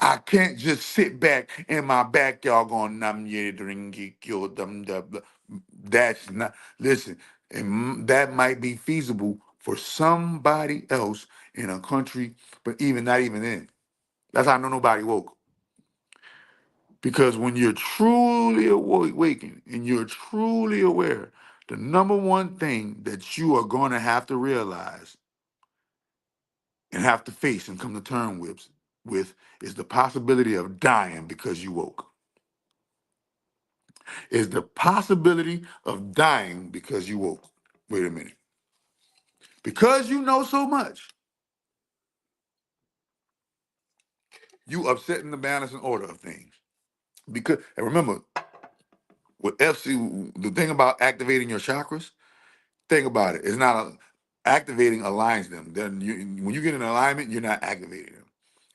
C: I can't just sit back in my backyard going nam ye drinky kyo dum dum. That's not, listen, that might be feasible for somebody else in a country, but even not even then. That's how I know nobody woke. Because when you're truly awakened and you're truly aware, the number one thing that you are going to have to realize and have to face and come to terms with is the possibility of dying because you woke. Is the possibility of dying because you woke. Wait a minute. Because you know so much, you upsetting the balance and order of things. Because, and remember, with FC, the thing about activating your chakras, think about it. It's not activating aligns them. Then when you get in alignment, you're not activating them.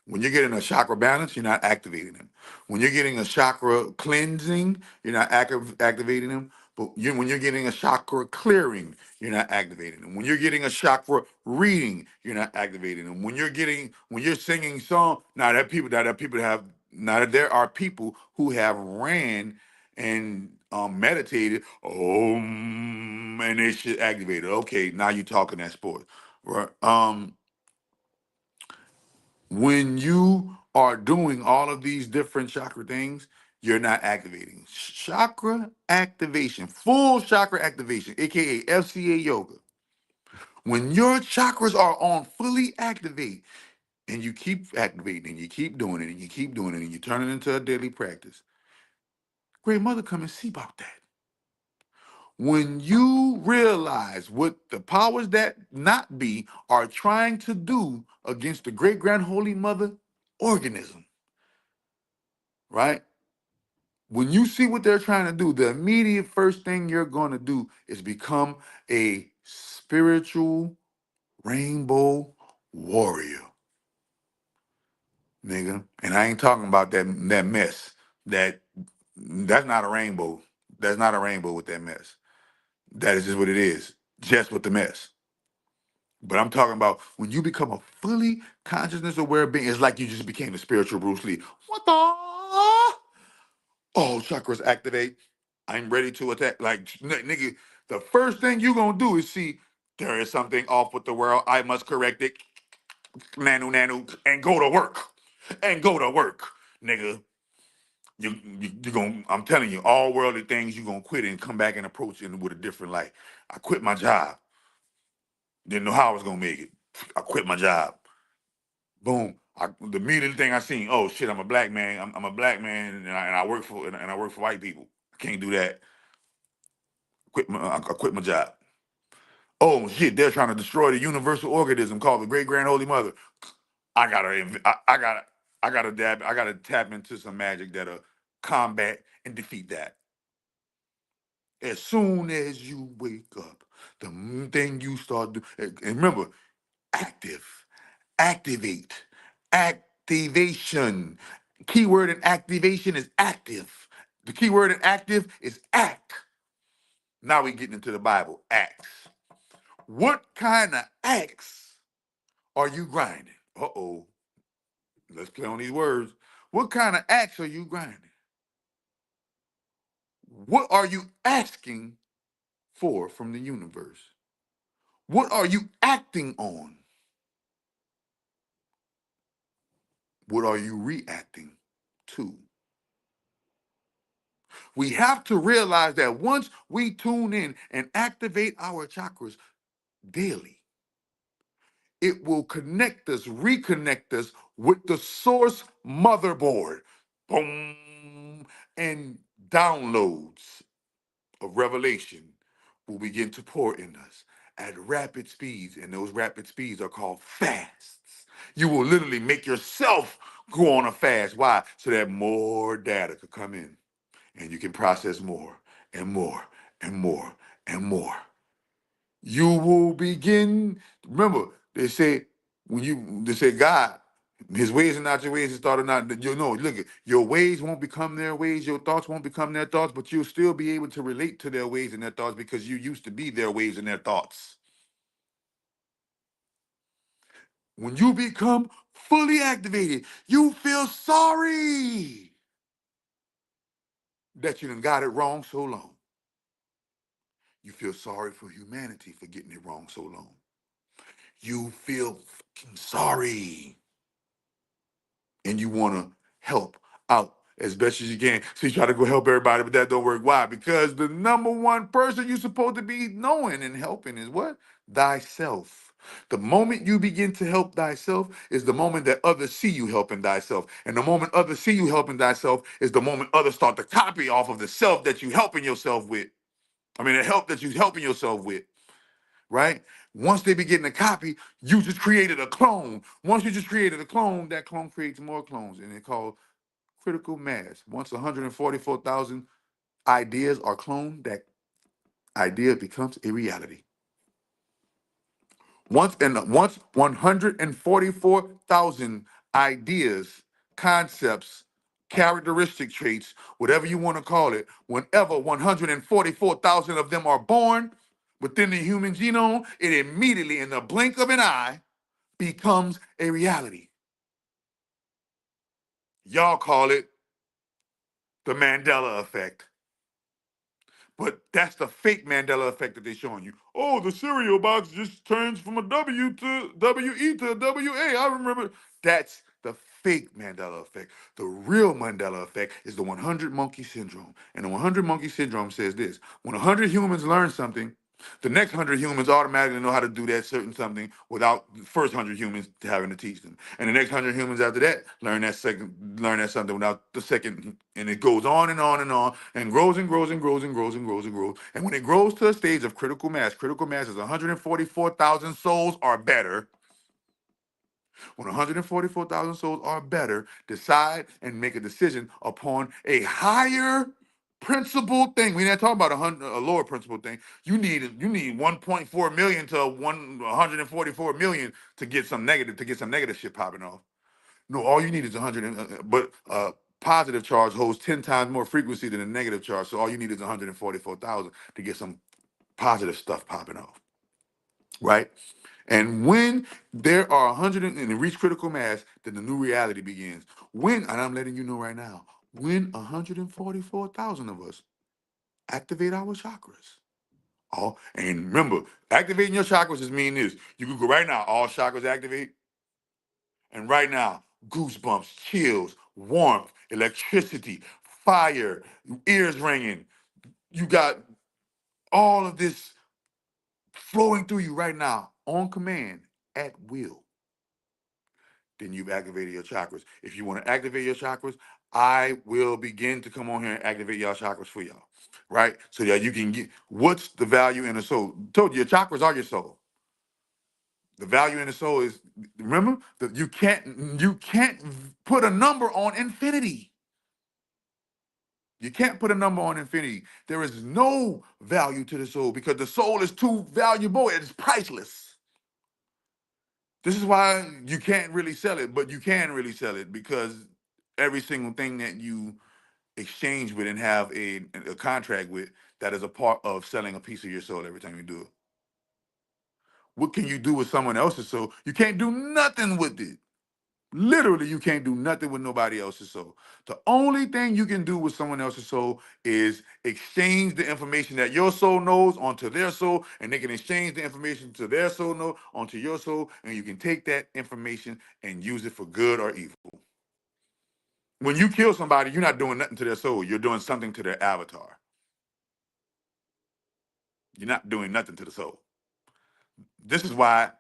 C: When you're getting a chakra balance, you're not activating them. When you're getting a chakra cleansing, you're not activating them. But when you're getting a chakra clearing, you're not activating them. When you're getting a chakra reading, you're not activating them. When you're singing song, now that there are people who have ran and meditated, and they shit activated. Okay, now you're talking that sport, right? When you are doing all of these different chakra things, you're not activating. Chakra activation, full chakra activation, aka FCA yoga. When your chakras are on fully activate and you keep activating and you keep doing it and you keep doing it and you turn it into a daily practice, Great Mother come and see about that. When you realize what the powers that not be are trying to do against the great grand holy mother organism, right? When you see what they're trying to do, the immediate first thing you're going to do is become a spiritual rainbow warrior, nigga. And I ain't talking about that mess. That's not a rainbow. That's not a rainbow with that mess. That is just what it is, just with the mess. But I'm talking about when you become a fully consciousness aware being, it's like you just became a spiritual Bruce Lee. What the? All chakras activate. I'm ready to attack. Like, nigga, the first thing you gonna do is see there is something off with the world. I must correct it. Nanu, and go to work. And go to work, nigga. You gonna, I'm telling you, all worldly things you gonna quit and come back and approach it with a different light. I quit my job. Didn't know how I was gonna make it. I quit my job. Boom. The immediate thing I seen, oh shit, I'm a black man. I'm a black man, and I work for white people. I can't do that. I quit my job. Oh shit, they're trying to destroy the universal organism called the Great Grand Holy Mother. I gotta tap into some magic that'll combat and defeat that. As soon as you wake up, the thing you start doing, and remember, activate, activation, Keyword in activation is active. The keyword in active is act. Now we getting into the Bible. Acts. What kind of acts are you grinding? Uh-oh. Let's play on these words. What kind of acts are you grinding? What are you asking for from the universe? What are you acting on? What are you reacting to? We have to realize that once we tune in and activate our chakras daily, it will connect us, reconnect us with the source motherboard. Boom. And downloads of revelation will begin to pour in us at rapid speeds. And those rapid speeds are called fasts. You will literally make yourself go on a fast. Why? So that more data could come in and you can process more and more and more and more. You will begin. Remember, they say they say God, his ways are not your ways, his thoughts are not. You know, look, your ways won't become their ways, your thoughts won't become their thoughts, but you'll still be able to relate to their ways and their thoughts because you used to be their ways and their thoughts. When you become fully activated, you feel sorry that you done got it wrong so long. You feel sorry for humanity for getting it wrong so long. You feel fucking sorry and you want to help out as best as you can. So you try to go help everybody, but that don't work. Why? Because the number one person you're supposed to be knowing and helping is what? Thyself. The moment you begin to help thyself is the moment that others see you helping thyself. And the moment others see you helping thyself is the moment others start to copy off of the self that you helping yourself with. I mean, the help that you helping yourself with, right? Once they begin to copy, you just created a clone. Once you just created a clone, that clone creates more clones, and it's called critical mass. Once 144,000 ideas are cloned, that idea becomes a reality. Once 144,000 ideas, concepts, characteristic traits, whatever you want to call it, whenever 144,000 of them are born within the human genome, it immediately, in the blink of an eye, becomes a reality. Y'all call it the Mandela effect. But that's the fake Mandela effect that they're showing you. Oh, the cereal box just turns from a W to WE to a WA. I remember. That's the fake Mandela effect. The real Mandela effect is the 100 monkey syndrome. And the 100 monkey syndrome says this: when 100 humans learn something, the next 100 humans automatically know how to do that certain something without the first 100 humans having to teach them. And the next 100 humans after that learn that something without the second. And it goes on and on and on and grows and grows and grows and grows and grows and grows. And when it grows to a stage of critical mass is 144,000 souls or better. When 144,000 souls or better, decide and make a decision upon a higher principle thing. We're not talking about a lower principle thing. You need 1.4 million to 144 million to get some negative shit popping off. No, all you need is 100. But positive charge holds 10 times more frequency than a negative charge. So all you need is 144,000 to get some positive stuff popping off, right? And when there are 100 and it reach critical mass, then the new reality begins. And I'm letting you know right now, when 144,000 of us activate our chakras. And remember, activating your chakras is mean this. You can go right now, all chakras activate. And right now, goosebumps, chills, warmth, electricity, fire, ears ringing. You got all of this flowing through you right now on command at will. Then you've activated your chakras. If you want to activate your chakras, I will begin to come on here and activate y'all chakras for y'all, right? So that you can get what's the value in the soul. Told you, your chakras are your soul. The value in the soul is, remember that you can't put a number on infinity. You can't put a number on infinity. There is no value to the soul because the soul is too valuable. It is priceless. This is why you can't really sell it, but you can really sell it because every single thing that you exchange with and have a contract with, that is a part of selling a piece of your soul every time you do it. What can you do with someone else's soul? You can't do nothing with it. Literally, you can't do nothing with nobody else's soul. The only thing you can do with someone else's soul is exchange the information that your soul knows onto their soul, and they can exchange the information to their soul know onto your soul, and you can take that information and use it for good or evil. When you kill somebody, you're not doing nothing to their soul. You're doing something to their avatar. You're not doing nothing to the soul. This is why,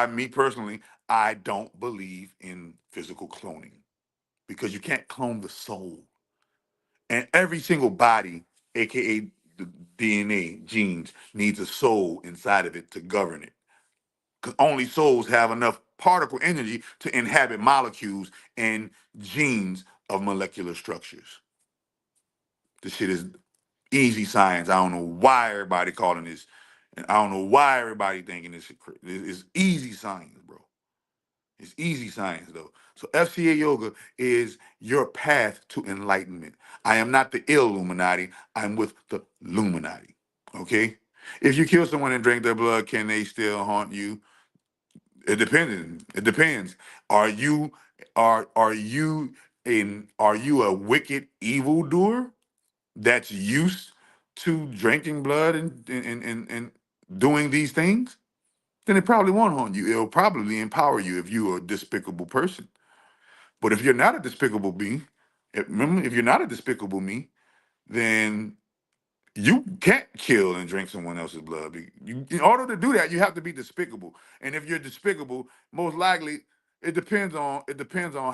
C: me personally, I don't believe in physical cloning, because you can't clone the soul. And every single body, aka the DNA, genes, needs a soul inside of it to govern it. Because only souls have enough particle energy to inhabit molecules and genes of molecular structures. This shit is easy science. I don't know why everybody calling this, and I don't know why everybody thinking this shit. It's easy science, bro. It's easy science, though. So FCA yoga is your path to enlightenment. I am not the Illuminati. I'm with the Illuminati. Okay? If you kill someone and drink their blood, can they still haunt you? It depends. It depends. Are you are you a wicked evildoer that's used to drinking blood and doing these things? Then it probably won't haunt you. It'll probably empower you if you're a despicable person. But if you're not a despicable being, remember, if you're not a despicable me, then you can't kill and drink someone else's blood. In order to do that, you have to be despicable. And if you're despicable, most likely it depends on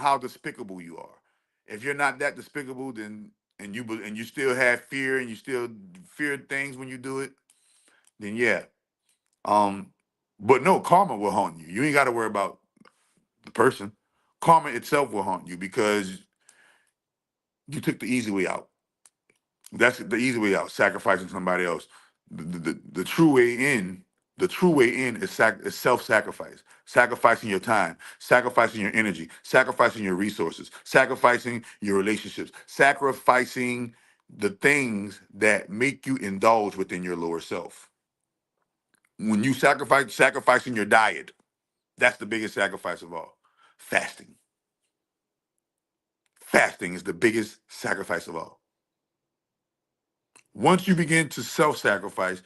C: how despicable you are. If you're not that despicable, then and you still have fear and you still fear things when you do it, then yeah. Um, but no, karma will haunt you. You ain't got to worry about the person. Karma itself will haunt you because you took the easy way out. That's the easy way out, sacrificing somebody else. The true way in, is self-sacrifice, sacrificing your time, sacrificing your energy, sacrificing your resources, sacrificing your relationships, sacrificing the things that make you indulge within your lower self. When you sacrificing your diet, that's the biggest sacrifice of all. Fasting. Fasting is the biggest sacrifice of all. Once you begin to self-sacrifice,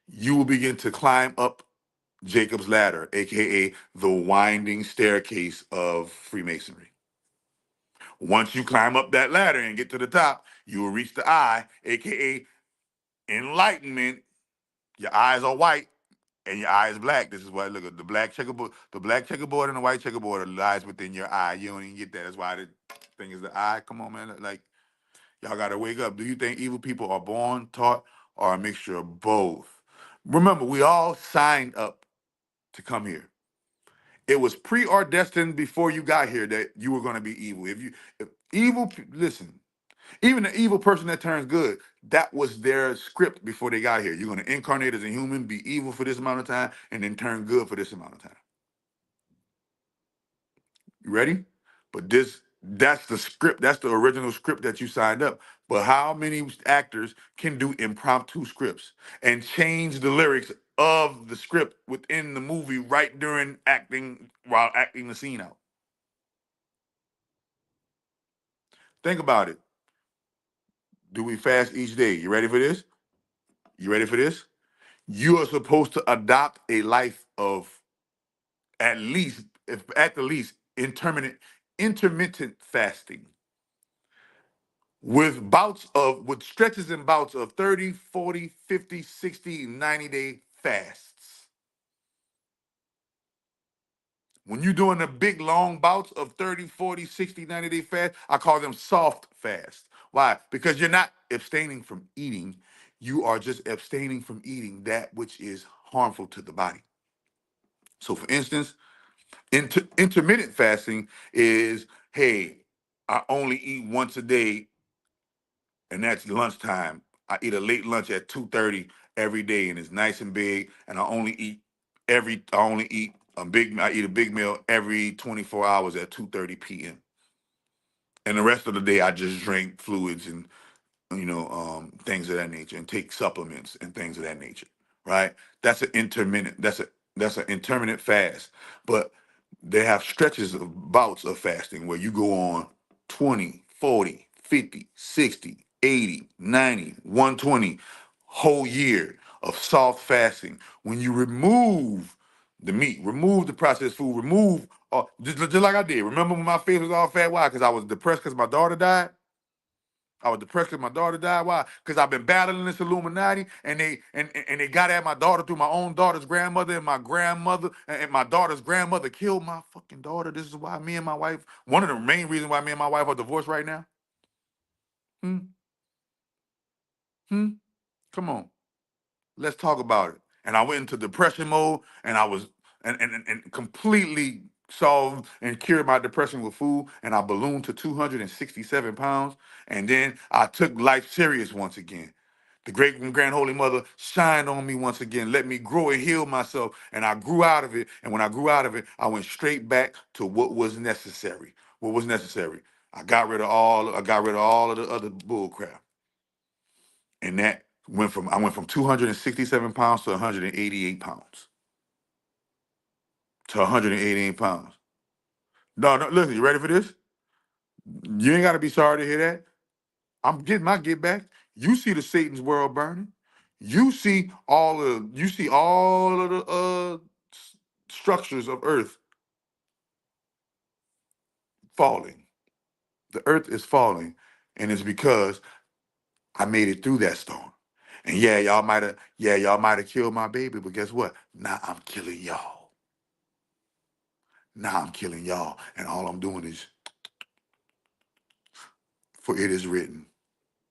C: you will begin to climb up Jacob's ladder, aka the winding staircase of Freemasonry. Once you climb up that ladder and get to the top, you will reach the eye, aka enlightenment. Your eyes are white and your eye is black. This is why, look at the black checkerboard and the white checkerboard lies within your eye. You don't even get that. That's why the thing is the eye. Come on, man. Like, y'all gotta wake up. Do you think evil people are born, taught, or a mixture of both? Remember, we all signed up to come here. It was preordestined before you got here that you were gonna be evil. If listen, even the evil person that turns good, that was their script before they got here. You're gonna incarnate as a human, be evil for this amount of time, and then turn good for this amount of time. You ready? But that's the script, that's the original script that you signed up. But how many actors can do impromptu scripts and change the lyrics of the script within the movie right during acting, while acting the scene out? Think about it. Do we fast each day? You ready for this? You ready for this? You are supposed to adopt a life of at least, if at the least, intermittent fasting with stretches and bouts of 30, 40, 50, 60, 90-day fasts. When you're doing the big long bouts of 30, 40, 60, 90-day fast, I call them soft fasts. Why? Because you're not abstaining from eating. You are just abstaining from eating that which is harmful to the body. So for instance, intermittent fasting is, hey, I only eat once a day, and that's lunchtime. I eat a late lunch at 2:30 every day, and it's nice and big. And I only eat a big. I eat a big meal every 24 hours at 2:30 p.m. And the rest of the day, I just drink fluids and things of that nature, and take supplements and things of that nature. Right? That's an intermittent. That's an intermittent fast. But they have stretches of bouts of fasting where you go on 20, 40, 50, 60, 80, 90, 120, whole year of soft fasting. When you remove the meat, remove the processed food, remove just like I did. Remember when my face was all fat? Why? Because I was depressed because my daughter died. I was depressed because my daughter died. Why? Because I've been battling this Illuminati, and they got at my daughter through my own daughter's grandmother, and my grandmother and my daughter's grandmother killed my fucking daughter. This is why me and my wife, one of the main reasons why me and my wife are divorced right now. Hmm? Hmm? Come on. Let's talk about it. And I went into depression mode, and I was and completely solved and cured my depression with food. And I ballooned to 267 pounds. And then I took life serious once again. The great and grand holy mother shined on me once again, let me grow and heal myself. And I grew out of it. And when I grew out of it, I went straight back to what was necessary. What was necessary? I got rid of all of the other bull crap. And I went from 267 pounds to 188 pounds. To 188 pounds. No, no, listen, you ready for this? You ain't gotta be sorry to hear that. I'm getting my get back. You see the Satan's world burning. You see all of the structures of earth falling. The earth is falling, and it's because I made it through that storm. And y'all might have killed my baby, but guess what? Now I'm killing y'all. Now I'm killing y'all, and all I'm doing is, for it is written.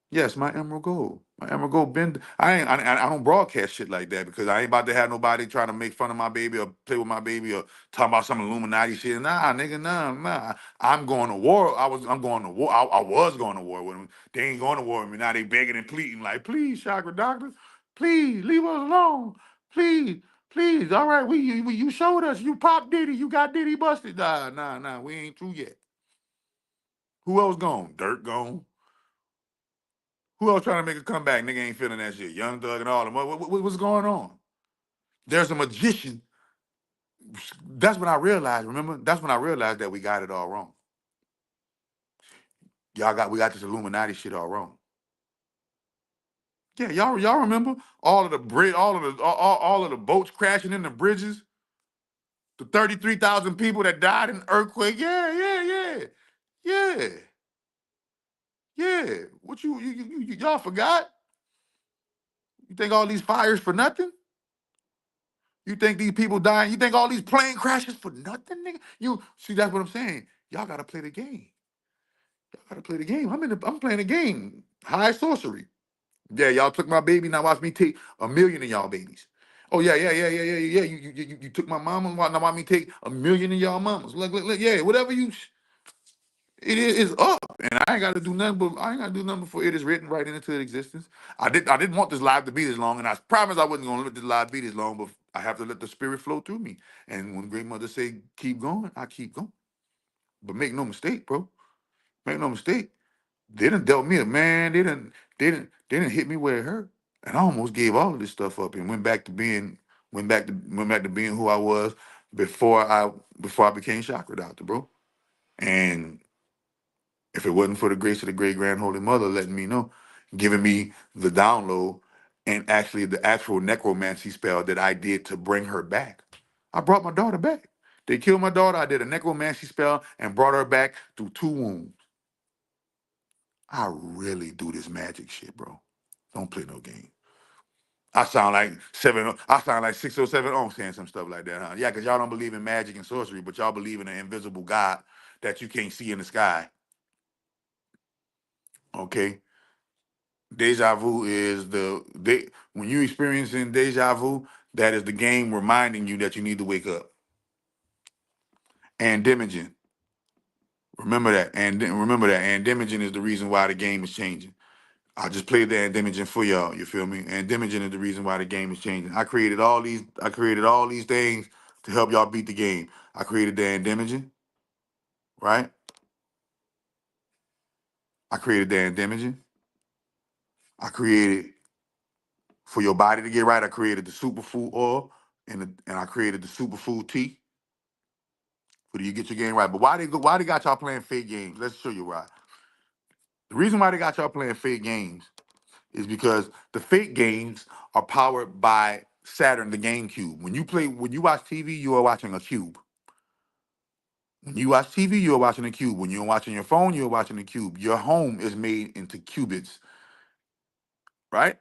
C: Yes, my emerald gold. My emerald gold been. I don't broadcast shit like that because I ain't about to have nobody trying to make fun of my baby or play with my baby or talk about some Illuminati shit. Nah, nigga, nah. I'm going to war. I'm going to war. I was going to war with them. They ain't going to war with me. Now they begging and pleading like, please, Chakra doctor, please leave us alone. Please, please. All right, you showed us. You popped Diddy. You got Diddy busted. Nah. We ain't through yet. Who else gone? Dirt gone. Who else trying to make a comeback? Nigga ain't feeling that shit. Young Thug and all them. What's going on? There's a magician. That's when I realized, remember? That's when I realized that we got it all wrong. We got this Illuminati shit all wrong. Yeah, y'all remember all of the all of the boats crashing in the bridges? The 33,000 people that died in the earthquake? Yeah. What y'all forgot? You think all these fires for nothing? You think these people dying? You think all these plane crashes for nothing, nigga? You see, that's what I'm saying. Y'all gotta play the game. Y'all gotta play the game. I'm playing the game. High sorcery. Yeah, y'all took my baby. Now watch me take 1,000,000 of y'all babies. Oh yeah. You took my mama. Now watch me take 1,000,000 of y'all mamas. Look, yeah, whatever it is up, and I ain't got to do nothing. But I ain't got to do nothing before it is written right into existence. I didn't want this live to be this long, and I promised I wasn't gonna let this live be this long. But I have to let the spirit flow through me. And when Great Mother say keep going, I keep going. But make no mistake, bro. Make no mistake. They done dealt me a man. They didn't hit me where it hurt, and I almost gave all of this stuff up and went back to being who I was before I became Chakra Doctor, bro. And if it wasn't for the grace of the great grand holy mother letting me know, giving me the download, and actually the actual necromancy spell that I did to bring her back, I brought my daughter back. They killed my daughter. I did a necromancy spell and brought her back through 2 wounds. I really do this magic shit, bro. Don't play no game. I sound like 607 on saying some stuff like that, huh? Yeah, because y'all don't believe in magic and sorcery, but y'all believe in an invisible God that you can't see in the sky. Okay? Deja vu is when you experiencing deja vu, that is the game reminding you that you need to wake up. And Dimogen, remember that. And remember that. And Dimogen is the reason why the game is changing. I just played the Dimogen for y'all. You feel me? And Dimogen is the reason why the game is changing. I created all these things to help y'all beat the game. I created the Dimogen, right? I created the anti-damaging. I created for your body to get right. I created the superfood oil and I created the superfood tea for you get your game right. But why they got y'all playing fake games? Let's show you why. The reason why they got y'all playing fake games is because the fake games are powered by Saturn, the GameCube. When you watch TV, you are watching a cube. When you watch TV, you are watching a cube. When you're watching your phone, you're watching a cube. Your home is made into qubits, right?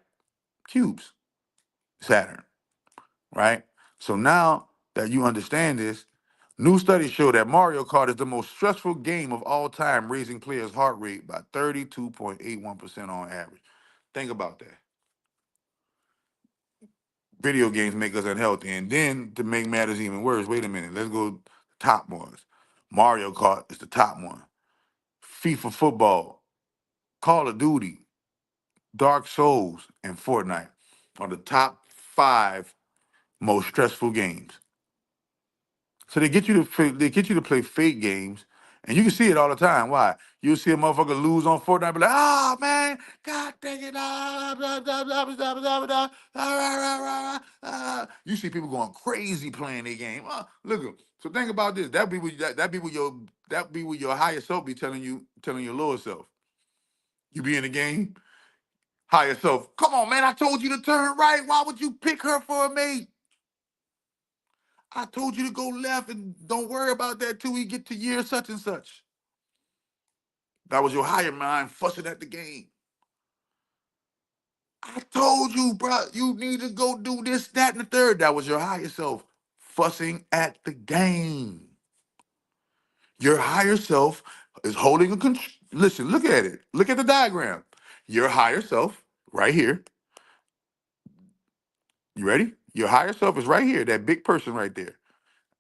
C: Cubes, Saturn, right? So now that you understand this, new studies show that Mario Kart is the most stressful game of all time, raising players' heart rate by 32.81% on average. Think about that. Video games make us unhealthy. And then to make matters even worse, wait a minute, let's go top ones. Mario Kart is the top one. FIFA football, Call of Duty, Dark Souls, and Fortnite are the top 5 most stressful games. So they get you to play fake games, and you can see it all the time. Why? You'll see a motherfucker lose on Fortnite, be like, "Oh man, God dang it!" Blah, blah, blah, blah, blah, blah, blah, You see people going crazy playing their game. Look at 'em. So think about this. That be what your higher self be telling your lower self. You be in the game, higher self. Come on, man! I told you to turn right. Why would you pick her for a mate? I told you to go left and don't worry about that till we get to year such and such. That was your higher mind fussing at the game. I told you, bro, you need to go do this, that, and the third. That was your higher self fussing at the game. Your higher self is holding a control. Listen, look at it. Look at the diagram. Your higher self, right here. You ready? Your higher self is right here, that big person right there.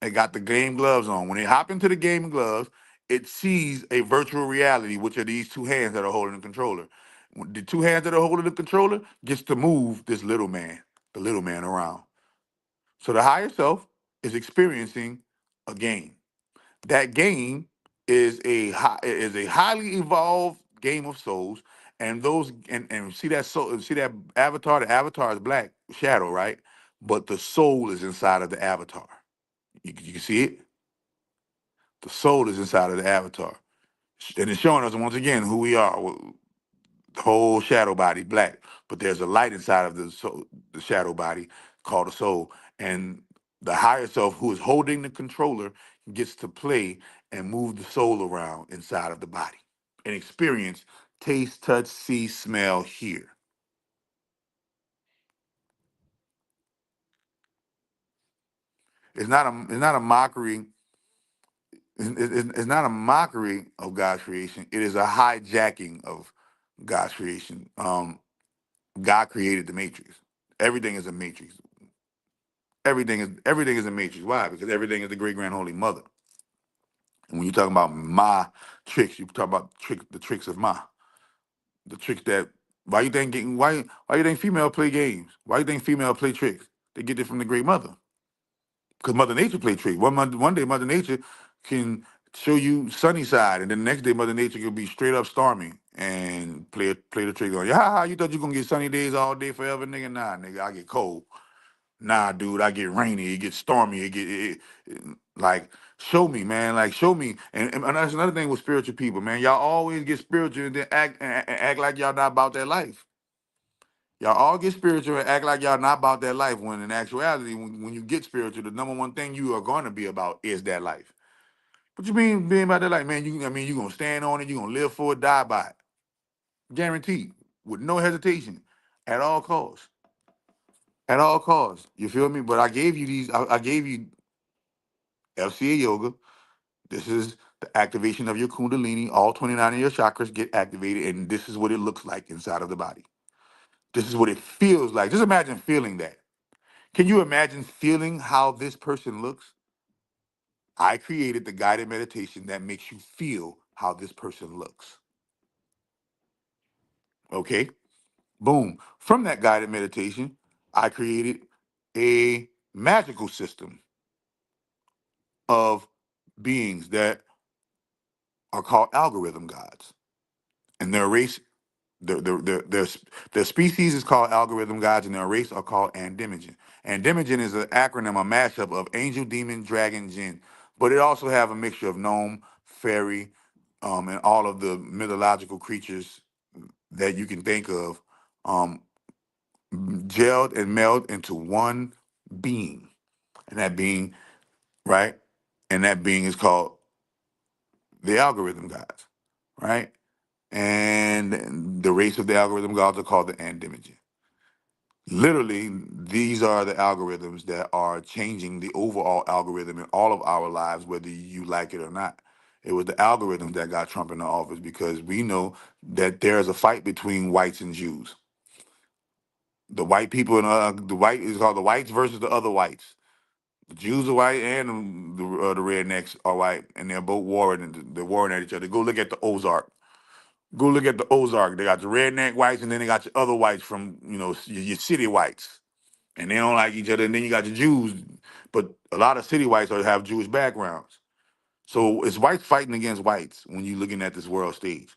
C: They got the game gloves on. When they hop into the game gloves, it sees a virtual reality, which are these two hands that are holding the controller. The two hands that are holding the controller gets to move this little man, the little man around. So the higher self is experiencing a game. That game is a highly evolved game of souls, and see that soul, see that avatar. The avatar is black shadow, right? But the soul is inside of the avatar. You can see it. The soul is inside of the avatar. And it's showing us once again who we are. The whole shadow body, black. But there's a light inside of the soul, the shadow body called the soul. And the higher self who is holding the controller gets to play and move the soul around inside of the body and experience taste, touch, see, smell, hear. It's not a mockery. It's not a mockery of God's creation. It is a hijacking of God's creation. God created the matrix. Everything is a matrix. Everything is a matrix. Why? Because everything is the great grand holy mother. And when you talk about my tricks, you talk about the tricks of my, the tricks that why you think female play games? Why you think female play tricks? They get it from the great mother. Because Mother Nature play tricks. One day Mother Nature can show you sunny side, and then the next day Mother Nature could be straight up stormy and play the trick on you. Ha ha! You thought you gonna get sunny days all day forever, nigga? Nah, nigga, I get cold. Nah, dude, I get rainy. It gets stormy. Like show me, man. Like show me. And that's another thing with spiritual people, man. Y'all always get spiritual and then act like y'all not about that life. Y'all all get spiritual and act like y'all not about that life. When in actuality, when you get spiritual, the number one thing you are going to be about is that life. What you mean being about that life, man? You gonna stand on it. You gonna live for it, die by it, guaranteed, with no hesitation, at all costs. At all costs. You feel me? But I gave you these. I gave you FCA yoga. This is the activation of your Kundalini. All 29 of your chakras get activated, and this is what it looks like inside of the body. This is what it feels like. Just imagine feeling that. Can you imagine feeling how this person looks? I created the guided meditation that makes you feel how this person looks. Okay? Boom. From that guided meditation, I created a magical system of beings that are called algorithm gods. and their race, their species is called algorithm gods, and their race are called Andimogen. Andimogen is an acronym, a mashup of angel, demon, dragon, jinn, but it also have a mixture of gnome, fairy, and all of the mythological creatures that you can think of, um, gelled and melded into one being, and that being, right, and that being is called the algorithm gods, right? And the race of the algorithm gods are called the Andimogen. Literally, these are the algorithms that are changing the overall algorithm in all of our lives, whether you like it or not. It was the algorithms that got Trump into office because we know that there is a fight between whites and Jews. The white people and the white is called the whites versus the other whites. The Jews are white and the rednecks are white, and they're both warring and they're warring at each other. Go look at the Ozark. Go look at the Ozark. They got the redneck whites, and then they got your other whites from your city whites, and they don't like each other. And then you got your Jews, but a lot of city whites have Jewish backgrounds. So it's whites fighting against whites when you're looking at this world stage,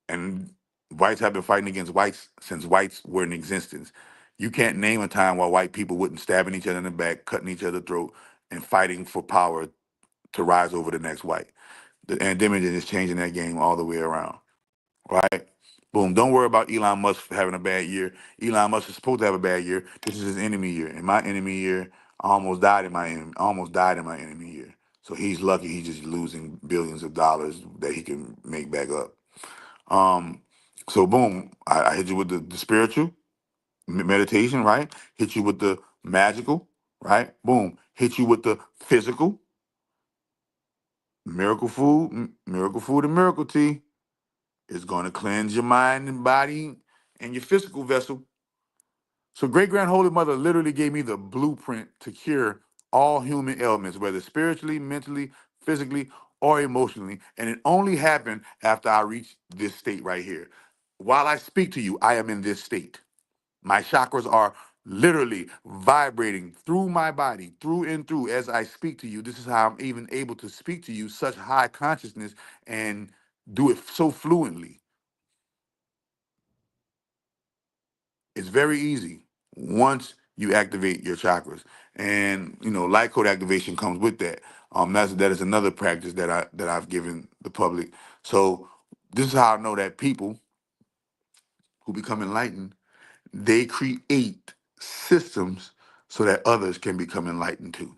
C: and whites have been fighting against whites since whites were in existence. You can't name a time while white people wouldn't stabbing each other in the back, cutting each other's throat, and fighting for power to rise over the next white. The endemic is changing that game all the way around. Right? Boom. Don't worry about Elon Musk having a bad year. Elon Musk is supposed to have a bad year. This is his enemy year. In my enemy year, I almost died in my enemy. Almost died in my enemy year. So he's lucky he's just losing billions of dollars that he can make back up. Um, so boom, I hit you with the spiritual meditation, right? Hit you with the magical, right? Boom. Hit you with the physical, miracle food and miracle tea. It's going to cleanse your mind and body and your physical vessel. So great grand holy mother literally gave me the blueprint to cure all human ailments, whether spiritually, mentally, physically, or emotionally. And it only happened after I reached this state right here. While I speak to you, I am in this state. My chakras are literally vibrating through my body, through and through as I speak to you. This is how I'm even able to speak to you such high consciousness and do it so fluently. It's very easy once you activate your chakras, and light code activation comes with that. That is another practice that I've given the public. So this is how I know that people who become enlightened, they create systems so that others can become enlightened too.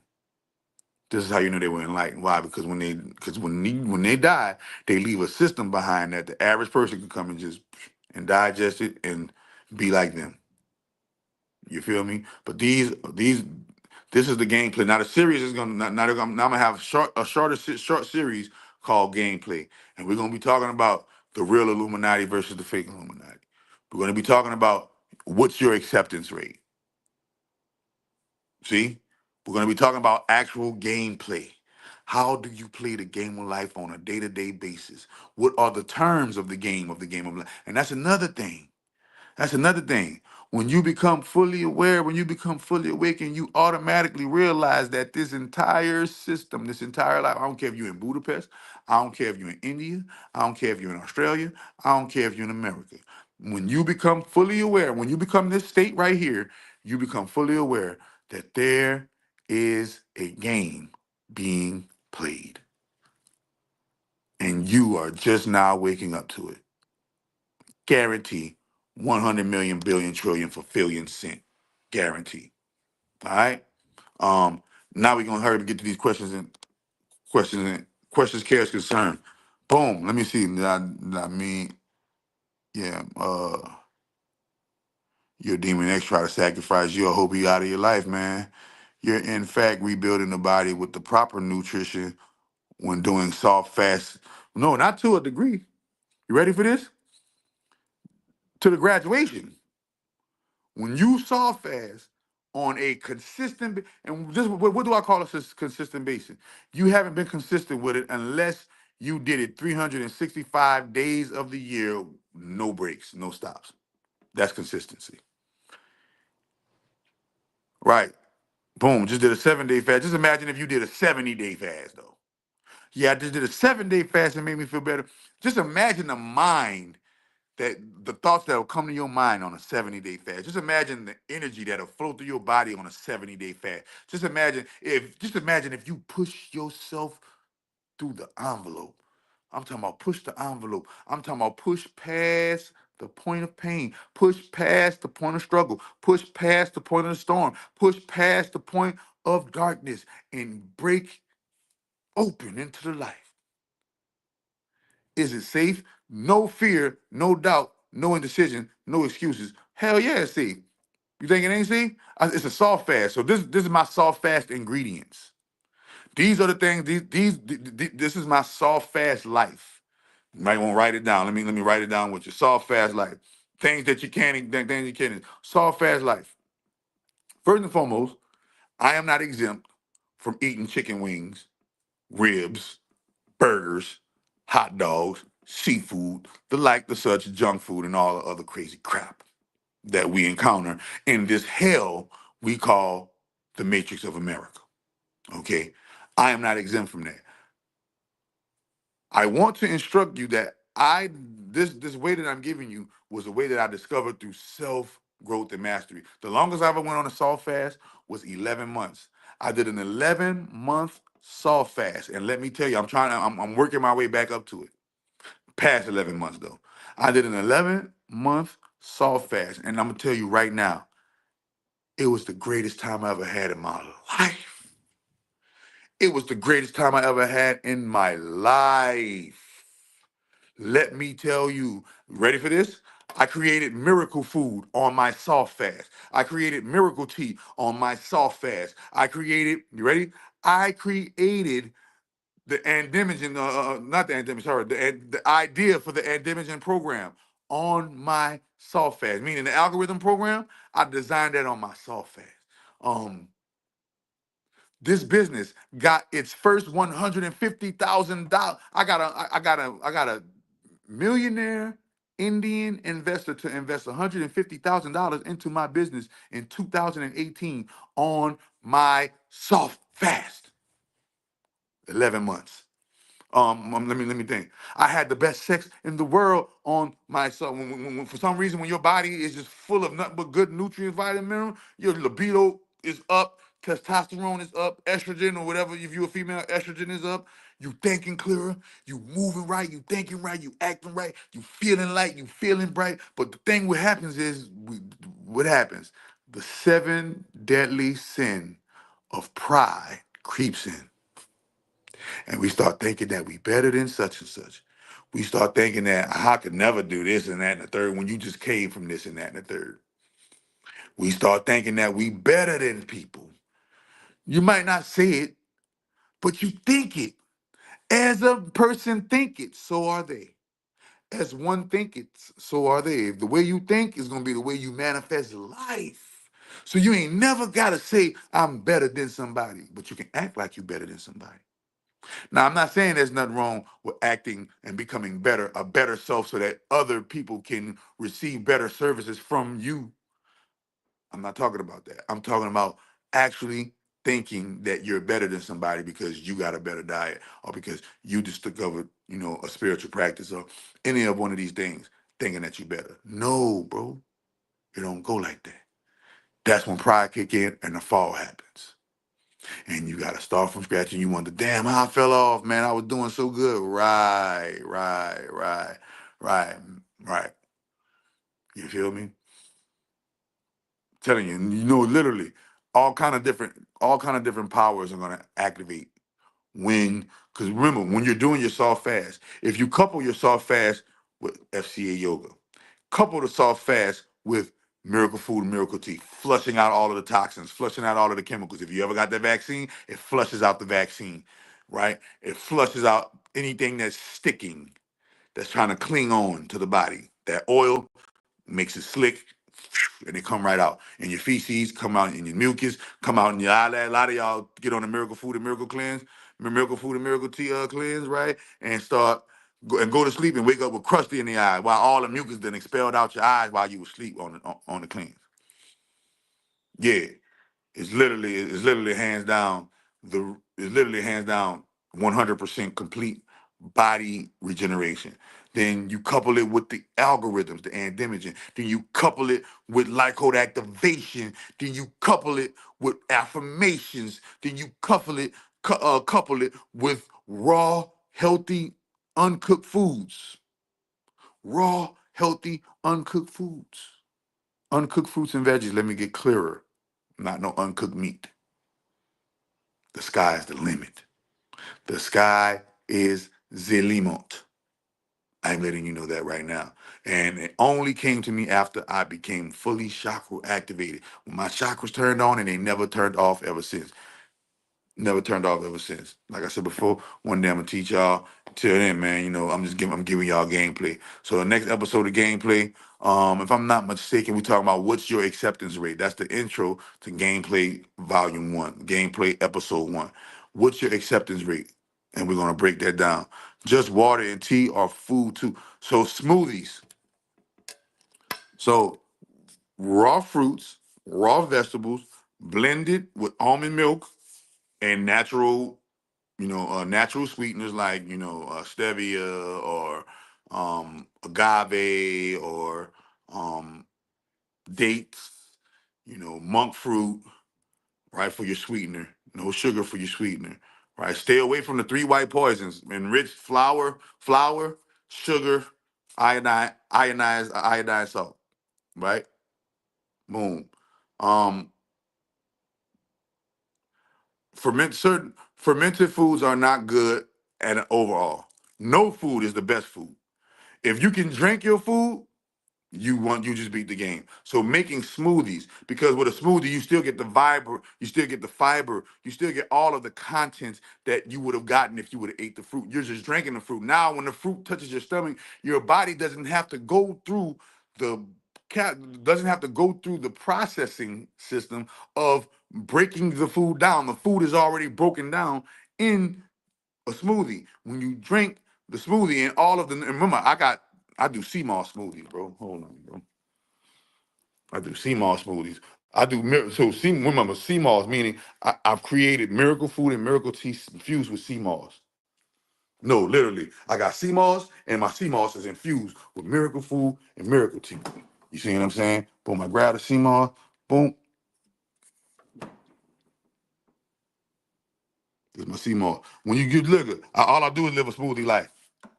C: This is how you know they were enlightened. Why? Because when they die, they leave a system behind that the average person can come and just and digest it and be like them. You feel me? But this is the gameplay. Now the series is gonna now I'm gonna have short series called gameplay, and we're gonna be talking about the real Illuminati versus the fake Illuminati. We're gonna be talking about what's your acceptance rate. See, we're gonna be talking about actual gameplay. How do you play the game of life on a day-to-day basis? What are the terms of the game of life? And that's another thing. That's another thing. When you become fully aware, when you become fully awakened, you automatically realize that this entire system, this entire life, I don't care if you're in Budapest, I don't care if you're in India, I don't care if you're in Australia, I don't care if you're in America. When you become fully aware, when you become this state right here, you become fully aware that there is a game being played. And you are just now waking up to it. Guarantee 100 million billion trillion for billion cent. Guarantee. All right. Now we're gonna hurry to get to these questions, cares, concern. Boom. Let me see. I mean, yeah. Your demon X try to sacrifice you. I hope he out of your life, man. You're in fact rebuilding the body with the proper nutrition when doing soft fast. No, not to a degree. You ready for this? To the graduation. When you saw fast on a consistent, and this what do I call a consistent basis? You haven't been consistent with it unless you did it 365 days of the year, no breaks, no stops. That's consistency. Right. Boom. Just did a 7-day fast. Just imagine if you did a 70-day fast, though. Yeah, I just did a 7-day fast and made me feel better. Just imagine the mind that the thoughts that will come to your mind on a 70-day fast. Just imagine the energy that'll flow through your body on a 70-day fast. Just imagine if you push yourself through the envelope. I'm talking about push the envelope. I'm talking about push past the point of pain, push past the point of struggle, push past the point of the storm, push past the point of darkness and break open into the light. Is it safe? No fear, no doubt, no indecision, no excuses. Hell yeah, it's safe. You think it ain't safe? It's a soft fast. So this is my soft fast ingredients. These are the things. This is my soft fast life. You might want to write it down. Let me write it down with you. Soft fast life. Things that you can't. Things you can't. Soft fast life. First and foremost, I am not exempt from eating chicken wings, ribs, burgers, hot dogs, seafood, the like, the such, junk food, and all the other crazy crap that we encounter in this hell we call the Matrix of America. Okay? I am not exempt from that. I want to instruct you that this way that I'm giving you was a way that I discovered through self growth and mastery. The longest I ever went on a soft fast was 11 months. I did an 11-month soft fast, and let me tell you, I'm working my way back up to it. Past 11 months though, I did an 11-month soft fast, and I'm gonna tell you right now, it was the greatest time I ever had in my life. It was the greatest time I ever had in my life. Let me tell you, ready for this? I created miracle food on my soft fast. I created miracle tea on my soft fast. You ready? I created the Andemigen, not the Andemigen, sorry, the idea for the Andemigen program on my soft fast, meaning the algorithm program, I designed that on my soft fast. Um, this business got its first $150,000. I got a millionaire Indian investor to invest $150,000 into my business in 2018 on my soft fast. 11 months. Let me think. I had the best sex in the world on myself. For some reason, when your body is just full of nothing but good nutrients, vitamin, mineral, your libido is up, testosterone is up, estrogen or whatever. If you're a female, estrogen is up. You thinking clearer, you moving right, you thinking right, you acting right, you feeling light, you feeling bright. But the thing what happens is, what happens? The 7 deadly sin of pride creeps in. And we start thinking that we better than such and such. We start thinking that I could never do this and that and the third when you just came from this and that and the third. We start thinking that we better than people. You might not say it, but you think it. As a person think it, so are they. As one think it, so are they. The way you think is gonna be the way you manifest life. So you ain't never gotta say I'm better than somebody, but you can act like you better than somebody. Now, I'm not saying there's nothing wrong with acting and becoming better, a better self, so that other people can receive better services from you. I'm not talking about that. I'm talking about actually thinking that you're better than somebody because you got a better diet or because you just discovered, a spiritual practice or any of one of these things, thinking that you're better. No, bro, it don't go like that. That's when pride kick in and the fall happens. And you got to start from scratch and you wonder, damn, how I fell off, man. I was doing so good. Right. You feel me? Telling you, literally, all kind of different powers are gonna activate because remember, when you're doing your soft fast, if you couple your soft fast with FCA yoga, couple the soft fast with miracle food and miracle tea, flushing out all of the toxins, flushing out all of the chemicals. If you ever got that vaccine, it flushes out the vaccine, right? It flushes out anything that's sticking, that's trying to cling on to the body. That oil makes it slick, and they come right out. And your feces come out, and your mucus come out, and your eyelid. A lot of y'all get on the miracle food and miracle cleanse, miracle food and miracle tea cleanse, right? And go to sleep and wake up with crusty in the eye, while all the mucus then expelled out your eyes while you were asleep on the cleanse. Yeah, it's literally hands down 100% complete body regeneration. Then you couple it with the algorithms, the androgen. Then you couple it with lycode activation. Then you couple it with affirmations. Then you couple it with raw, healthy, uncooked foods. Raw, healthy, uncooked foods. Uncooked fruits and veggies. Let me get clearer. Not no uncooked meat. The sky is the limit. The sky is the limit. I'm letting you know that right now. And it only came to me after I became fully chakra activated. When my chakras turned on and they never turned off ever since. Never turned off ever since. Like I said before, one day I'm gonna teach y'all. Till then, man, I'm giving y'all gameplay. So the next episode of gameplay, if I'm not mistaken, we talking about what's your acceptance rate. That's the intro to gameplay volume 1, gameplay episode 1. What's your acceptance rate? And we're gonna break that down. Just water and tea or food too. So smoothies. So raw fruits, raw vegetables, blended with almond milk and natural sweeteners like, stevia or agave or dates, monk fruit, right, for your sweetener. No sugar for your sweetener, right? Stay away from the 3 white poisons: enriched flour, sugar, iodized salt, right? Boom. Um, certain fermented foods are not good at overall. No food is the best food. If you can drink your food, you just beat the game. So making smoothies, because with a smoothie you still get the fiber, you still get all of the contents that you would have gotten if you would have ate the fruit. You're just drinking the fruit. Now when the fruit touches your stomach, your body doesn't have to go through the processing system of breaking the food down. The food is already broken down in a smoothie. When you drink the smoothie and all of the, and remember, I do sea moss smoothies, bro. Hold on, bro. I do sea moss smoothies. Remember, sea moss meaning I've created miracle food and miracle tea infused with sea moss. No, literally, I got sea moss and my sea moss is infused with miracle food and miracle tea. You see what I'm saying? Boom, I grab the sea moss, boom. This is my sea moss. When you get liquor, all I do is live a smoothie life.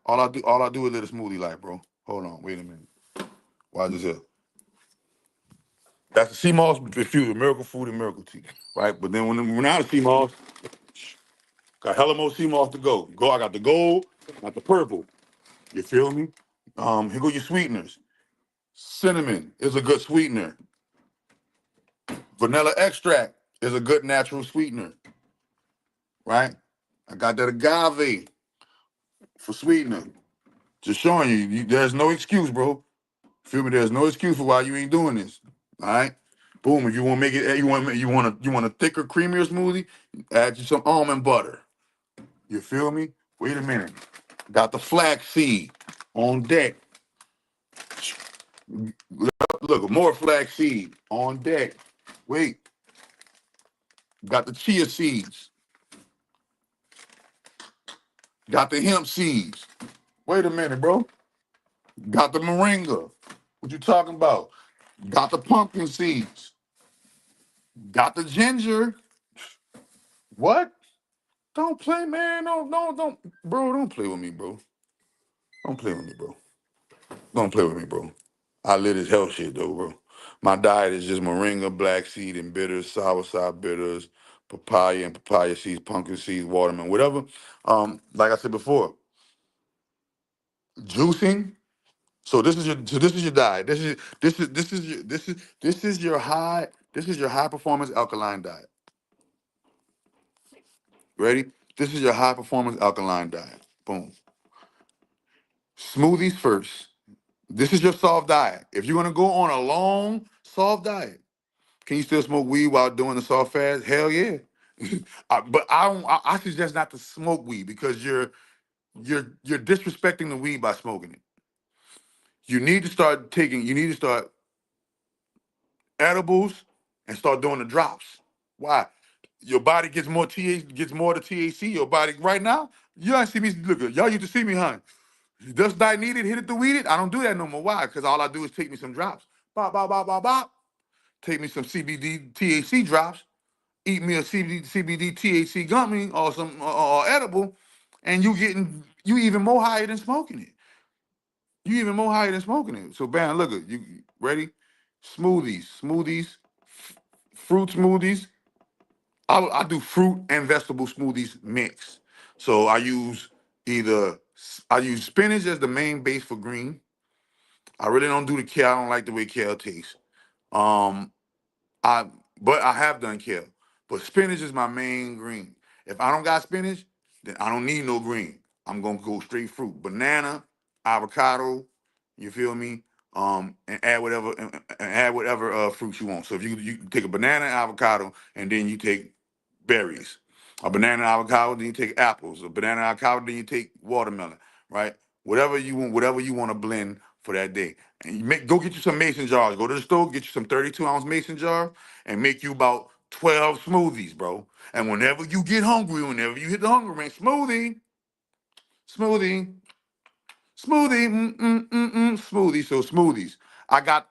C: All I do is live a smoothie life, bro. Hold on, wait a minute. Why is this here? That's the sea moss infused with miracle food and miracle tea, right? But then when I the sea moss, got hella more sea moss to go. I got the gold, got the purple. You feel me? Here go your sweeteners. Cinnamon is a good sweetener. Vanilla extract is a good natural sweetener, right? I got that agave for sweetener. Just showing you, there's no excuse, bro. Feel me? There's no excuse for why you ain't doing this. All right. Boom. If you want to make it, you want a thicker, creamier smoothie, add you some almond butter. You feel me? Wait a minute. Got the flax seed on deck. Look, more flax seed on deck. Wait. Got the chia seeds. Got the hemp seeds. Wait a minute, bro. Got the moringa. What you talking about? Got the pumpkin seeds. Got the ginger. What? Don't play, man. Don't. Bro, don't play with me, bro. Don't play with me, bro. Don't play with me, bro. I live this health shit, though, bro. My diet is just moringa, black seed, and bitters, soursop bitters, papaya and papaya seeds, pumpkin seeds, watermelon, whatever. Like I said before, juicing. So this is your diet. This is your high performance alkaline diet. Ready? This is your high performance alkaline diet. Boom. Smoothies first. This is your soft diet. If you're gonna go on a long soft diet, can you still smoke weed while doing the soft fast? Hell yeah. But I suggest not to smoke weed because you're disrespecting the weed by smoking it. You need to start edibles and start doing the drops. Why? your body gets more gets more of the THC. Your body right now, you don't see me. Look, y'all used to see me, huh? Does die needed, hit it to weed it. I don't do that no more. Why? Because all I do is take me some drops. Bop, bop, bop, bop, bop. Take me some CBD THC drops. Eat me a CBD THC gummy or some or edible, and you even more higher than smoking it. You even more higher than smoking it. So bam, look at you ready? Smoothies, fruit smoothies. I do fruit and vegetable smoothies mix. So I use spinach as the main base for green. I really don't do the kale. I don't like the way kale tastes. Um, I but I have done kale. But spinach is my main green. If I don't got spinach, then I don't need no green. I'm gonna go straight fruit. Banana, avocado, you feel me? And add whatever fruits you want. So if you take a banana, avocado, and then you take berries. A banana, avocado, then you take apples. A banana, avocado, then you take watermelon. Right? Whatever you want to blend for that day. And go get you some mason jars. Go to the store, get you some 32-ounce mason jars, and make you about 12 smoothies, bro. And whenever you get hungry, whenever you hit the hunger range, smoothie, smoothie, smoothie. So smoothies. I got,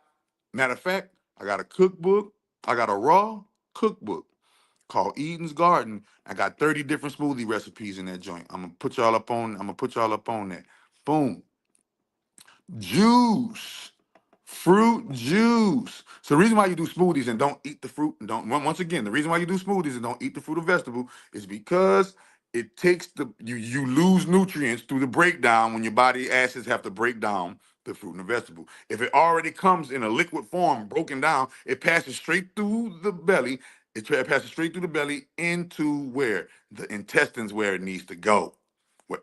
C: matter of fact, I got a cookbook. I got a raw cookbook called Eden's Garden. I got 30 different smoothie recipes in that joint. I'm gonna put y'all up on that. Boom. Juice. Fruit juice. So the reason why you do smoothies and don't eat the fruit and don't once again, the reason why you do smoothies and don't eat the fruit or vegetable is because it takes you lose nutrients through the breakdown when your body acids have to break down the fruit and the vegetable. If it already comes in a liquid form, broken down, it passes straight through the belly. It passes straight through the belly into where the intestines where it needs to go. Where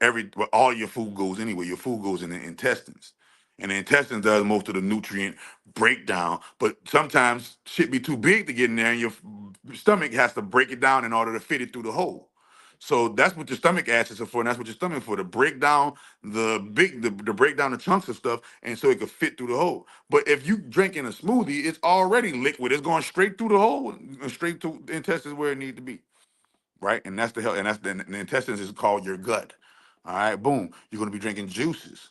C: all your food goes anyway. Your food goes in the intestines. And the intestines does most of the nutrient breakdown. But sometimes shit be too big to get in there, and your stomach has to break it down in order to fit it through the hole. So that's what your stomach acids are for, and that's what your stomach for, to break down to break down the chunks of stuff, and so it could fit through the hole. But if you drinking a smoothie, it's already liquid. It's going straight through the hole, and straight to the intestines where it need to be, right? And that's the hell, and that's the intestines is called your gut. All right, boom. You're gonna be drinking juices,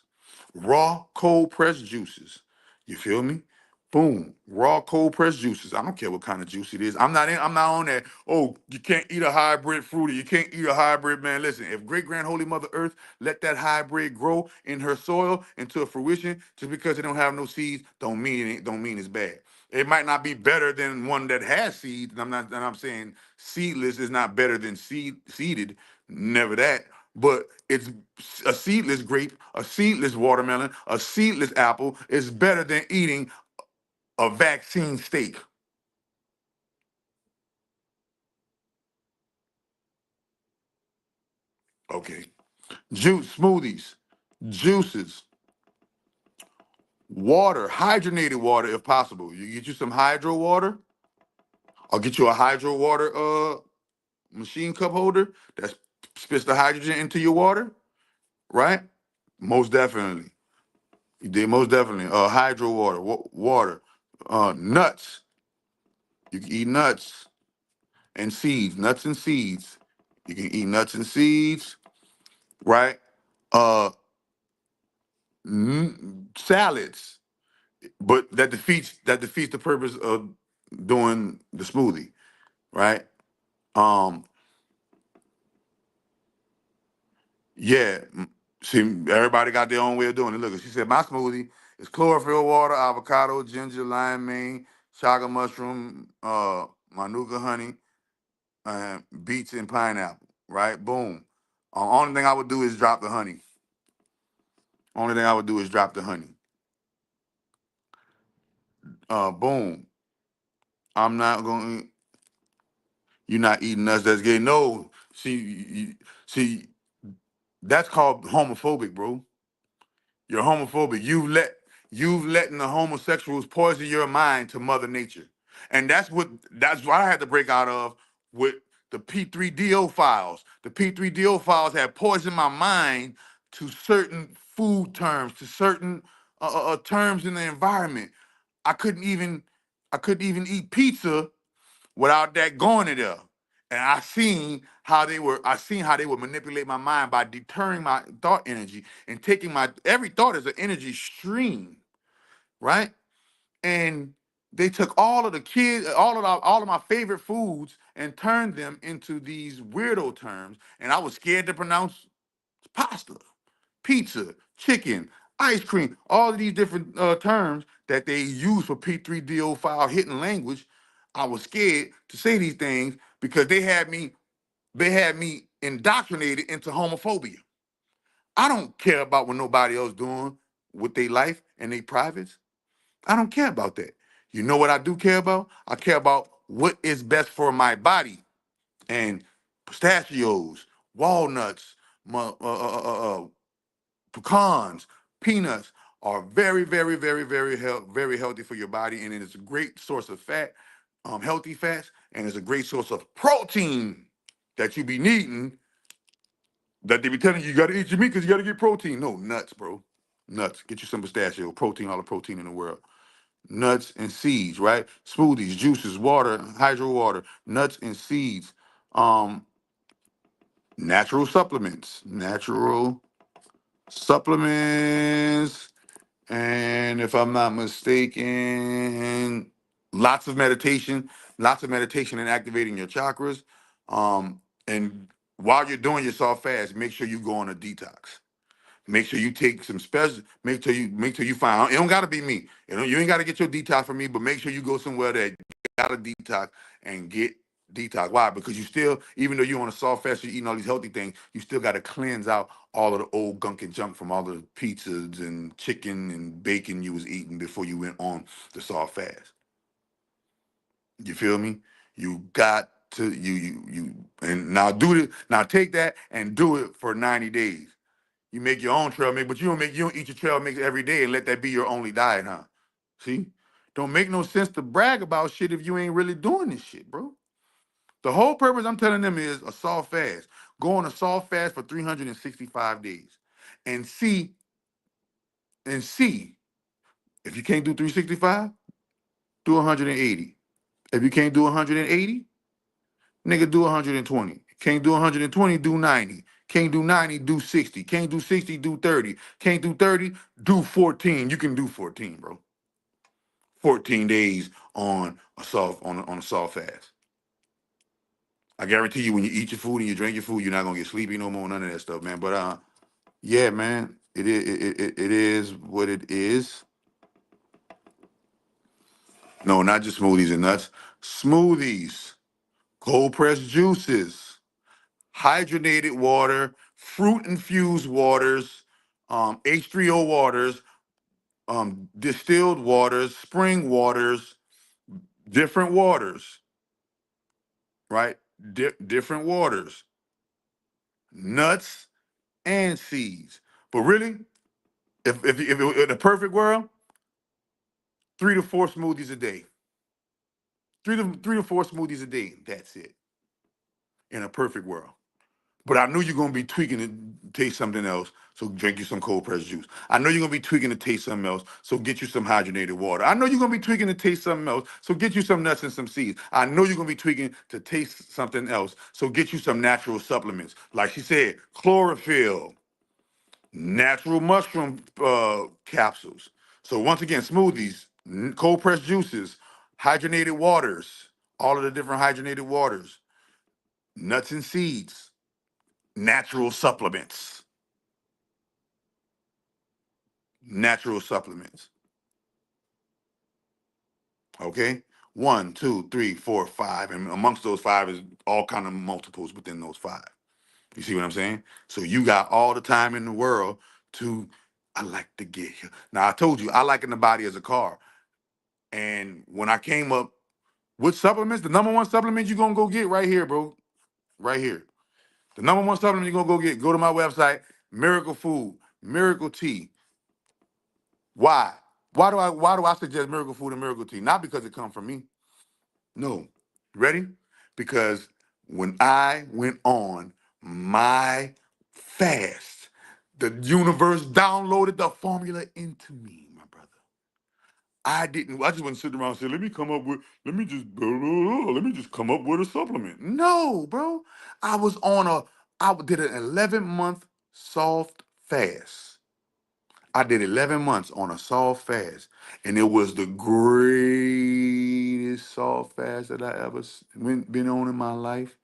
C: raw cold pressed juices. You feel me? Boom, raw cold pressed juices. I don't care what kind of juice it is. I'm not on that. Oh, you can't eat a hybrid fruit. You can't eat a hybrid, man. Listen, if great grand holy mother earth let that hybrid grow in her soil into a fruition, just because it don't have no seeds, don't mean it's bad. It might not be better than one that has seeds. And I'm saying seedless is not better than seeded. Never that. But it's a seedless grape, a seedless watermelon, a seedless apple is better than eating a vaccine steak. Okay. Smoothies, juices, water, hydrogenated water if possible. You get you some hydro water. I'll get you a hydro water machine cup holder that spits the hydrogen into your water, right? Most definitely. You did most definitely. Hydro water, water, nuts. You can eat nuts and seeds, nuts and seeds. You can eat nuts and seeds, right? Uh, Salads, but that defeats the purpose of doing the smoothie, right? Um, yeah. See, everybody got their own way of doing it. Look, she said my smoothie is chlorophyll water, avocado, ginger, limeade, chaga mushroom, manuka honey, beets, and pineapple. Right? Boom. Only thing I would do is drop the honey. Only thing I would do is drop the honey. Boom. I'm not going. You're not eating nuts. That's gay. No. See, that's called homophobic, bro. You're homophobic. You've letting the homosexuals poison your mind to Mother Nature, and that's what I had to break out of with the P3DO files. The P3DO files had poisoned my mind to certain food terms, to certain terms in the environment. I couldn't even I couldn't even eat pizza without that going in there. And I seen how they would manipulate my mind by deterring my thought energy and taking every thought is an energy stream, right? And they took all of the kids, all of my favorite foods and turned them into these weirdo terms. And I was scared to pronounce pasta, pizza, chicken, ice cream, all of these different terms that they use for P3DO file hidden language. I was scared to say these things because they had me indoctrinated into homophobia. I don't care about what nobody else doing with their life and their privates. I don't care about that. You know what I do care about? I care about what is best for my body. And pistachios, walnuts, pecans, peanuts are very, very, very, very healthy for your body, and it is a great source of fat, healthy fats, and it's a great source of protein that you be needing. That they be telling you got to eat your meat because you got to get protein. No, nuts, bro. Nuts. Get you some pistachio protein, all the protein in the world. Nuts and seeds, right? Smoothies, juices, water, hydro water, nuts and seeds. Um, Natural supplements, and if I'm not mistaken, lots of meditation and activating your chakras. And while you're doing your soft fast, make sure you go on a detox. Make sure you take some special. Make sure you find. It don't gotta be me. You ain't gotta get your detox from me, but make sure you go somewhere that got a detox and get detox. Why? Because you still, even though you're on a soft fast, you're eating all these healthy things, you still got to cleanse out all of the old gunk and junk from all the pizzas and chicken and bacon you was eating before you went on the soft fast. You feel me? You got to and now do it. Now take that and do it for 90 days. You make your own trail mix, but you don't eat your trail mix every day and let that be your only diet, huh? See? Don't make no sense to brag about shit if you ain't really doing this shit, bro. The whole purpose I'm telling them is a soft fast. Go on a soft fast for 365 days and see if you can't do 365, do 180. If you can't do 180, nigga, do 120. Can't do 120, do 90. Can't do 90, do 60. Can't do 60, do 30. Can't do 30, do 14. You can do 14, bro. 14 days on a soft fast. I guarantee you when you eat your food and you drink your food, you're not gonna get sleepy no more, none of that stuff, man. But yeah, man, it is what it is. No, not just smoothies and nuts. Smoothies, cold pressed juices, hydrogenated water, fruit infused waters, H3O waters, distilled waters, spring waters, different waters, right? Different waters, nuts and seeds. But really, if it were in a perfect world, 3 to 4 smoothies a day. Three to four smoothies a day. That's it. In a perfect world. But I knew you're gonna be tweaking to taste something else, so drink you some cold pressed juice. I know you're gonna be tweaking to taste something else, so get you some hydrogenated water. I know you're gonna be tweaking to taste something else, so get you some nuts and some seeds. I know you're gonna be tweaking to taste something else, so get you some natural supplements. Like she said, chlorophyll, natural mushroom capsules. So once again, smoothies, cold pressed juices, hydrogenated waters, all of the different hydrogenated waters, nuts and seeds, natural supplements, natural supplements. Okay, 1, 2, 3, 4, 5, and amongst those 5 is all kind of multiples within those 5. You see what I'm saying? So you got all the time in the world to. I like to get here. Now I told you I liken the body as a car. And when I came up with supplements, the number one supplement you're gonna go get right here, bro. Right here. The number one supplement you're gonna go get, go to my website, Miracle Food, Miracle Tea. Why? Why do I suggest Miracle Food and Miracle Tea? Not because it comes from me. No. Ready? Because when I went on my fast, the universe downloaded the formula into me, my brother. I didn't. I just wasn't sitting around saying, let me just come up with a supplement. No, bro. I was on a. I did an 11-month soft fast. I did 11 months on a soft fast, and it was the greatest soft fast that I ever been on in my life.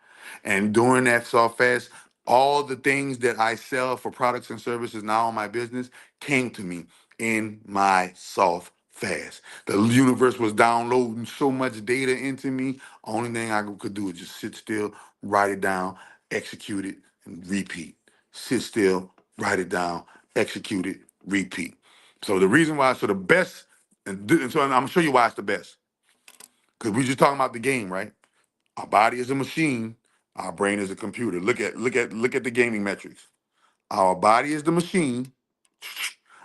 C: And during that soft fast, all the things that I sell for products and services now in my business came to me in my soft fast. The universe was downloading so much data into me. Only thing I could do is just sit still, write it down, execute it, and repeat. Sit still, write it down, execute it, repeat. So the reason why, so the best, and so I'm gonna show you why it's the best. Because we just talking about the game, right? Our body is a machine, our brain is a computer. Look at the gaming metrics. Our body is the machine,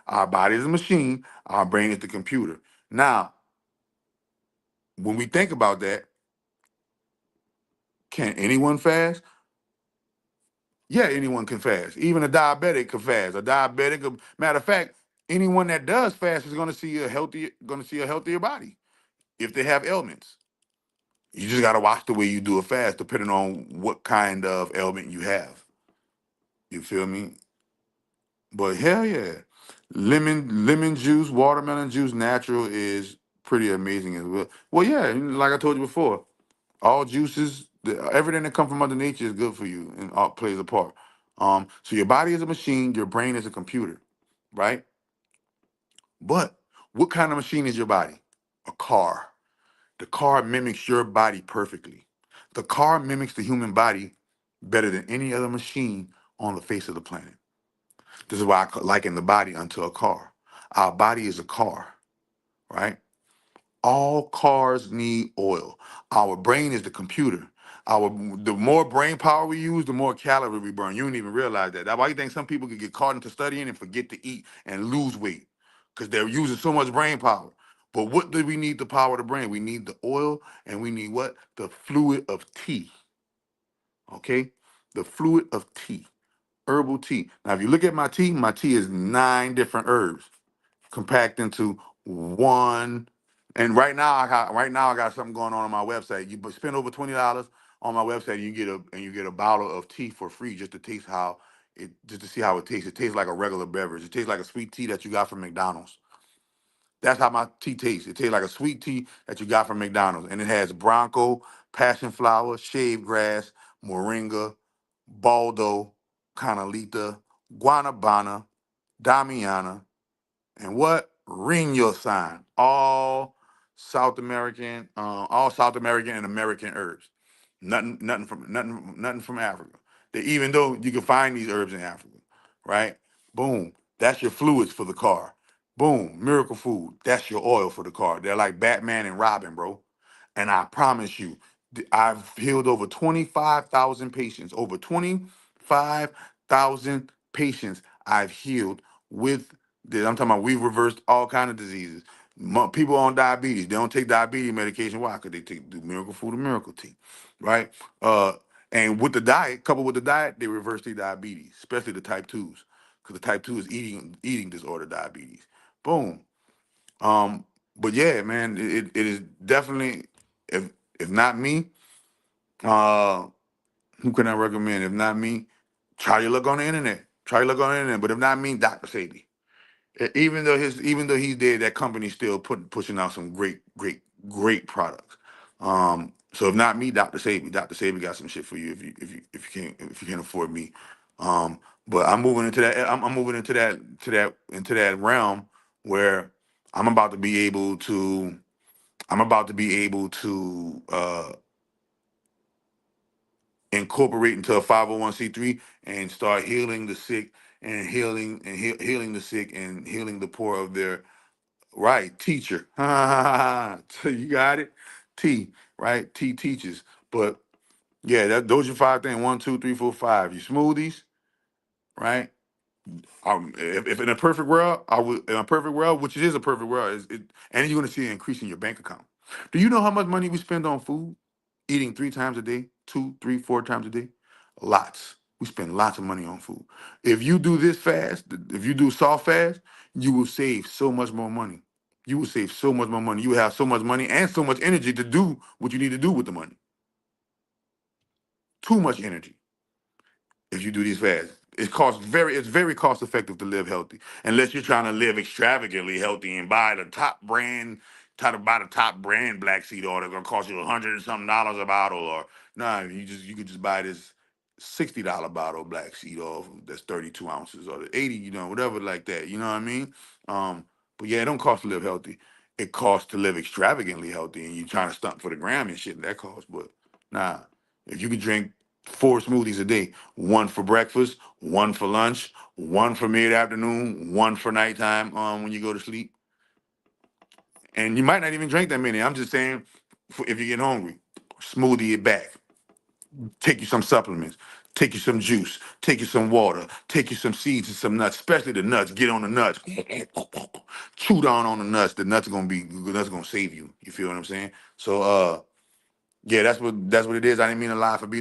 C: our body is a machine, our brain is the computer. Now, when we think about that, can anyone fast? Yeah, anyone can fast. Even a diabetic can fast. A diabetic, matter of fact, anyone that does fast is going to see a healthier body if they have ailments. You just got to watch the way you do a fast, depending on what kind of ailment you have. You feel me? But hell yeah, lemon juice, watermelon juice, natural is pretty amazing as well. Well, yeah, like I told you before, all juices, everything that comes from Mother Nature is good for you and all plays a part. So your body is a machine, your brain is a computer, right? But what kind of machine is your body? A car. The car mimics your body perfectly. The car mimics the human body better than any other machine on the face of the planet. This is why I liken the body unto a car. Our body is a car, right? All cars need oil. Our brain is the computer. The more brain power we use, the more calorie we burn. You don't even realize that. That's why you think some people could get caught into studying and forget to eat and lose weight because they're using so much brain power. But what do we need to power the brain? We need the oil and we need what? The fluid of tea. Okay? The fluid of tea. Herbal tea. Now, if you look at my tea is 9 different herbs compact into one. And right now I got something going on my website. You spend over $20 on my website, and you get a bottle of tea for free just to taste how just to see how it tastes. It tastes like a regular beverage. It tastes like a sweet tea that you got from McDonald's. That's how my tea tastes. It tastes like a sweet tea that you got from McDonald's, and it has bronco, passion flower, shaved grass, moringa, baldo, canalita, guanabana, damiana, and what? Ring your sign. All South American and American herbs. Nothing from Africa. Even though you can find these herbs in Africa, right? Boom. That's your fluids for the car. Boom. Miracle Food. That's your oil for the car. They're like Batman and Robin, bro. And I promise you, I've healed over 25,000 patients. Over 25,000 patients I've healed with I'm talking about we've reversed all kind of diseases. People on diabetes, they don't take diabetes medication. Why? Because they do miracle food and miracle tea, right? Uh, and with the diet, coupled with the diet, they reverse their diabetes, especially the type 2s, because the type 2 is eating disorder diabetes. Boom. Um, but yeah, man, it is definitely if not me, uh, who can I recommend? If not me, try your luck on the internet. Try your luck on the internet. But if not me, Dr. Sadie. Even though he's dead, that company's still pushing out some great products. So if not me, Dr. Sabi. Dr. Sabi got some shit for you if you can't afford me. But I'm moving into that. I'm moving into that realm where I'm about to be able to. I'm about to be able to incorporate into a 501c3 and start healing the sick and healing the sick and healing the poor of their. Right, teacher. So you got it. T, right? T teaches. But yeah, those are 5 things. 1, 2, 3, 4, 5. Your smoothies, right? If in a perfect world, I would in a perfect world, which it is a perfect world, and you're gonna see an increase in your bank account. Do you know how much money we spend on food? Eating 3 times a day, 2, 3, 4 times a day? Lots. We spend lots of money on food. If you do this fast, if you do soft fast, you will save so much more money. You will save so much more money. You will have so much money and so much energy to do what you need to do with the money. Too much energy if you do these fasts. It's very cost effective to live healthy. Unless you're trying to live extravagantly healthy and buy the top brand, try to buy the top brand black seed oil that's gonna cost you $100 and something a bottle, or nah, you could just buy this $60 bottle of black seed oil that's 32 ounces or the 80, whatever like that. You know what I mean? But yeah, it don't cost to live healthy. It costs to live extravagantly healthy, and you trying to stunt for the gram and shit. That costs, but nah. If you could drink 4 smoothies a day, one for breakfast, one for lunch, one for mid-afternoon, one for nighttime when you go to sleep. And you might not even drink that many. I'm just saying, if you get hungry, smoothie it back. Take you some supplements. Take you some juice. Take you some water. Take you some seeds and some nuts, especially the nuts. Get on the nuts. Chew down on the nuts. The nuts gonna save you. You feel what I'm saying? So yeah, that's what it is. I didn't mean a lie to be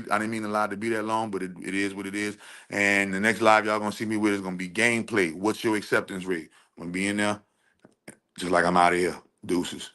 C: that long, but it is what it is. And the next live y'all gonna see me with is gonna be gameplay. What's your acceptance rate? I'm gonna be in there, just like I'm out of here. Deuces.